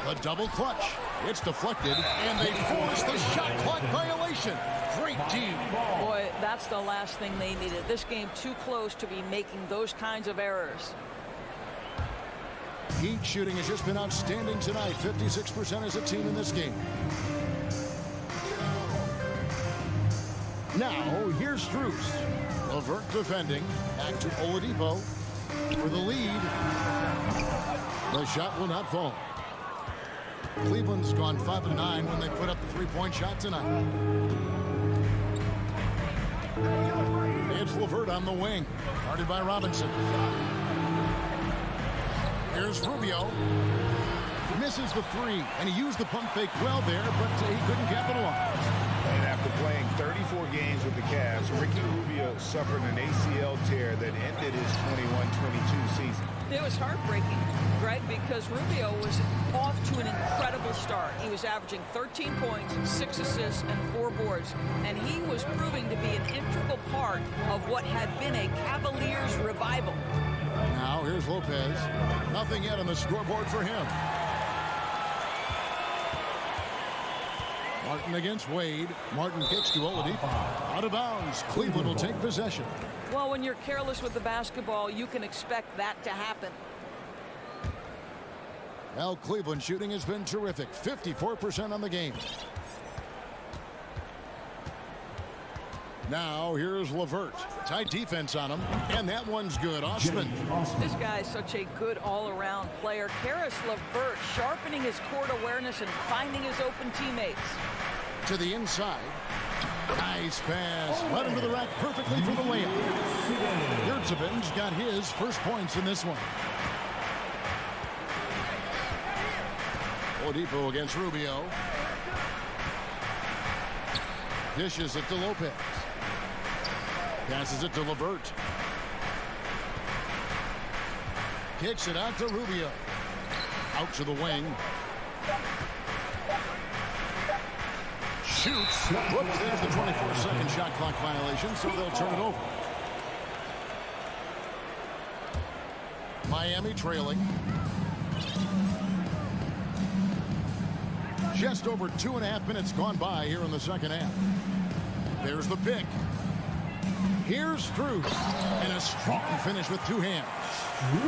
A double clutch. It's deflected, and they force the shot clock violation. Great team. Boy, that's the last thing they needed. This game too close to be making those kinds of errors. Heat shooting has just been outstanding tonight. 56% as a team in this game. Now, here's Strus. LeVert defending. Back to Oladipo for the lead. The shot will not fall. Cleveland's gone 5 of 9 when they put up the three-point shot tonight. It's LeVert on the wing, guarded by Robinson. Here's Rubio. Misses the 3, and he used the pump fake well there, but he couldn't capitalize. And after playing 34 games with the Cavs, Ricky Rubio suffered an ACL tear that ended his 21-22 season. It was heartbreaking, Greg, because Rubio was off to an incredible start. He was averaging 13 points, 6 assists, and 4 boards, and he was proving to be an integral part of what had been a Cavaliers revival. Now, here's Lopez. Nothing yet on the scoreboard for him. Martin against Wade. Martin kicks to Oladipo. Out of bounds. Cleveland will take possession. Well, when you're careless with the basketball, you can expect that to happen. Well, Cleveland shooting has been terrific. 54% on the game. Now, here's LeVert. Tight defense on him, and that one's good. Osman. This guy is such a good all-around player. Karis LeVert sharpening his court awareness and finding his open teammates. To the inside. Nice pass. Led him to the rack perfectly for the layup. Yurtseven's got his first points in this one. Oladipo against Rubio. Dishes it to Lopez. Passes it to LeVert. Kicks it out to Rubio. Out to the wing. Shoots. Whoops, there's the 24-second shot clock violation, so they'll turn it over. Miami trailing. Just over 2.5 minutes gone by here in the second half. There's the pick. Here's Strus. And a strong finish with two hands.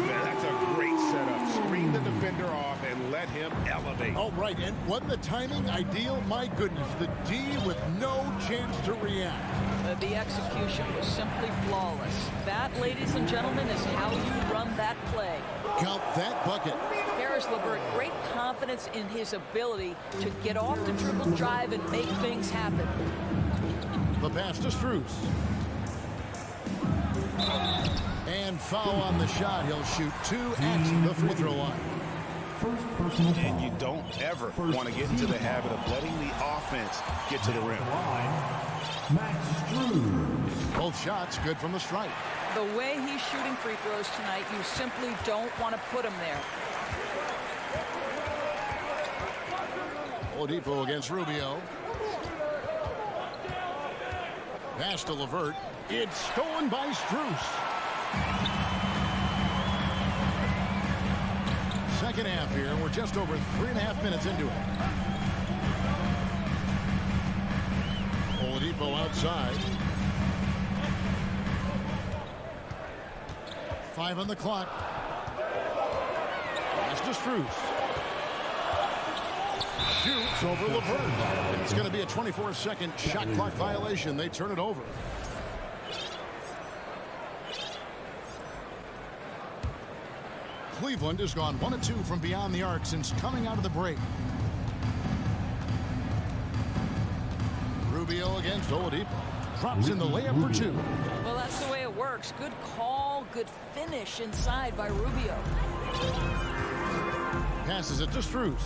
That's a great setup. Screen the defender off and let him elevate. Oh, right. And wasn't the timing ideal? My goodness. The D with no chance to react. The execution was simply flawless. That, ladies and gentlemen, is how you run that play. Count that bucket. Karis LeVert, great confidence in his ability to get off the dribble drive and make things happen. The pass to Strus. And foul on the shot. He'll shoot 2 at the free throw line. And you don't ever want to get into the habit of letting the offense get to the rim. Both shots good from the stripe. The way he's shooting free throws tonight, you simply don't want to put him there. Oladipo against Rubio. Pass to LeVert. It's stolen by Strus. Second half here, and we're just over 3.5 minutes into it. Oladipo outside. 5 on the clock. Pass to Strus. Shoots over LeVert. And it's going to be a 24-second shot clock violation. They turn it over. Cleveland has gone 1 of 2 from beyond the arc since coming out of the break. Rubio against Oladipo. Drops in the layup for 2. Well, that's the way it works. Good call, good finish inside by Rubio. Passes it to Strus.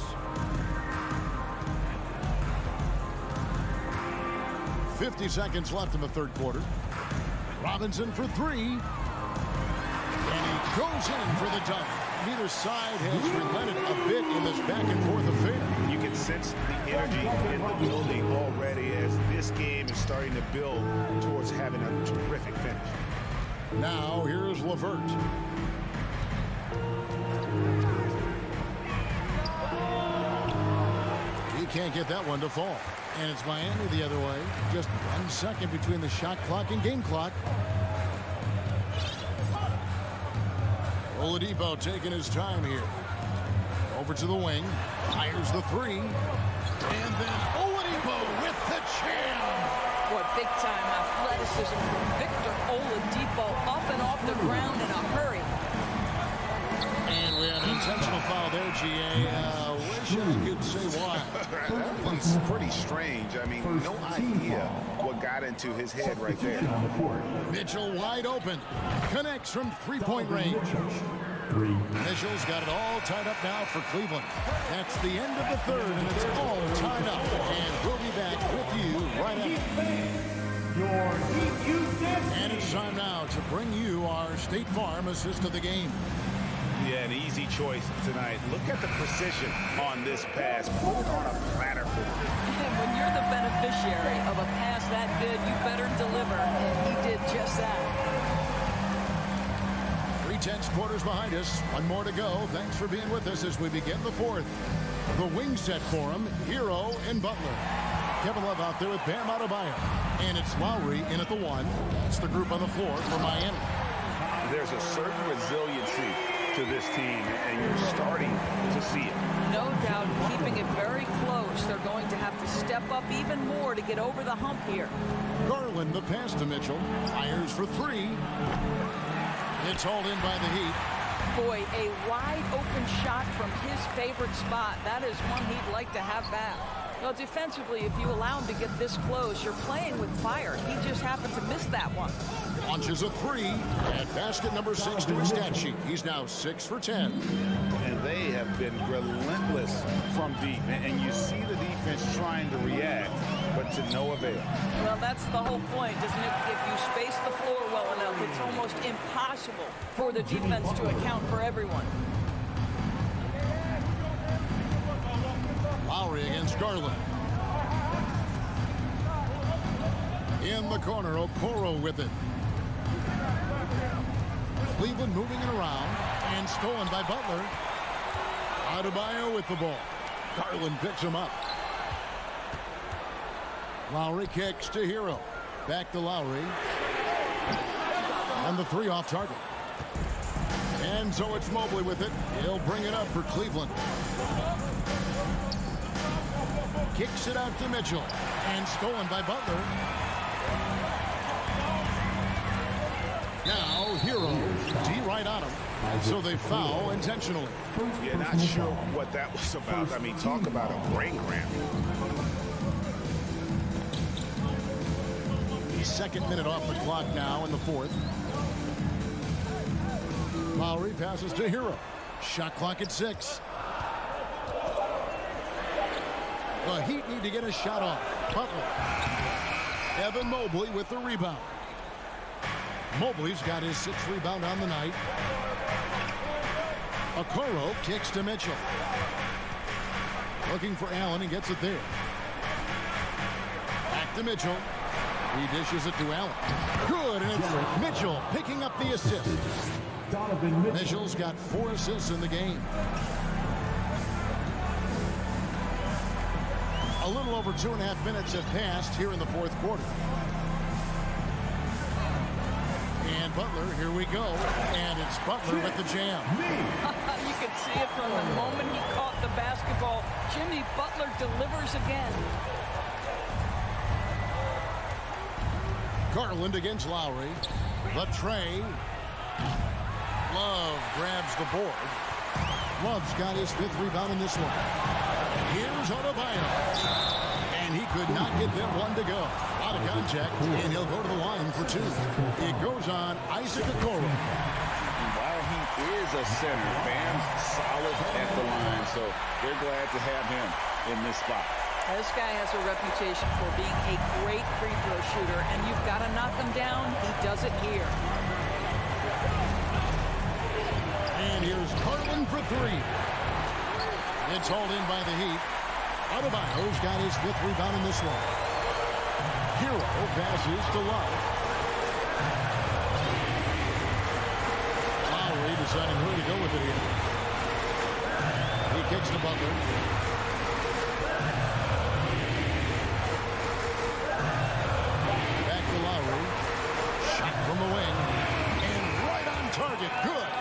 50 seconds left in the third quarter. Robinson for 3. And he goes in for the dunk. Neither side has relented a bit in this back-and-forth affair. You can sense the energy in the building already as this game is starting to build towards having a terrific finish. Now, here's LeVert. He can't get that one to fall. And it's Miami the other way. Just 1 second between the shot clock and game clock. Oladipo taking his time here. Over to the wing. Fires the 3. And then Oladipo with the jam. Boy, big-time athleticism from Victor Oladipo up and off the ground in a hurry. And we have an intentional foul there, GA. Wish I could say why. That one's pretty strange. I mean, no idea what got into his head right there. Mitchell wide open. Connects from three-point range. Mitchell's got it all tied up now for Cleveland. That's the end of the third, and it's all tied up. And we'll be back with you right after. And it's time now to bring you our State Farm assist of the game. Yeah, an easy choice tonight. Look at the precision on this pass. Put it on a platter for him. And when you're the beneficiary of a pass that good, you better deliver. And he did just that. 3/10 quarters behind us. One more to go. Thanks for being with us as we begin the fourth. The wing set for him, Hero and Butler. Kevin Love out there with Bam Adebayo. And it's Lowry in at the 1. That's the group on the floor for Miami. There's a certain resiliency to this team, and you're starting to see it. No doubt, keeping it very close. They're going to have to step up even more to get over the hump here. Garland, the pass to Mitchell. Fires for 3. It's hauled in by the Heat. Boy, a wide open shot from his favorite spot. That is one he'd like to have back. Well, defensively, if you allow him to get this close, you're playing with fire. He just happened to miss that one. Launches a 3 at basket number 6 to his stat sheet. He's now 6 for 10. And they have been relentless from deep. And you see the defense trying to react, but to no avail. Well, that's the whole point, isn't it? If you space the floor well enough, it's almost impossible for the defense to account for everyone. Lowry against Garland. In the corner, Okoro with it. Cleveland moving it around and stolen by Butler. Adebayo with the ball. Garland picks him up. Lowry kicks to Hero. Back to Lowry. And the 3 off target. And so it's Mobley with it. He'll bring it up for Cleveland. Kicks it out to Mitchell. And stolen by Butler. Now, Hero, D right on him. So they foul intentionally. Yeah, not sure what that was about. I mean, talk about a brain cramp. The 2nd minute off the clock now in the 4th. Lowry passes to Hero. Shot clock at 6. The Heat need to get a shot off. Butler. Evan Mobley with the rebound. Mobley's got his 6th rebound on the night. Okoro kicks to Mitchell. Looking for Allen and gets it there. Back to Mitchell. He dishes it to Allen. Good, and it's Mitchell picking up the assist. Mitchell's got 4 assists in the game. A little over 2.5 minutes have passed here in the 4th quarter. And Butler, here we go. And it's Butler with the jam. You could see it from the moment he caught the basketball. Jimmy Butler delivers again. Garland against Lowry. The tray. Love grabs the board. Love's got his 5th rebound in this one. Here's Adebayo. And he could not get that one to go. Out of contact, and he'll go to the line for 2. It goes on Isaac Okoro. While he is a center, Bam's solid at the line, so they're glad to have him in this spot. This guy has a reputation for being a great free throw shooter, and you've got to knock him down. He does it here. And here's Garland for 3. It's hauled in by the Heat. Adebayo's got his 5th rebound in this one. Hero passes to Love. Lowry deciding where to go with it here. He kicks to Butler. Back to Lowry. Shot from the wing. And right on target. Good.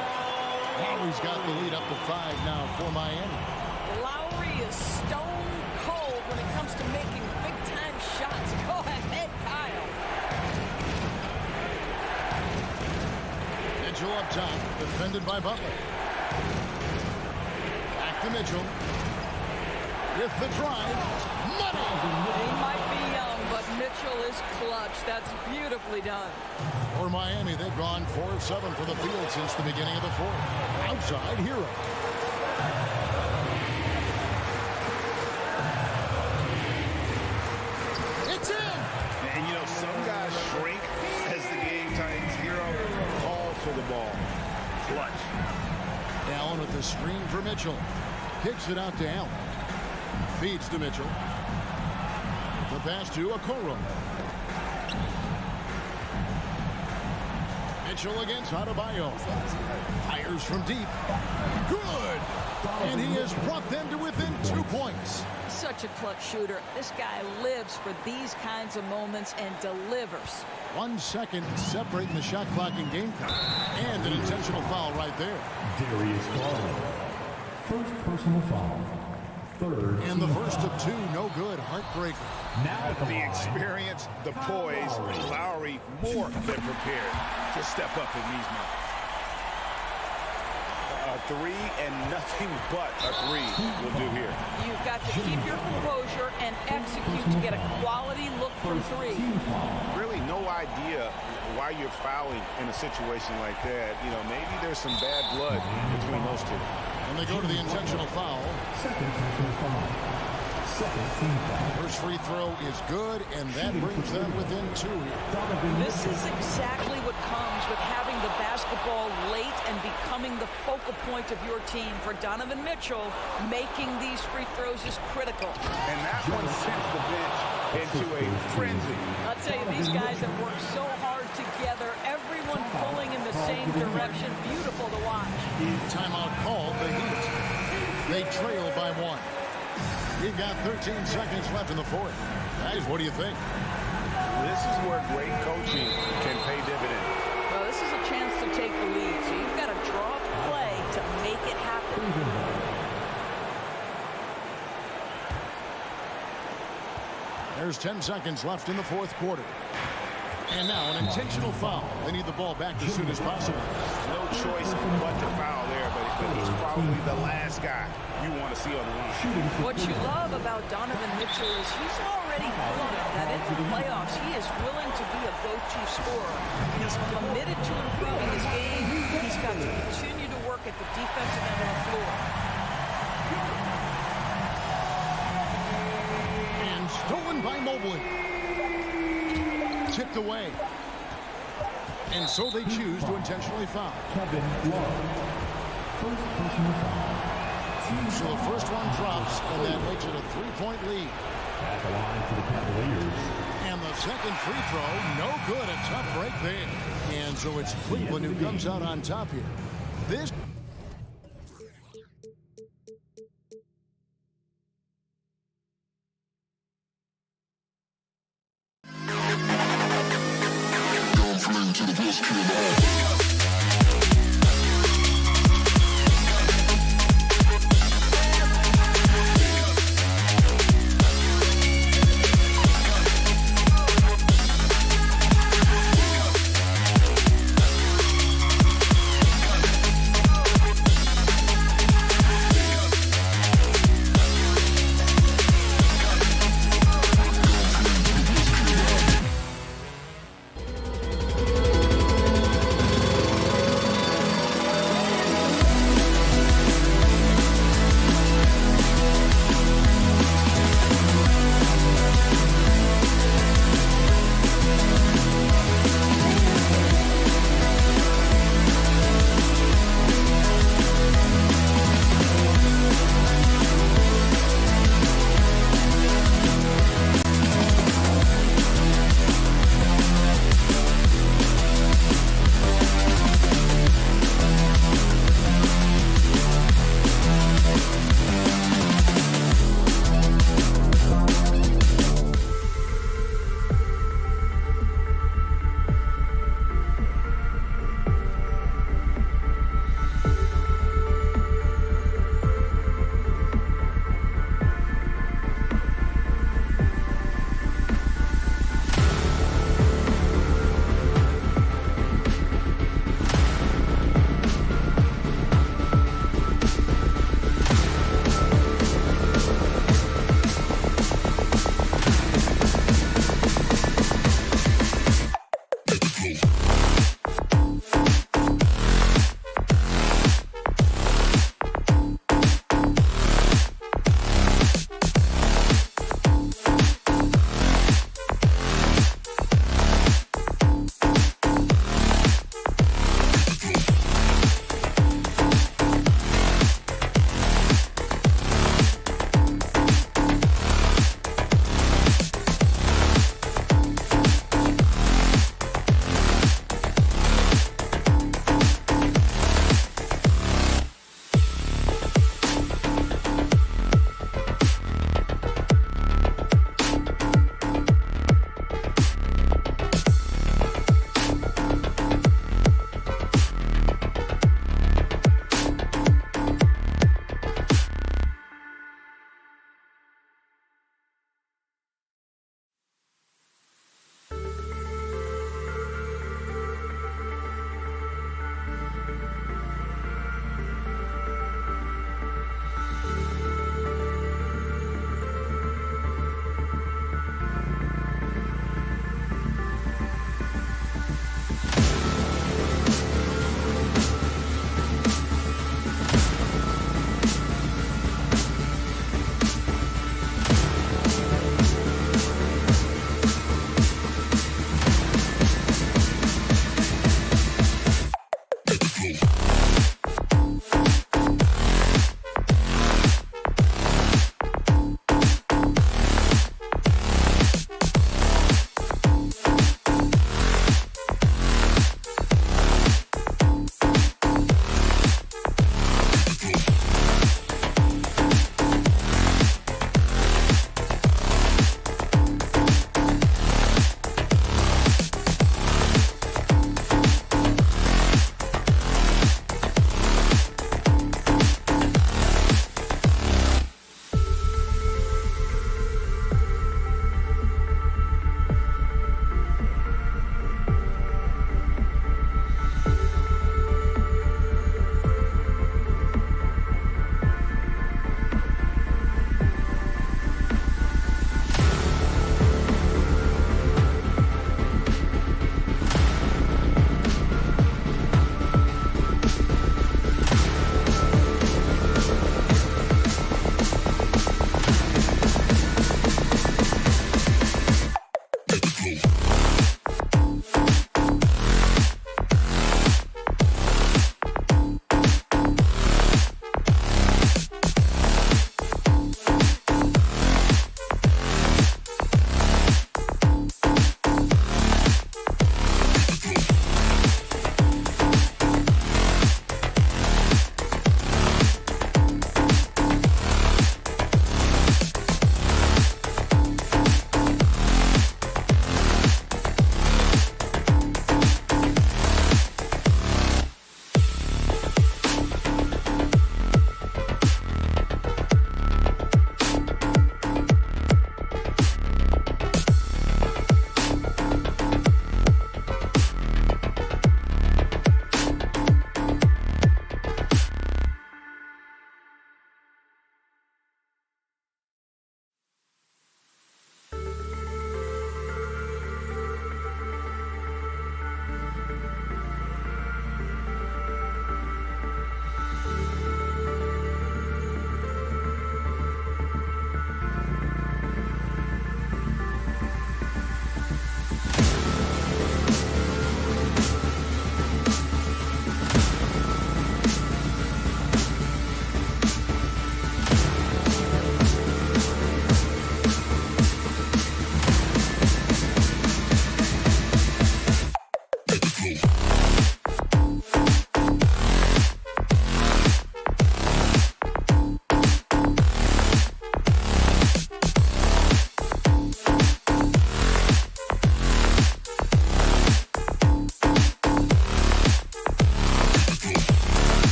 Lowry's got the lead up to 5 now for Miami. Lowry is stone cold when it comes to making big-time shots. Go ahead, Kyle. Mitchell up top, defended by Butler. Back to Mitchell. With the drive. Money! He might be young, but Mitchell is clutch. That's beautifully done. For Miami, they've gone 4 of 7 for the field since the beginning of the 4th. Outside, Hero. It's in! And, you know, some guys shrink as the game tightens. Hero calls for the ball. Clutch. Allen with the screen for Mitchell. Kicks it out to Allen. Feeds to Mitchell. The pass to Okoro. Mitchell against Adebayo. Fires Fires from deep. Good! And he has brought them to within 2 points. Such a clutch shooter. This guy lives for these kinds of moments and delivers. 1 second separating the shot clock and game count. And an intentional foul right there. Darius Garland. First personal foul. Third. And the first of 2, no good. Heartbreaker. Now The experience, the poise, Lowry more than prepared to step up in these moments. A 3 and nothing but a 3 will do here. You've got to keep your composure and execute to get a quality look from 3. Really no idea why you're fouling in a situation like that. You know, maybe there's some bad blood between those two. And they go to the intentional foul. Second personal foul. Second team foul. First free throw is good, and that brings them within 2 here. This is exactly what comes with having the basketball late and becoming the focal point of your team. For Donovan Mitchell, making these free throws is critical. And that one sent the bench into a frenzy. I'll tell you, these guys have worked so hard together, everyone pulling in the same direction. Beautiful to watch. Timeout called, the Heat. They trail by 1. We've got 13 seconds left in the fourth. Guys, what do you think? This is where great coaching can pay dividends. Well, this is a chance to take the lead, so you've got to draw up a play to make it happen. There's 10 seconds left in the fourth quarter. And now an intentional foul. They need the ball back as soon as possible. No choice but to foul there, but he's probably the last guy you want to see on the line. What you love about Donovan Mitchell is he's already proven that in the playoffs he is willing to be a go-to scorer. He's committed to improving his game. He's got to continue to work at the defensive end of the floor. And stolen by Mobley. Tipped away. And so they choose to intentionally foul. Kevin Love. First personal foul. So the first one drops, and that makes it a 3-point lead. At the line for the Cavaliers. And the second free throw, no good. A tough break there. And so it's Cleveland who comes out on top here. This... To the best kid in the hall.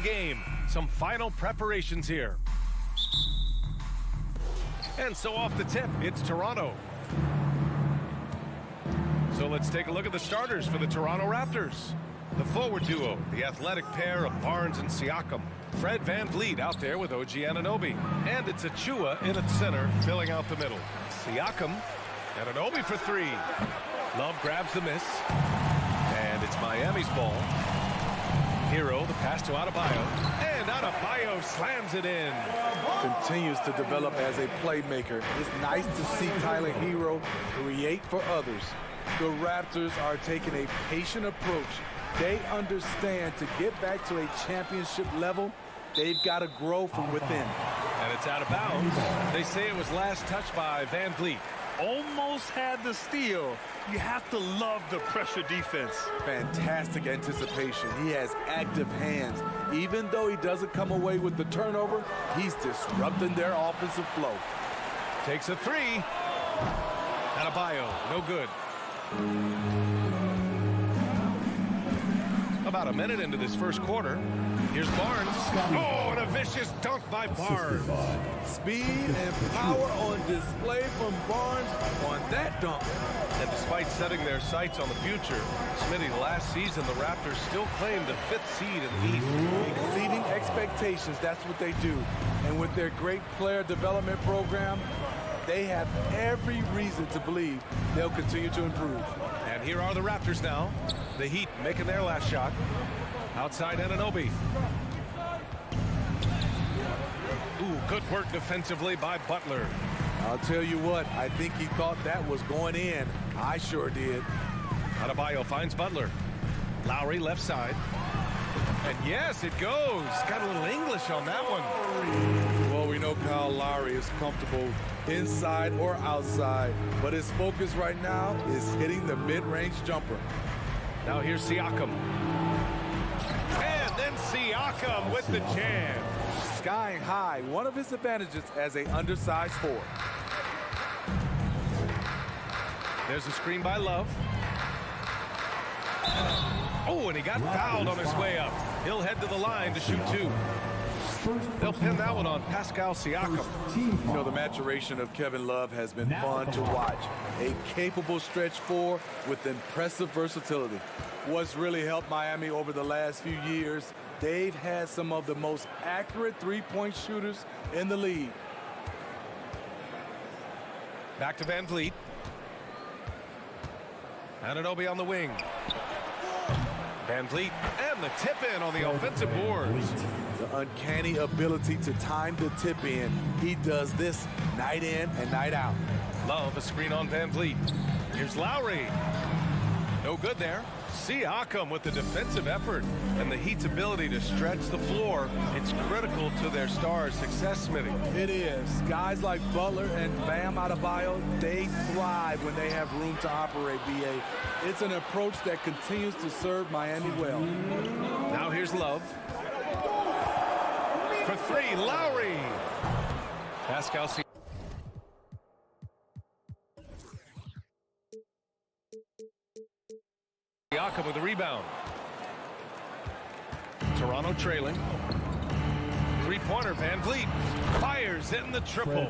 the game. Some final preparations here. And so off the tip, it's Toronto. So let's take a look at the starters for the Toronto Raptors. The forward duo, the athletic pair of Barnes and Siakam. Fred VanVleet out there with OG Anunoby. And it's Achua in at center, filling out the middle. Siakam, Anunoby for three. Love grabs the miss. And it's Miami's ball. Hero, the pass to Adebayo. And Adebayo slams it in. Continues to develop as a playmaker. It's nice to see Tyler Hero create for others. The Raptors are taking a patient approach. They understand to get back to a championship level, they've got to grow from within. And it's out of bounds. They say it was last touched by VanVleet. Almost had the steal. You have to love the pressure defense. Fantastic anticipation. He has active hands. Even though he doesn't come away with the turnover, he's disrupting their offensive flow. Takes a three. Adebayo, no good. About a minute into this first quarter. Here's Barnes. Oh, and a vicious dunk by Barnes. Speed and power on display from Barnes on that dunk. And despite setting their sights on the future, Smitty, last season the Raptors still claimed the 5th seed in the East. Exceeding expectations, that's what they do. And with their great player development program, they have every reason to believe they'll continue to improve. And here are the Raptors now. The Heat making their last shot. Outside Anunoby. Ooh, good work defensively by Butler. I'll tell you what, I think he thought that was going in. I sure did. Adebayo finds Butler. Lowry left side. And yes, it goes. Got a little English on that one. Well, we know Kyle Lowry is comfortable inside or outside, but his focus right now is hitting the mid-range jumper. Now here's Siakam. And then Siakam with the jam. Skying high, one of his advantages as an undersized forward. There's a screen by Love. Oh, and he got fouled on his way up. He'll head to the line to shoot two. They'll pin that one on Pascal Siakam. You know, the maturation of Kevin Love has been fun to watch. A capable stretch four with impressive versatility. What's really helped Miami over the last few years, they've had some of the most accurate three-point shooters in the league. Back to VanVleet. Anunoby on the wing. VanVleet and the tip in on the offensive boards. The uncanny ability to time the tip in. He does this night in and night out. Love a screen on VanVleet. Here's Lowry. No good there. Siakam with the defensive effort and the Heat's ability to stretch the floor. It's critical to their stars' success, Smitty. It is. Guys like Butler and Bam Adebayo, they thrive when they have room to operate, BA. It's an approach that continues to serve Miami well. Now here's Love. For three, Lowry. Pascal Siakam with the rebound. Toronto trailing. Three-pointer, VanVleet fires in the triple.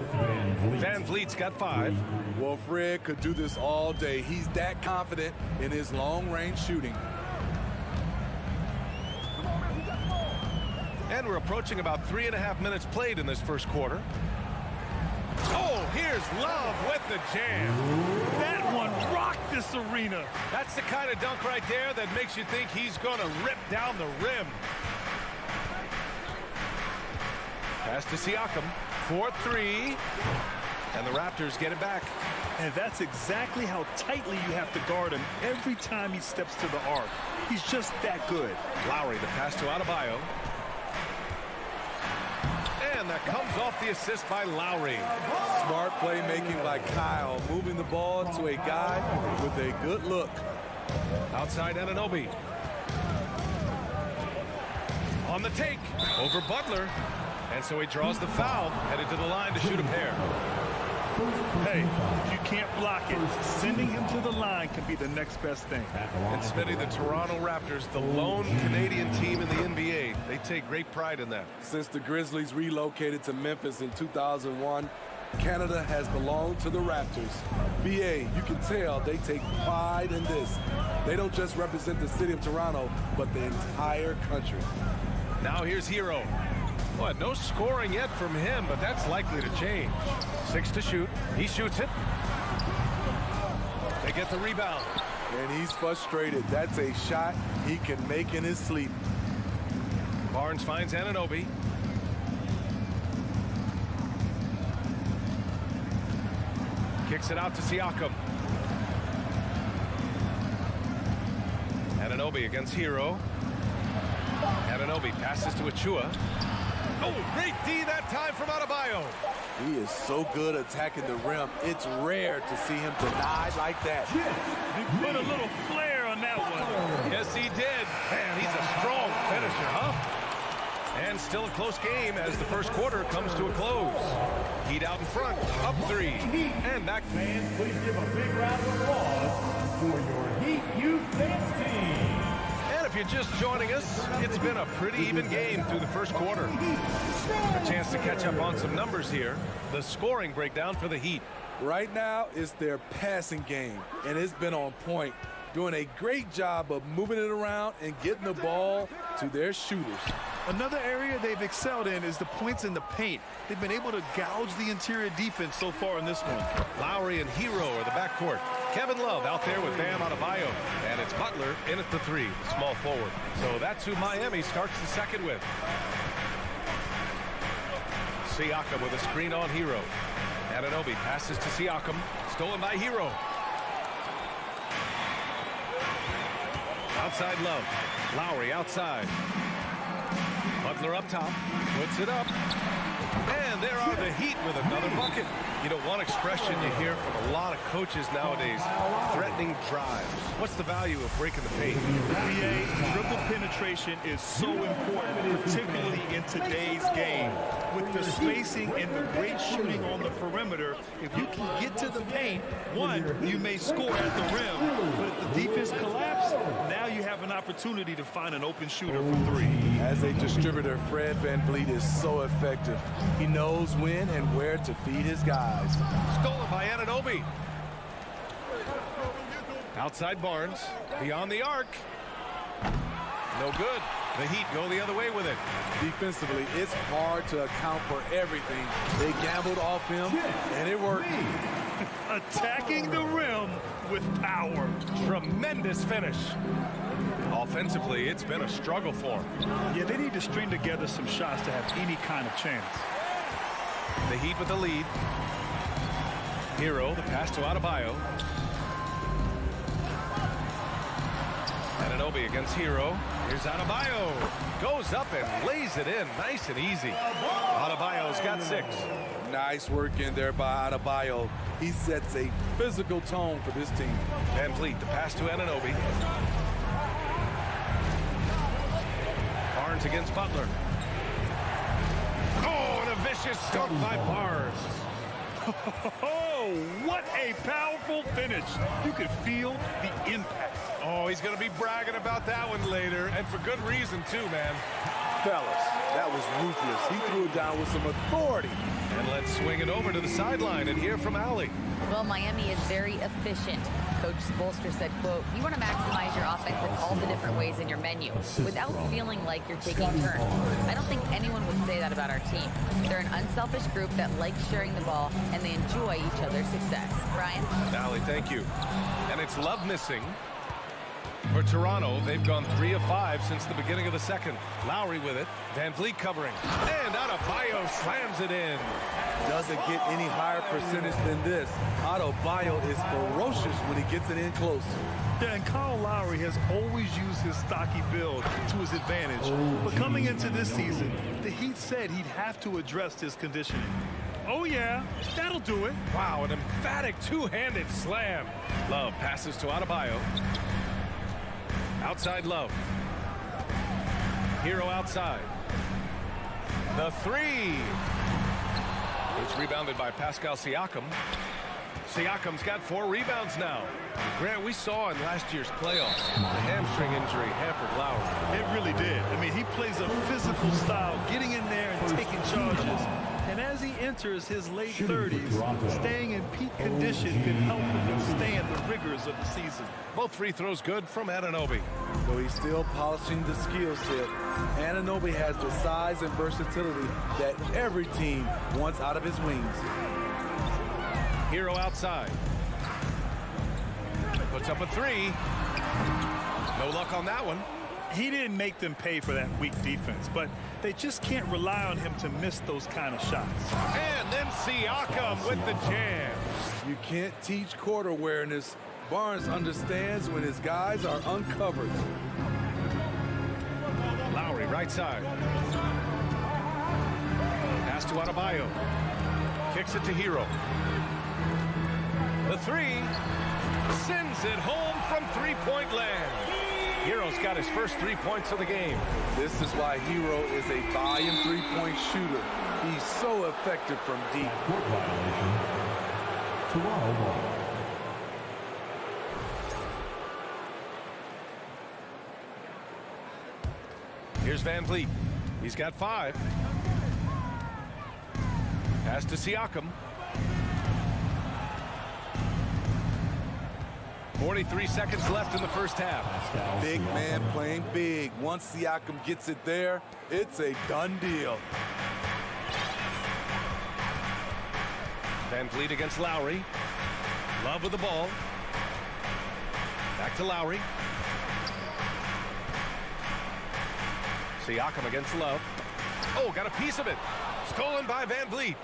VanVleet's got 5. Well, Fred could do this all day. He's that confident in his long-range shooting. And we're approaching about 3.5 minutes played in this first quarter. Oh, here's Love with the jam. That one rocked this arena. That's the kind of dunk right there that makes you think he's going to rip down the rim. Pass to Siakam. 4-3. And the Raptors get it back. And that's exactly how tightly you have to guard him every time he steps to the arc. He's just that good. Lowry, the pass to Adebayo. And that comes off the assist by Lowry. Smart playmaking by Kyle, moving the ball to a guy with a good look. Outside Anunoby. On the take, over Butler. And so he draws the foul, headed to the line to shoot a pair. Hey, if you can't block it, sending him to the line can be the next best thing. And Smitty, the Toronto Raptors, the lone Canadian team in the NBA, they take great pride in that. Since the Grizzlies relocated to Memphis in 2001, Canada has belonged to the Raptors. BA, you can tell they take pride in this. They don't just represent the city of Toronto, but the entire country. Now here's Hero. Well, no scoring yet from him, but that's likely to change. 6 to shoot. He shoots it. They get the rebound. And he's frustrated. That's a shot he can make in his sleep. Barnes finds Anunoby. Kicks it out to Siakam. Anunoby against Hero. Anunoby passes to Achua. Oh, great D that time from Adebayo. He is so good attacking the rim. It's rare to see him denied like that. He put a little flair on that one. Yes, he did. Man, he's a strong finisher, huh? And still a close game as the first quarter comes to a close. Heat out in front, up 3. And back. Fans, please give a big round of applause for your Heat Youth Dance Team. And if you're just joining us, it's been a pretty even game through the first quarter. A chance to catch up on some numbers here. The scoring breakdown for the Heat. Right now, it's their passing game, and it's been on point, doing a great job of moving it around and getting the ball to their shooters. Another area they've excelled in is the points in the paint. They've been able to gouge the interior defense so far in this one. Lowry and Hero are the backcourt. Kevin Love out there with Bam Adebayo. And it's Butler in at the 3, small forward. So that's who Miami starts the second with. Siakam with a screen on Hero. Anunoby passes to Siakam. Stolen by Hero. Outside Love. Lowry outside. Butler up top. Puts it up. And there are the Heat with another bucket. You know, one expression you hear from a lot of coaches nowadays, threatening drives. What's the value of breaking the paint? NBA, dribble penetration is so important, particularly in today's game. With the spacing and the great shooting on the perimeter, if you can get to the paint, one, you may score at the rim. But if the defense collapses, now you have an opportunity to find an open shooter from 3. As a distributor, Fred VanVleet is so effective. He knows when and where to feed his guys. Stolen by Anunoby. Outside Barnes. Beyond the arc. No good. The Heat go the other way with it. Defensively, it's hard to account for everything. They gambled off him, and it worked. Attacking the rim with power. Tremendous finish. Offensively, it's been a struggle for them. Yeah, they need to string together some shots to have any kind of chance. The Heat with the lead. Hero, the pass to Adebayo. Anunoby against Hero. Here's Adebayo. Goes up and lays it in. Nice and easy. Adebayo's got 6. Nice work in there by Adebayo. He sets a physical tone for this team. VanVleet, the pass to Anunoby. Barnes against Butler. Oh, and a vicious dunk by Barnes. Oh, what a powerful finish. You could feel the impact. Oh, he's going to be bragging about that one later, and for good reason, too, man. Fellas, that was ruthless. He threw it down with some authority. And let's swing it over to the sideline and hear from Allie. Well, Miami is very efficient. Coach Spoelstra said, quote, you want to maximize your offense in all the different ways in your menu without feeling like you're taking turns. I don't think anyone would say that about our team. They're an unselfish group that likes sharing the ball, and they enjoy each other's success. Brian? Allie, thank you. And it's Love missing. For Toronto, they've gone 3 of 5 since the beginning of the second. Lowry with it. VanVleet covering. And Adebayo slams it in. Doesn't get any higher percentage than this. Adebayo is ferocious when he gets it in close. Yeah, and Kyle Lowry has always used his stocky build to his advantage. But coming into this season, the Heat said he'd have to address his conditioning. Oh, yeah, that'll do it. Wow, an emphatic two-handed slam. Love passes to Adebayo. Outside Love. Hero outside. The 3. It's rebounded by Pascal Siakam. Siakam's got 4 rebounds now. Grant, we saw in last year's playoffs, the hamstring injury hampered Lowry. It really did. I mean, he plays a physical style, getting in there and taking charges. And as he enters his late 30s, staying in peak condition can help him withstand the rigors of the season. Both free throws good from Anunoby. Though he's still polishing the skill set, Anunoby has the size and versatility that every team wants out of his wings. Hero outside. Puts up a 3. No luck on that one. He didn't make them pay for that weak defense, but they just can't rely on him to miss those kind of shots. And then Siakam with the jam. You can't teach court awareness. Barnes understands when his guys are uncovered. Lowry right side. Pass to Adebayo. Kicks it to Hero. The 3 sends it home from three-point land. Hero's got his first 3 points of the game. This is why Hero is a volume three-point shooter. He's so effective from deep. Court violation. Toronto ball. Here's Van Vliet. He's got 5. Pass to Siakam. 43 seconds left in the first half. Big man playing big. Once Siakam gets it there, it's a done deal. Van Vliet against Lowry. Love with the ball. Back to Lowry. Siakam against Love. Oh, got a piece of it. Stolen by Van Vliet.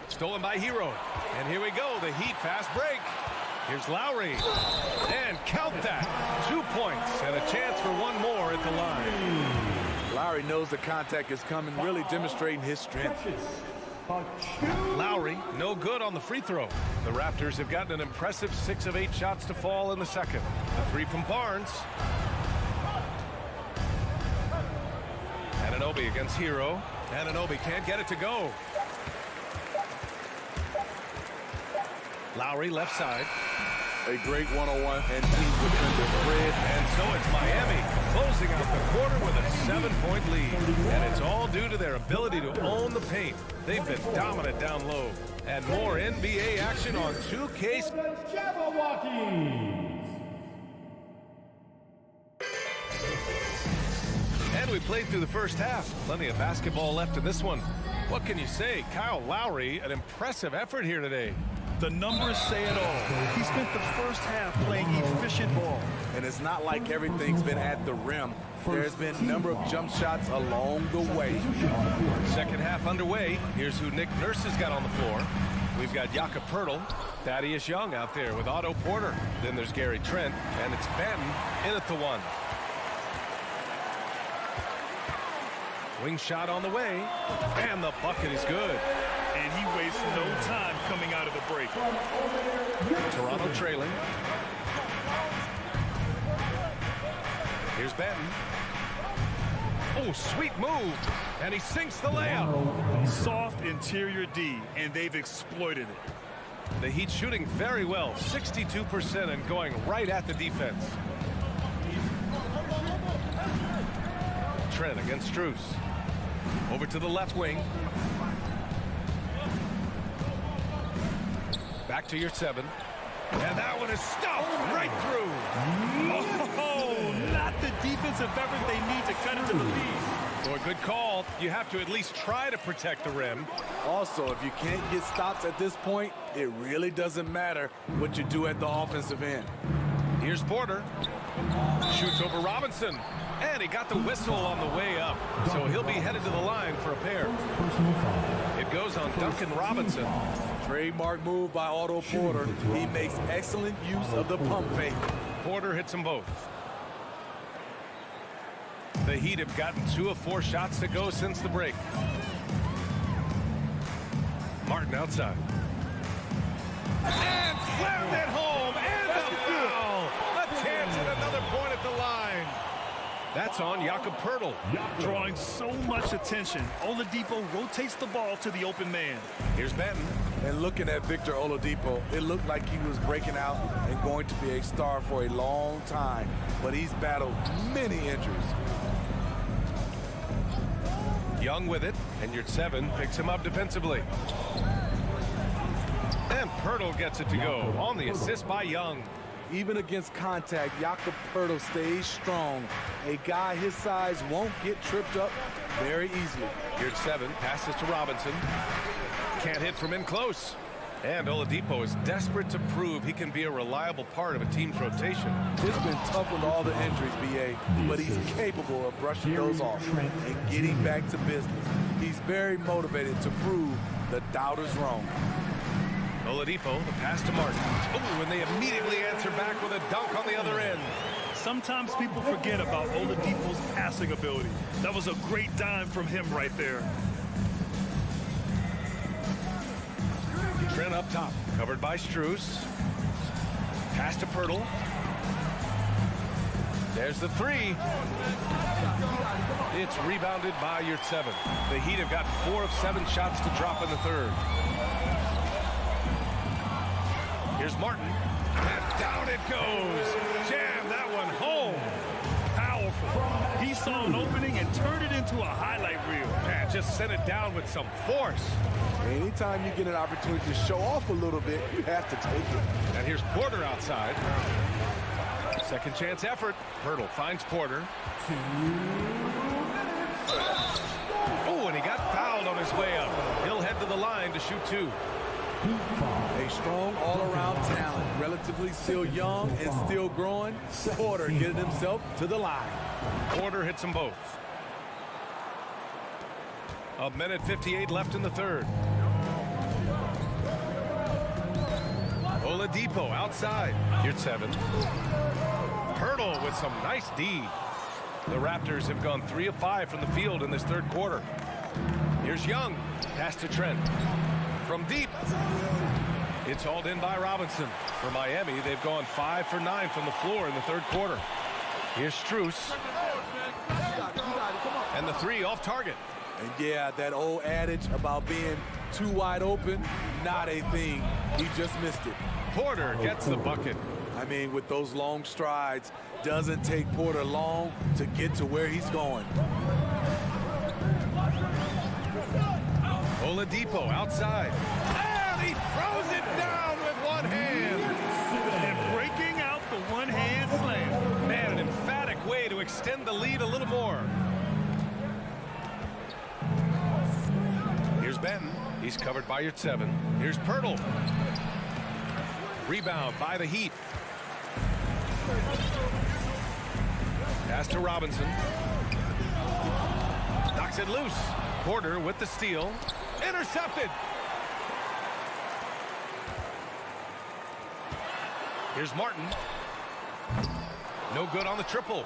Stolen by Hero. And here we go, the Heat fast break. Here's Lowry. And count that. 2 points and a chance for one more at the line. Lowry knows the contact is coming, really demonstrating his strength. Lowry, no good on the free throw. The Raptors have gotten an impressive 6 of 8 shots to fall in the second. A 3 from Barnes. Anunoby against Hero. Anunoby can't get it to go. Lowry left side. A great one-on-one and team defender Fred. And so it's Miami closing out the quarter with a 7-point lead. And it's all due to their ability to own the paint. They've been dominant down low. And more NBA action on 2K. And we played through the first half. Plenty of basketball left in this one. What can you say? Kyle Lowry, an impressive effort here today. The numbers say it all. He spent the first half playing efficient ball. And it's not like everything's been at the rim. There's been a number of jump shots along the way. Second half underway. Here's who Nick Nurse has got on the floor. We've got Jakob Poeltl, Thaddeus Young out there with Otto Porter. Then there's Gary Trent, and it's Benton in at the 1. Wing shot on the way, and the bucket is good. And he wastes no time coming out of the break. Toronto trailing. Here's Benton. Oh, sweet move. And he sinks the layup. Soft interior D, and they've exploited it. The Heat shooting very well, 62% and going right at the defense. Trent against Strus. Over to the left wing. Back to your 7. And that one is stuffed right through. Oh, not the defensive effort they need to cut into the lead. So a good call. You have to at least try to protect the rim. Also, if you can't get stops at this point, it really doesn't matter what you do at the offensive end. Here's Porter. Shoots over Robinson. And he got the whistle on the way up. So he'll be headed to the line for a pair. It goes on Duncan Robinson. Trademark move by Otto Porter. He makes excellent use of the pump fake. Porter hits them both. The Heat have gotten 2 of 4 shots to go since the break. Martin outside. And slammed it home. And a foul. A chance at another point at the line. That That's on Jakob Poeltl. Drawing so much attention, Oladipo rotates the ball to the open man. Here's Benton. And looking at Victor Oladipo, it looked like he was breaking out and going to be a star for a long time. But he's battled many injuries. Young with it, and your 7 picks him up defensively. And Poeltl gets it to go on the assist by Young. Even against contact, Jakob Poeltl stays strong. A guy his size won't get tripped up very easily. Here's 7, passes to Robinson. Can't hit from in close. And Oladipo is desperate to prove he can be a reliable part of a team's rotation. It's been tough with all the injuries, BA, but he's capable of brushing those off and getting back to business. He's very motivated to prove the doubters wrong. Oladipo, the pass to Martin. Oh, and they immediately answer back with a dunk on the other end. Sometimes people forget about Oladipo's passing ability. That was a great dime from him right there. Trent up top, covered by Strus. Pass to Poeltl. There's the 3. It's rebounded by your 7. The Heat have got 4 of 7 shots to drop in the third. Here's Martin. And down it goes. Jam that one home. Powerful. He saw an opening and turned it into a highlight reel. Man, just sent it down with some force. Anytime you get an opportunity to show off a little bit, you have to take it. And here's Porter outside. Second chance effort. Poeltl finds Porter. Oh, and he got fouled on his way up. He'll head to the line to shoot 2. A strong all-around talent, relatively still young and still growing. Porter getting himself to the line. Porter hits them both. 1:58 left in the third. Oladipo outside. Here's 7. Poeltl with some nice D. The Raptors have gone 3 of 5 from the field in this third quarter. Here's Young. Pass to Trent. From deep. It's hauled in by Robinson. For Miami, they've gone 5 for 9 from the floor in the third quarter. Here's Strus. And the 3 off target. And yeah, that old adage about being too wide open, not a thing. He just missed it. Porter gets the bucket. I mean, with those long strides, doesn't take Porter long to get to where he's going. Oladipo outside. And he throws it down with one hand. And breaking out the one-hand slam. Man, an emphatic way to extend the lead a little more. Here's Benton. He's covered by your 7. Here's Poeltl. Rebound by the Heat. Pass to Robinson. Knocks it loose. Porter with the steal. Intercepted. Here's Martin. No good on the triple.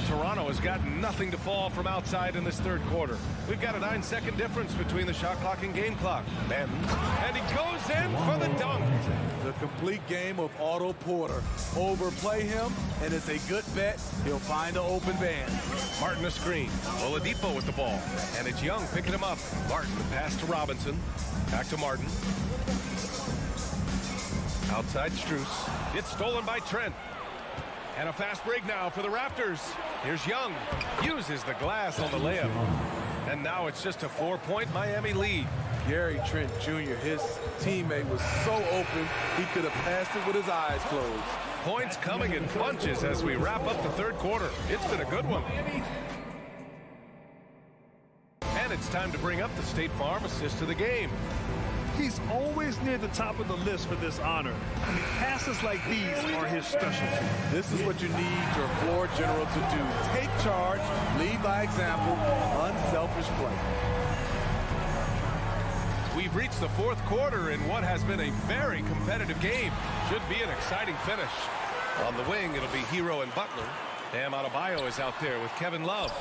Toronto has got nothing to fall from outside in this third quarter. We've got a 9-second difference between the shot clock and game clock. Benton. And he goes in for the dunk. The complete game of Otto Porter. Overplay him, and it's a good bet he'll find an open man. Martin a screen. Oladipo with the ball. And it's Young picking him up. Martin the pass to Robinson. Back to Martin. Outside Strus. It's stolen by Trent. And a fast break now for the Raptors. Here's Young. Uses the glass on the layup. And now it's just a 4-point Miami lead. Gary Trent Jr., his teammate, was so open, he could have passed it with his eyes closed. Points coming in bunches as we wrap up the third quarter. It's been a good one. And it's time to bring up the State Farm assist of the game. He's always near the top of the list for this honor. I mean, passes like these are his specialty. This is what you need your floor general to do. Take charge, lead by example, unselfish play. We've reached the fourth quarter in what has been a very competitive game. Should be an exciting finish. On the wing, it'll be Hero and Butler. Bam Adebayo is out there with Kevin Love.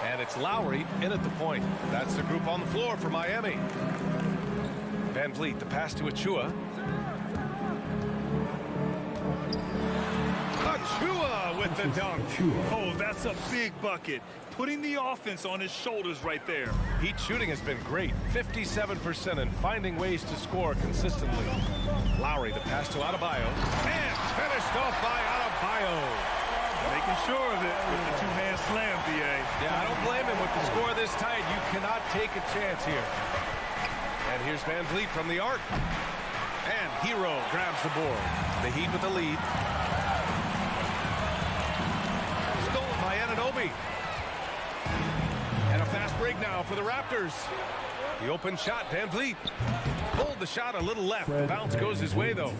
And it's Lowry in at the point. That's the group on the floor for Miami. Van Vliet, the pass to Achua. Achua with the dunk. Oh, that's a big bucket. Putting the offense on his shoulders right there. Heat shooting has been great. 57% and finding ways to score consistently. Lowry, the pass to Adebayo. And finished off by Adebayo. Making sure of it with the two-hand slam, B.A. Yeah, I don't blame him with the score this tight. You cannot take a chance here. And here's Van Vliet from the arc. And Hero grabs the board. The Heat with the lead. Stolen by Anunoby. And a fast break now for the Raptors. The open shot, Van Vliet. Pulled the shot a little left. Bounce goes his way, though.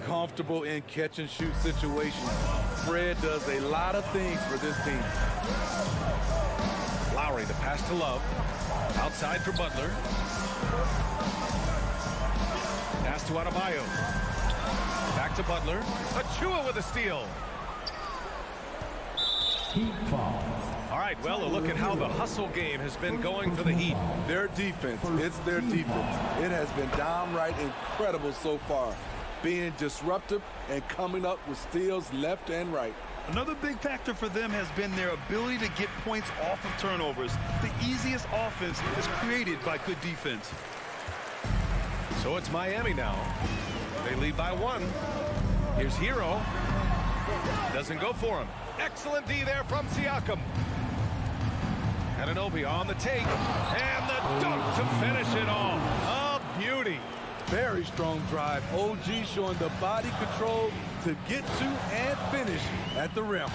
Comfortable in catch-and-shoot situations. Fred does a lot of things for this team. Lowry, the pass to Love. Outside for Butler. Pass to Adebayo. Back to Butler. Achua with a steal. Heat foul. All right, well, a look at how the hustle game has been going for the Heat. Their defense, it's their defense. It has been downright incredible so far. Being disruptive and coming up with steals left and right. Another big factor for them has been their ability to get points off of turnovers. The easiest offense is created by good defense. So it's Miami now. They lead by 1. Here's Hero. Doesn't go for him. Excellent D there from Siakam. Anunoby on the take. And the dunk to finish it off. A beauty. Very strong drive. OG showing the body control to get to and finish at the rim.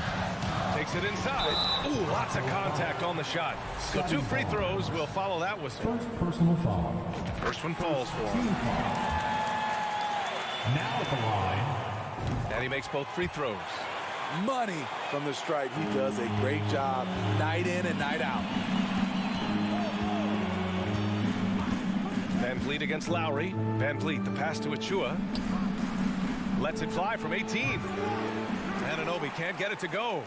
Takes it inside. Ooh, lots of contact on the shot. So 2 free throws will follow that whistle. First personal foul. First one falls for him. Now at the line. And he makes both free throws. Money from the stripe. He does a great job night in and night out. Van Vliet against Lowry. Van Vliet, the pass to Achua. Lets it fly from 18. Anunoby can't get it to go.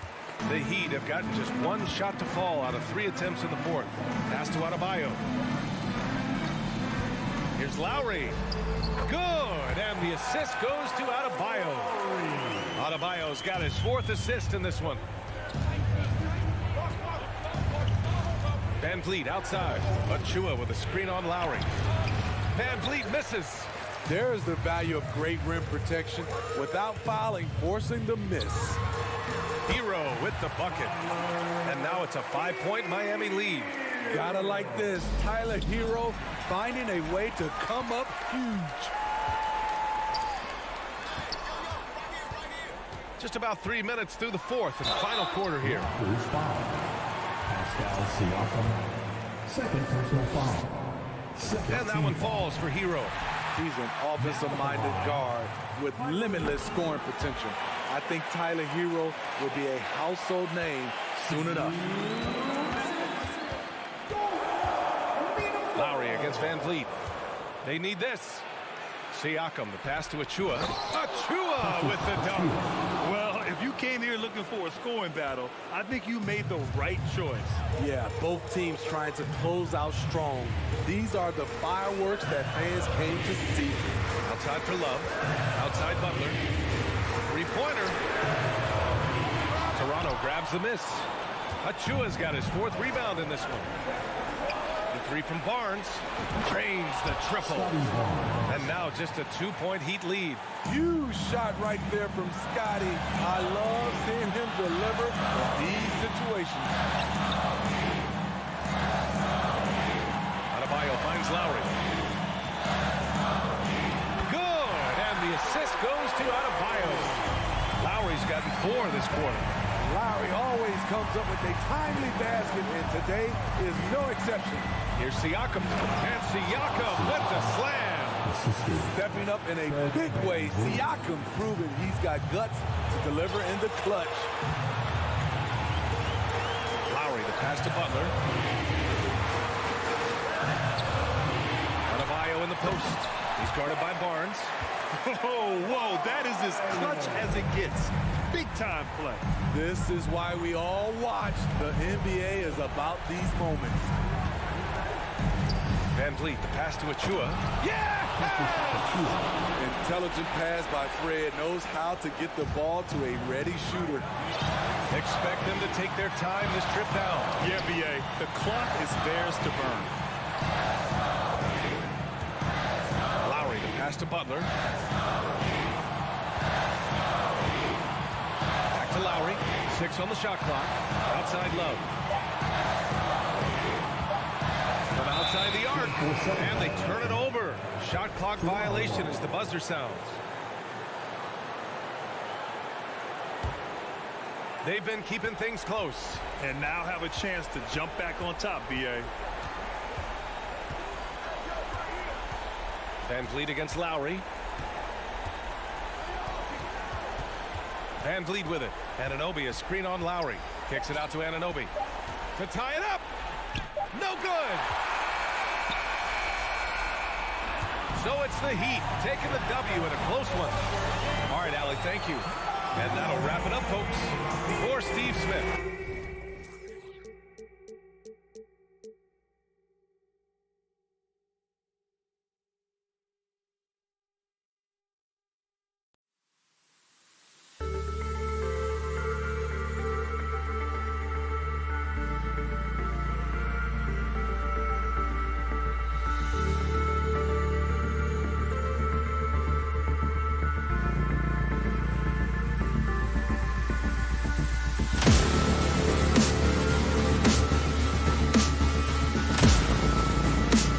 The Heat have gotten just 1 shot to fall out of 3 attempts in the 4th. Pass to Adebayo. Here's Lowry. Good, and the assist goes to Adebayo. Adebayo's got his 4th assist in this one. Van Vliet outside. Achua with a screen on Lowry. Van Vliet misses. There's the value of great rim protection without fouling, forcing the miss. Hero with the bucket. And now it's a 5-point Miami lead. Gotta like this. Tyler Hero finding a way to come up huge. Just about 3 minutes through the 4th and final quarter here. Pascal Siakam. Second personal foul. And that one falls for Hero. He's an offensive-minded guard with limitless scoring potential. I think Tyler Hero will be a household name soon enough. Lowry against Van Vliet. They need this. Siakam, the pass to Achua. Achua with the dunk. Well, if you came here looking for a scoring battle, I think you made the right choice. Yeah, both teams trying to close out strong. These are the fireworks that fans came to see. Outside for Love. Outside Butler. 3-pointer. Toronto grabs the miss. Achua's got his 4th rebound in this one. The 3 from Barnes. Drains the triple. And now just a 2-point Heat lead. Huge shot right there from Scotty. I love seeing him deliver in these situations. Adebayo finds Lowry. Good, and the assist goes to Adebayo. Lowry's gotten 4 this quarter. Lowry always comes up with a timely basket, and today is no exception. Here's Siakam, and Siakam with the slam. Stepping up in a big way, Siakam proving he's got guts to deliver in the clutch. Lowry, the pass to Butler. Adebayo in the post. He's guarded by Barnes. Oh, whoa, that is as clutch as it gets. Big time play. This is why we all watch. The NBA is about these moments. Van Vliet, the pass to Achua. Yeah! Intelligent pass by Fred, knows how to get the ball to a ready shooter. Expect them to take their time this trip down. Yeah, B.A., the clock is theirs to burn. Lowry, the pass to Butler. Back to Lowry. 6 on the shot clock. Outside Love. From outside the arc. And they turn it over. Shot clock violation as the buzzer sounds. They've been keeping things close. And now have a chance to jump back on top, B.A. Van Vliet against Lowry. Van Vliet with it. Anunoby, a screen on Lowry. Kicks it out to Anunoby. To tie it up. No good. So it's the Heat taking the W in a close one. All right, Allie, thank you. And that'll wrap it up, folks. For Steve Smith.